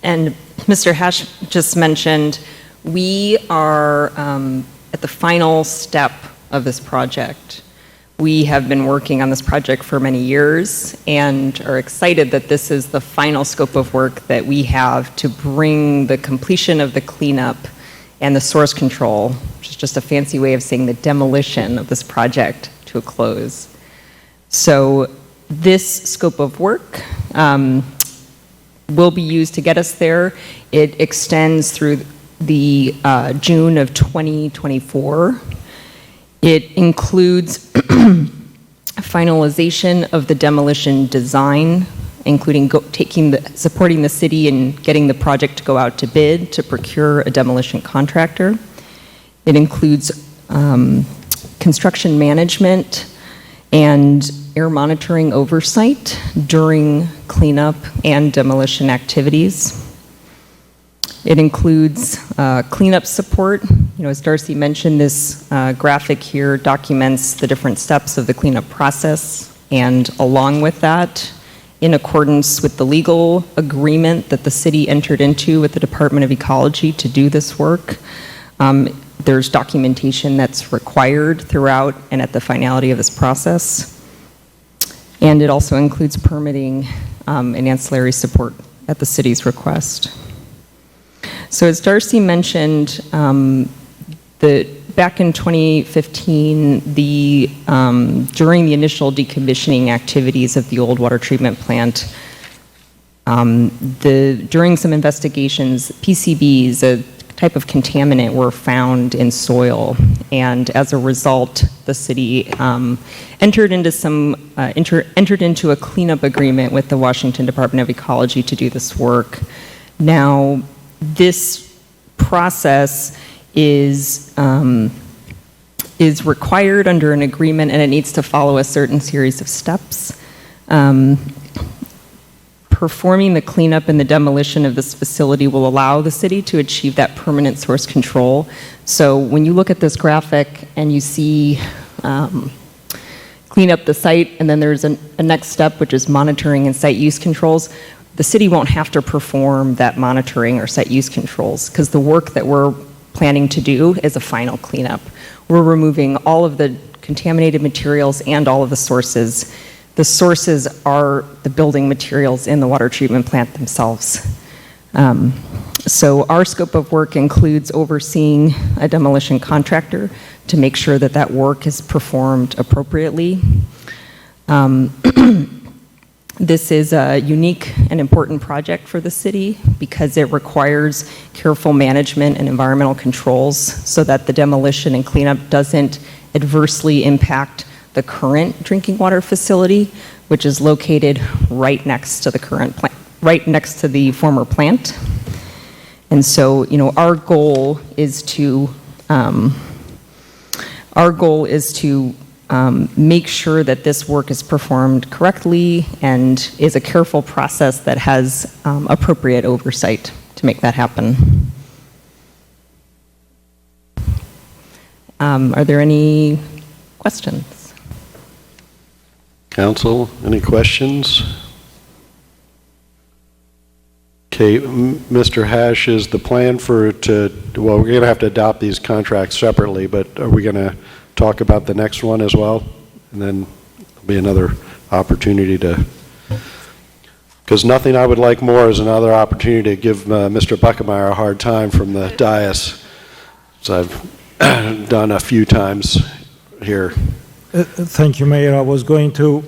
Mr. Hash just mentioned, we are at the final step of this project. We have been working on this project for many years and are excited that this is the final scope of work that we have to bring the completion of the cleanup and the source control, which is just a fancy way of saying the demolition of this project, to a close. So this scope of work will be used to get us there. It extends through the June of 2024. It includes finalization of the demolition design, including supporting the city and getting the project to go out to bid to procure a demolition contractor. It includes construction management and air monitoring oversight during cleanup and demolition activities. It includes cleanup support. You know, as Darcy mentioned, this graphic here documents the different steps of the cleanup process, and along with that, in accordance with the legal agreement that the city entered into with the Department of Ecology to do this work, there's documentation that's required throughout and at the finality of this process. And it also includes permitting and ancillary support at the city's request. So as Darcy mentioned, back in 2015, during the initial decommissioning activities of the old water treatment plant, during some investigations, PCBs, a type of contaminant, were found in soil, and as a result, the city entered into a cleanup agreement with the Washington Department of Ecology to do this work. Now, this process is required under an agreement, and it needs to follow a certain series of steps. Performing the cleanup and the demolition of this facility will allow the city to achieve that permanent source control. So when you look at this graphic and you see clean up the site, and then there's a next step, which is monitoring and site use controls, the city won't have to perform that monitoring or site use controls, because the work that we're planning to do is a final cleanup. We're removing all of the contaminated materials and all of the sources. The sources are the building materials in the water treatment plant themselves. So our scope of work includes overseeing a demolition contractor to make sure that that work is performed appropriately. This is a unique and important project for the city because it requires careful management and environmental controls so that the demolition and cleanup doesn't adversely impact the current drinking water facility, which is located right next to the current plant, right next to the former plant. And so, our goal is to make sure that this work is performed correctly and is a careful process that has appropriate oversight to make that happen. Are there any questions? Council, any questions? Okay, Mr. Hash, is the plan we're going to have to adopt these contracts separately, but are we going to talk about the next one as well? And then there'll be another opportunity because nothing I would like more is another opportunity to give Mr. Buckemeyer a hard time from the dais, as I've done a few times here. Thank you, Mayor. I was going to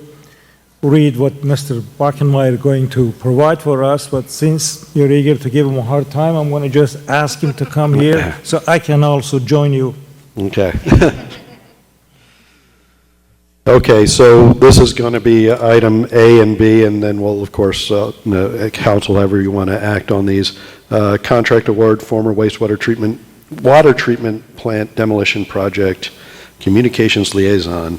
read what Mr. Buckenmeyer is going to provide for us, but since you're eager to give him a hard time, I'm going to just ask him to come here so I can also join you. Okay. Okay, so this is going to be item A and B, and then we'll, of course, council, however you want to act on these. Contract award, former water treatment plant demolition project, communications liaison.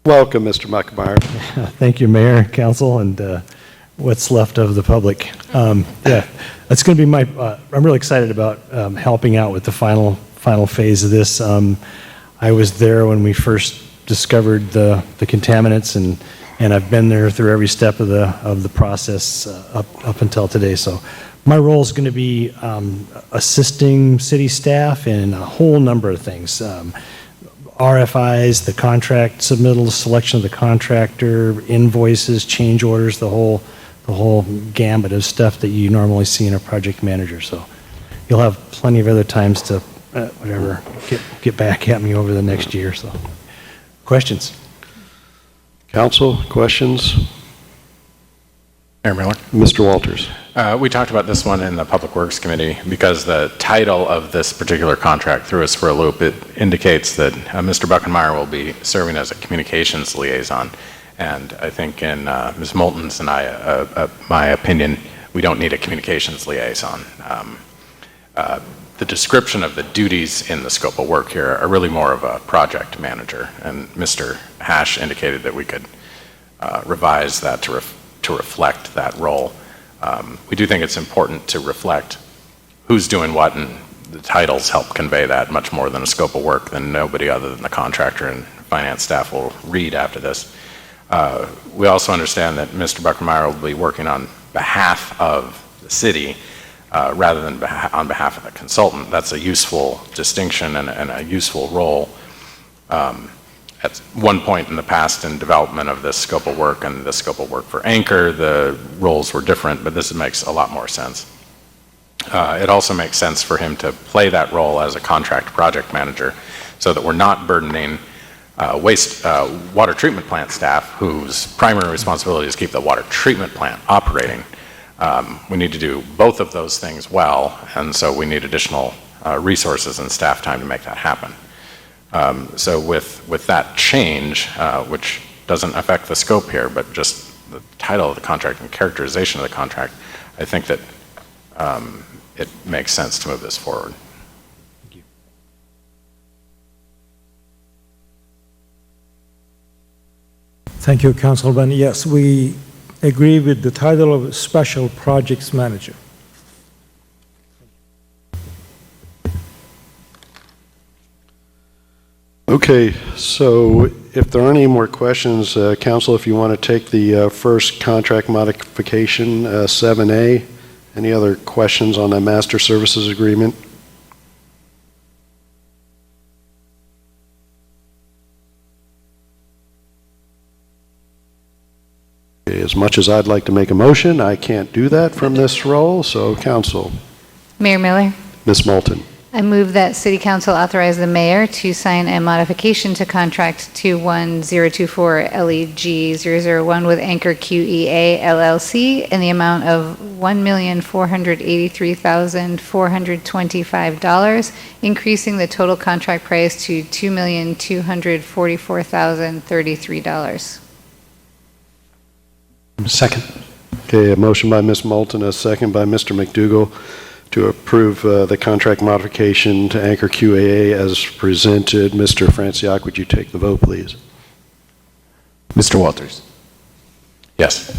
Welcome, Mr. Buckemeyer. Thank you, Mayor, Council, and what's left of the public. Yeah, that's going to be I'm really excited about helping out with the final phase of this. I was there when we first discovered the contaminants, and I've been there through every step of the process up until today. So my role is going to be assisting city staff in a whole number of things. RFIs, the contract submittal, selection of the contractor, invoices, change orders, the whole gambit of stuff that you normally see in a project manager. So you'll have plenty of other times to get back at me over the next year. So questions? Council, questions? Mayor Miller? Mr. Walters. We talked about this one in the Public Works Committee because the title of this particular contract threw us for a loop. It indicates that Mr. Buckenmeyer will be serving as a communications liaison. And I think in Ms. Moulton's and my opinion, we don't need a communications liaison. The description of the duties in the scope of work here are really more of a project manager. And Mr. Hash indicated that we could revise that to reflect that role. We do think it's important to reflect who's doing what, and the titles help convey that much more than a scope of work than nobody other than the contractor and finance staff will read after this. We also understand that Mr. Buckenmeyer will be working on behalf of the city rather than on behalf of the consultant. That's a useful distinction and a useful role. At one point in the past in development of this scope of work and the scope of work for Anchor, the roles were different, but this makes a lot more sense. It also makes sense for him to play that role as a contract project manager so that we're not burdening water treatment plant staff whose primary responsibility is to keep the water treatment plant operating. We need to do both of those things well, and so we need additional resources and staff time to make that happen. So with that change, which doesn't affect the scope here, but just the title of the contract and characterization of the contract, I think that it makes sense to move this forward. Thank you, Councilman. Yes, we agree with the title of Special Projects Manager. Okay, so if there aren't any more questions, Council, if you want to take the first contract modification, 7A, any other questions on the master services agreement? As much as I'd like to make a motion, I can't do that from this role, so Council. Mayor Miller, Ms. Moulton. I move that City Council authorize the mayor to sign a modification to contract 21024 LEG 001 with Anchor QEA LLC in the amount of $1,483,425, increasing the total contract price to $2,244,033. Second. Okay, a motion by Ms. Moulton, a second by Mr. McDougall to approve the contract modification to Anchor QAA as presented. Mr. Franciac, would you take the vote, please? Mr. Walters. Yes.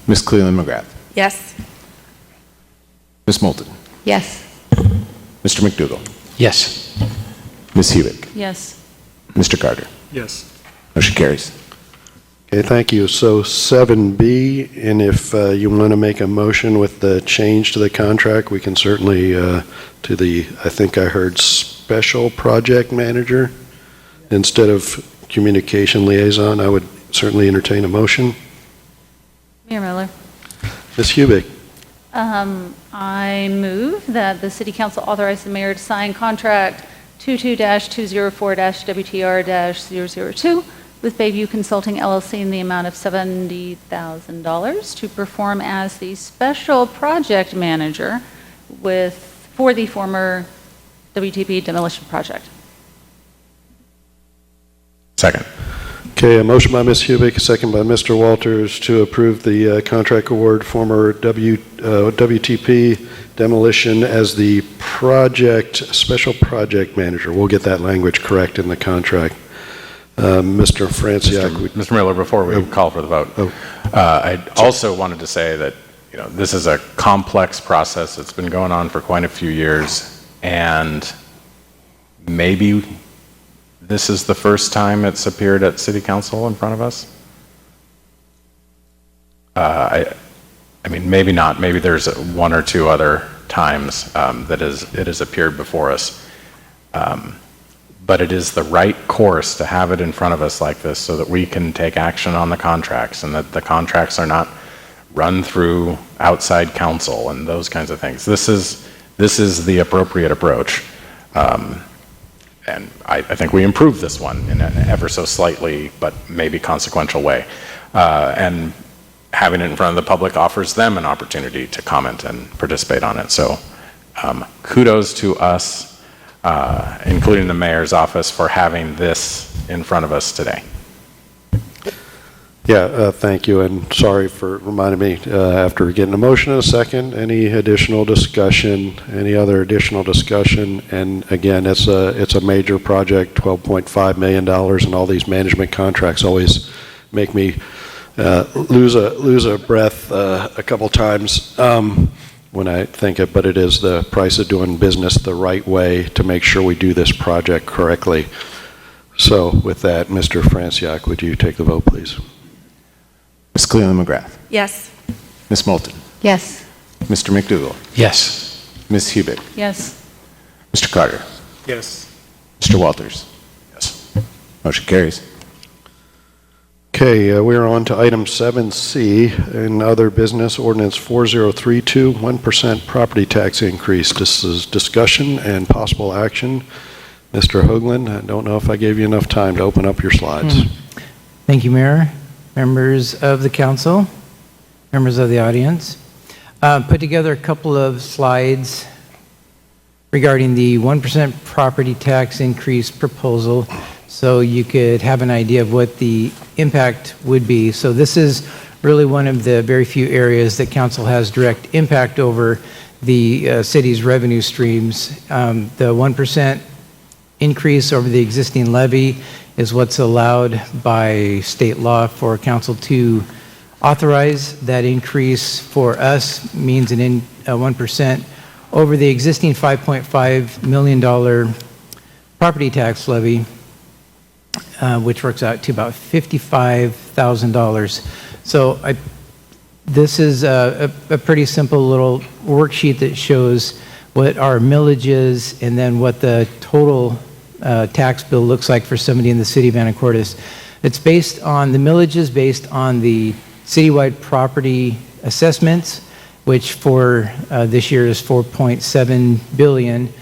Ms. Cleland McGrath. Yes. Ms. Moulton. Yes. Mr. McDougall. Yes. Ms. Hewitt. Yes. Mr. Carter. Yes. Motion carries. Okay, thank you. So 7B, and if you want to make a motion with the change to the contract, we can certainly to the, I think I heard special project manager instead of communication liaison. I would certainly entertain a motion. Mayor Miller. Ms. Hubick. I move that the City Council authorize the mayor to sign contract 22-204-WTR-002 with Bayview Consulting LLC in the amount of $70,000 to perform as the special project manager for the former WTP demolition project. Second. Okay, a motion by Ms. Hubick, a second by Mr. Walters to approve the contract award former WTP demolition as the special project manager. We'll get that language correct in the contract. Mr. Franciac. Mr. Miller, before we call for the vote, I also wanted to say that this is a complex process. It's been going on for quite a few years, and maybe this is the first time it's appeared at City Council in front of us. I mean, maybe not. Maybe there's one or two other times that it has appeared before us. But it is the right course to have it in front of us like this so that we can take action on the contracts and that the contracts are not run through outside counsel and those kinds of things. This is the appropriate approach. And I think we improved this one in an ever so slightly but maybe consequential way. And having it in front of the public offers them an opportunity to comment and participate on it. So kudos to us, including the mayor's office, for having this in front of us today. Yeah, thank you, and sorry for reminding me after getting a motion in a second. Any additional discussion? Any other additional discussion? And again, it's a major project, $12.5 million, and all these management contracts always make me lose a breath a couple times when I think it. But it is the price of doing business the right way to make sure we do this project correctly. So, with that, Mr. Franciac, would you take the vote, please? Ms. Cleland McGrath. Yes. Ms. Moulton. Yes. Mr. McDougall. Yes. Ms. Hubick. Yes. Mr. Carter. Yes. Mr. Walters. Yes. Motion carries. Okay, we're on to item 7C, in other business, ordinance 4032, 1% property tax increase. This is discussion and possible action. Mr. Hoagland, I don't know if I gave you enough time to open up your slides. Thank you, Mayor, members of the council, members of the audience. Put together a couple of slides regarding the 1% property tax increase proposal so you could have an idea of what the impact would be. So this is really one of the very few areas that council has direct impact over. the city's revenue streams. The 1% increase over the existing levy is what's allowed by state law for council to authorize. That increase for us means a 1% over the existing $5.5 million property tax levy, which works out to about $55,000. So this is a pretty simple little worksheet that shows what our millage is and then what the total tax bill looks like for somebody in the city of Anacortes. It's based on, the millage is based on the citywide property assessments, which for this year is 4.7 billion,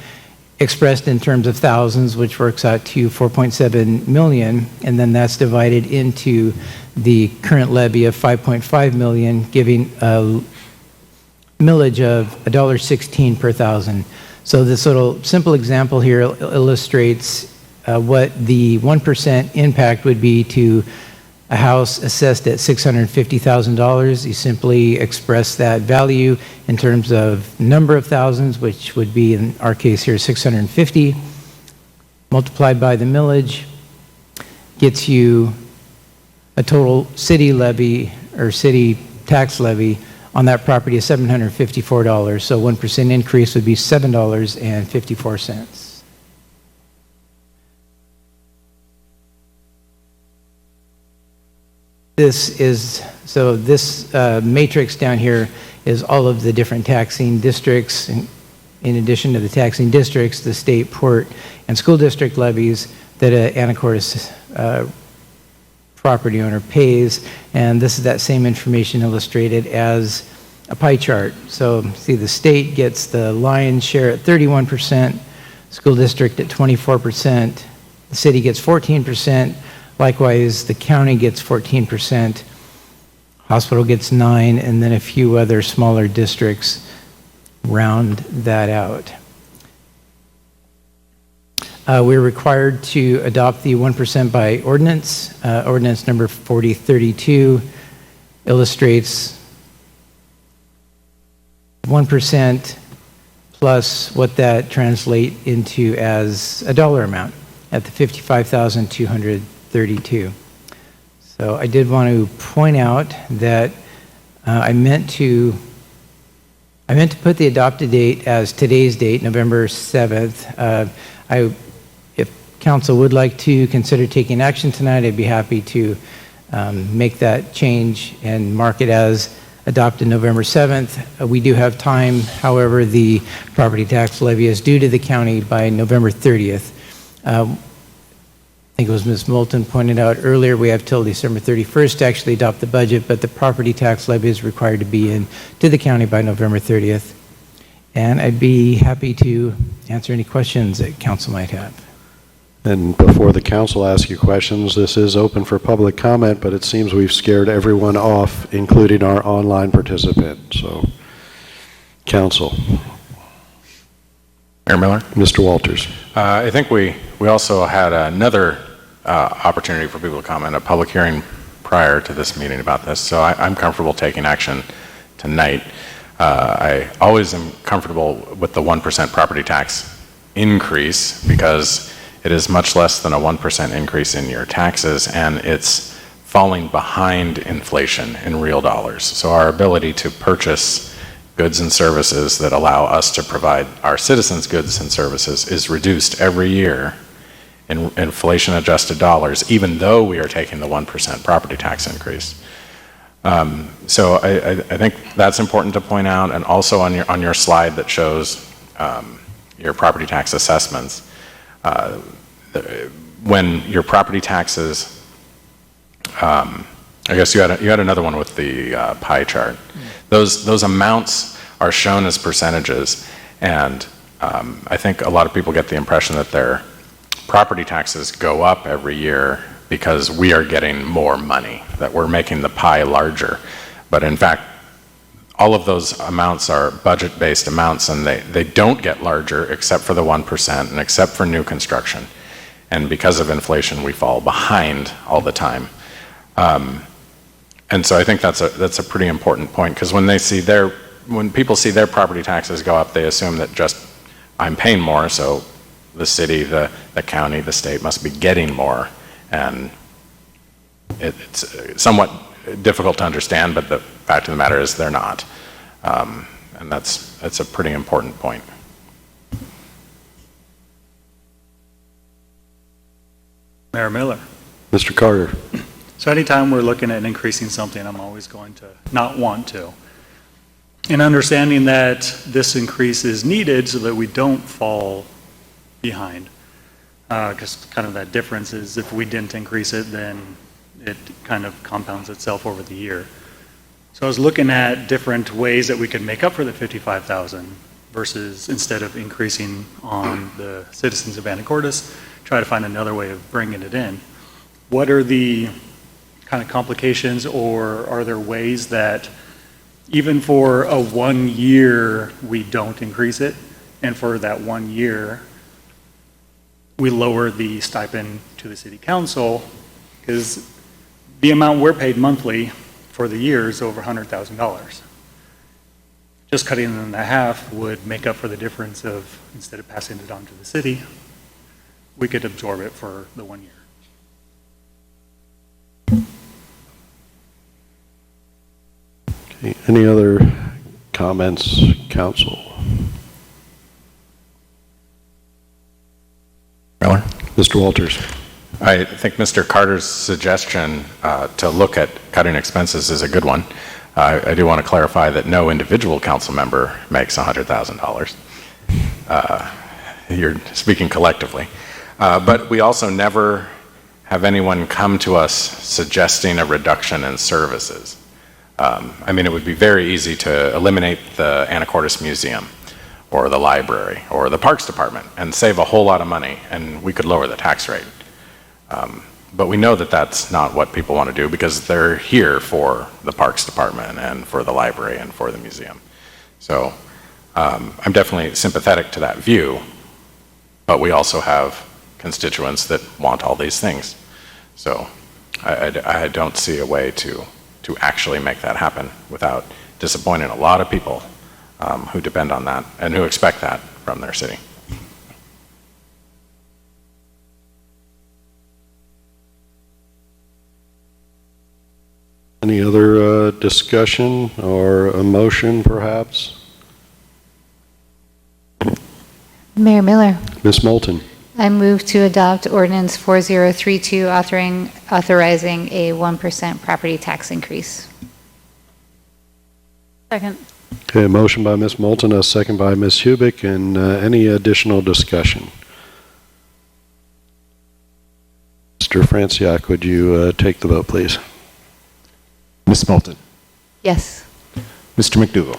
expressed in terms of thousands, which works out to 4.7 million, and then that's divided into the current levy of 5.5 million, giving a millage of $1.16 per thousand. So this little simple example here illustrates what the 1% impact would be to a house assessed at $650,000. You simply express that value in terms of number of thousands, which would be, in our case here, 650, multiplied by the millage, gets you a total city levy or city tax levy on that property of $754. So 1% increase would be $7.54. This matrix down here is all of the different taxing districts. In addition to the taxing districts, the state, port, and school district levies that Anacortes property owner pays. And this is that same information illustrated as a pie chart. So see, the state gets the lion's share at 31%, school district at 24%, the city gets 14%, likewise the county gets 14%, hospital gets 9%, and then a few other smaller districts round that out. We're required to adopt the 1% by ordinance. Ordinance number 4032 illustrates 1% plus what that translates into as a dollar amount at the $55,232. So I did want to point out that I meant to put the adopted date as today's date, November 7th. If council would like to consider taking action tonight, I'd be happy to make that change and mark it as adopted November 7th. We do have time. However, the property tax levy is due to the county by November 30th. I think it was Ms. Moulton pointed out earlier, we have till December 31st to actually adopt the budget, but the property tax levy is required to be in to the county by November 30th. And I'd be happy to answer any questions that council might have. And before the council asks you questions, this is open for public comment, but it seems we've scared everyone off, including our online participant. So, council. Mayor Miller? Mr. Walters. I think we also had another opportunity for people to comment, a public hearing prior to this meeting about this, so I'm comfortable taking action tonight. I always am comfortable with the 1% property tax increase because it is much less than a 1% increase in your taxes, and it's falling behind inflation in real dollars. So our ability to purchase goods and services that allow us to provide our citizens goods and services is reduced every year in inflation-adjusted dollars, even though we are taking the 1% property tax increase. So I think that's important to point out, and also on your slide that shows your property tax assessments, when your property taxes, I guess you had another one with the pie chart. Those amounts are shown as percentages, and I think a lot of people get the impression that their property taxes go up every year because we are getting more money, that we're making the pie larger. But in fact, all of those amounts are budget-based amounts, and they don't get larger except for the 1% and except for new construction. And because of inflation, we fall behind all the time. And so I think that's a pretty important point, because when they see their when people see their property taxes go up, they assume that just I'm paying more, so the city, the county, the state must be getting more. And it's somewhat difficult to understand, but the fact of the matter is they're not. And that's a pretty important point. Mayor Miller. Mr. Carter. So anytime we're looking at increasing something, I'm always going to not want to. And understanding that this increase is needed so that we don't fall behind. Because kind of that difference is if we didn't increase it, then it kind of compounds itself over the year. So I was looking at different ways that we could make up for the 55,000 versus instead of increasing on the citizens of Anacortes, try to find another way of bringing it in. What are the kind of complications, or are there ways that even for a 1 year we don't increase it, and for that 1 year we lower the stipend to the city council, because the amount we're paid monthly for the year is over $100,000. Just cutting it in half would make up for the difference of, instead of passing it on to the city, we could absorb it for the 1 year. Okay, any other comments, council? Miller? Mr. Walters. I think Mr. Carter's suggestion to look at cutting expenses is a good one. I do want to clarify that no individual council member makes $100,000. You're speaking collectively. But we also never have anyone come to us suggesting a reduction in services. I mean, it would be very easy to eliminate the Anacortes Museum or the library or the Parks Department and save a whole lot of money, and we could lower the tax rate. But we know that that's not what people want to do because they're here for the Parks Department and for the library and for the museum. So I'm definitely sympathetic to that view, but we also have constituents that want all these things. So I don't see a way to actually make that happen without disappointing a lot of people who depend on that and who expect that from their city. Any other discussion or a motion, perhaps? Mayor Miller. Ms. Moulton. I move to adopt ordinance 4032 authorizing a 1% property tax increase. Second. Okay, a motion by Ms. Moulton, a second by Ms. Hubick, and any additional discussion? Mr. Franciac, would you take the vote, please? Ms. Moulton. Yes. Mr. McDougall.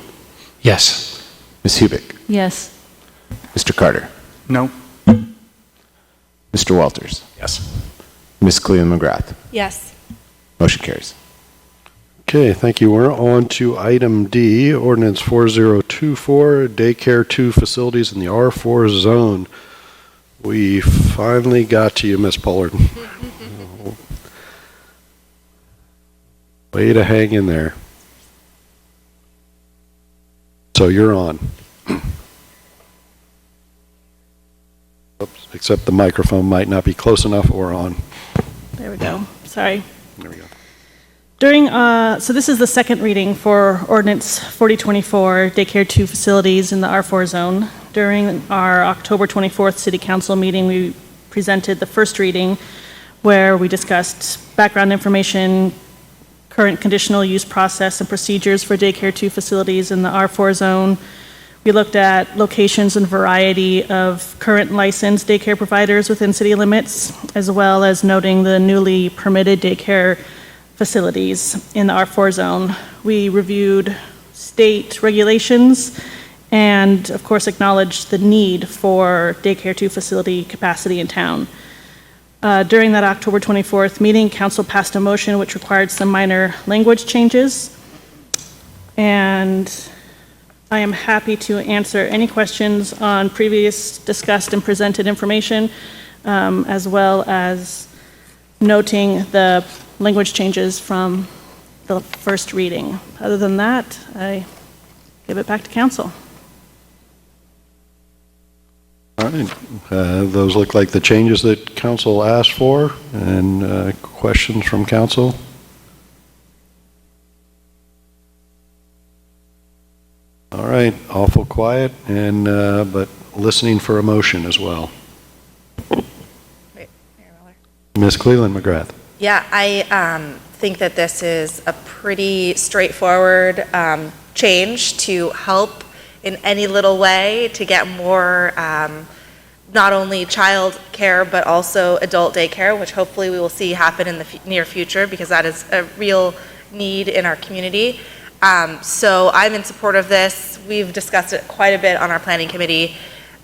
Yes. Ms. Hubick. Yes. Mr. Carter. No. Mr. Walters. Yes. Ms. Cleveland McGrath. Yes. Motion carries. Okay, thank you. We're on to item D, ordinance 4024, daycare 2 facilities in the R4 zone. We finally got to you, Ms. Pollard. Way to hang in there. So you're on. Oops, except the microphone might not be close enough or on. There we go. Sorry. There we go. So this is the second reading for ordinance 4024, daycare 2 facilities in the R4 zone. During our October 24th city council meeting, we presented the first reading where we discussed background information, current conditional use process and procedures for daycare 2 facilities in the R4 zone. We looked at locations and variety of current licensed daycare providers within city limits, as well as noting the newly permitted daycare facilities in the R4 zone. We reviewed state regulations and, of course, acknowledged the need for daycare 2 facility capacity in town. During that October 24th meeting, council passed a motion which required some minor language changes. And I am happy to answer any questions on previous discussed and presented information, as well as noting the language changes from the first reading. Other than that, I give it back to council. All right, those look like the changes that council asked for, and questions from council? All right, awful quiet, and but listening for a motion as well. Ms. Cleland McGrath. Yeah, I think that this is a pretty straightforward change to help in any little way to get more not only child care but also adult daycare, which hopefully we will see happen in the near future because that is a real need in our community. So I'm in support of this. We've discussed it quite a bit on our planning committee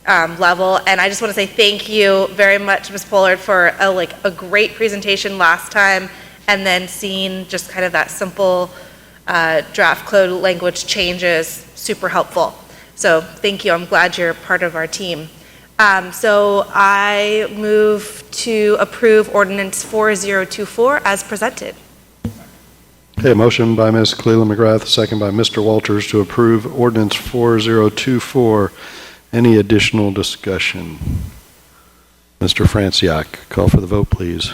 level, and I just want to say thank you very much, Ms. Pollard, for a great presentation last time, and then seeing just kind of that simple draft code language changes, super helpful. So thank you. I'm glad you're part of our team. So I move to approve ordinance 4024 as presented. Okay, motion by Ms. Cleland McGrath, second by Mr. Walters to approve ordinance 4024. Any additional discussion? Mr. Franciac, call for the vote, please.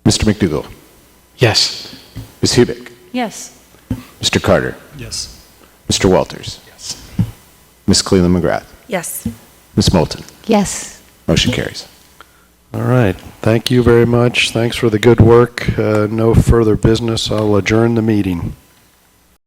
Mr. McDougall? Yes. Ms. Hubick? Yes. Mr. Carter? Yes. Mr. Walters? Yes. Ms. Cleland McGrath? Yes. Ms. Moulton? Yes. Motion carries. All right, thank you very much. Thanks for the good work. No further business. I'll adjourn the meeting.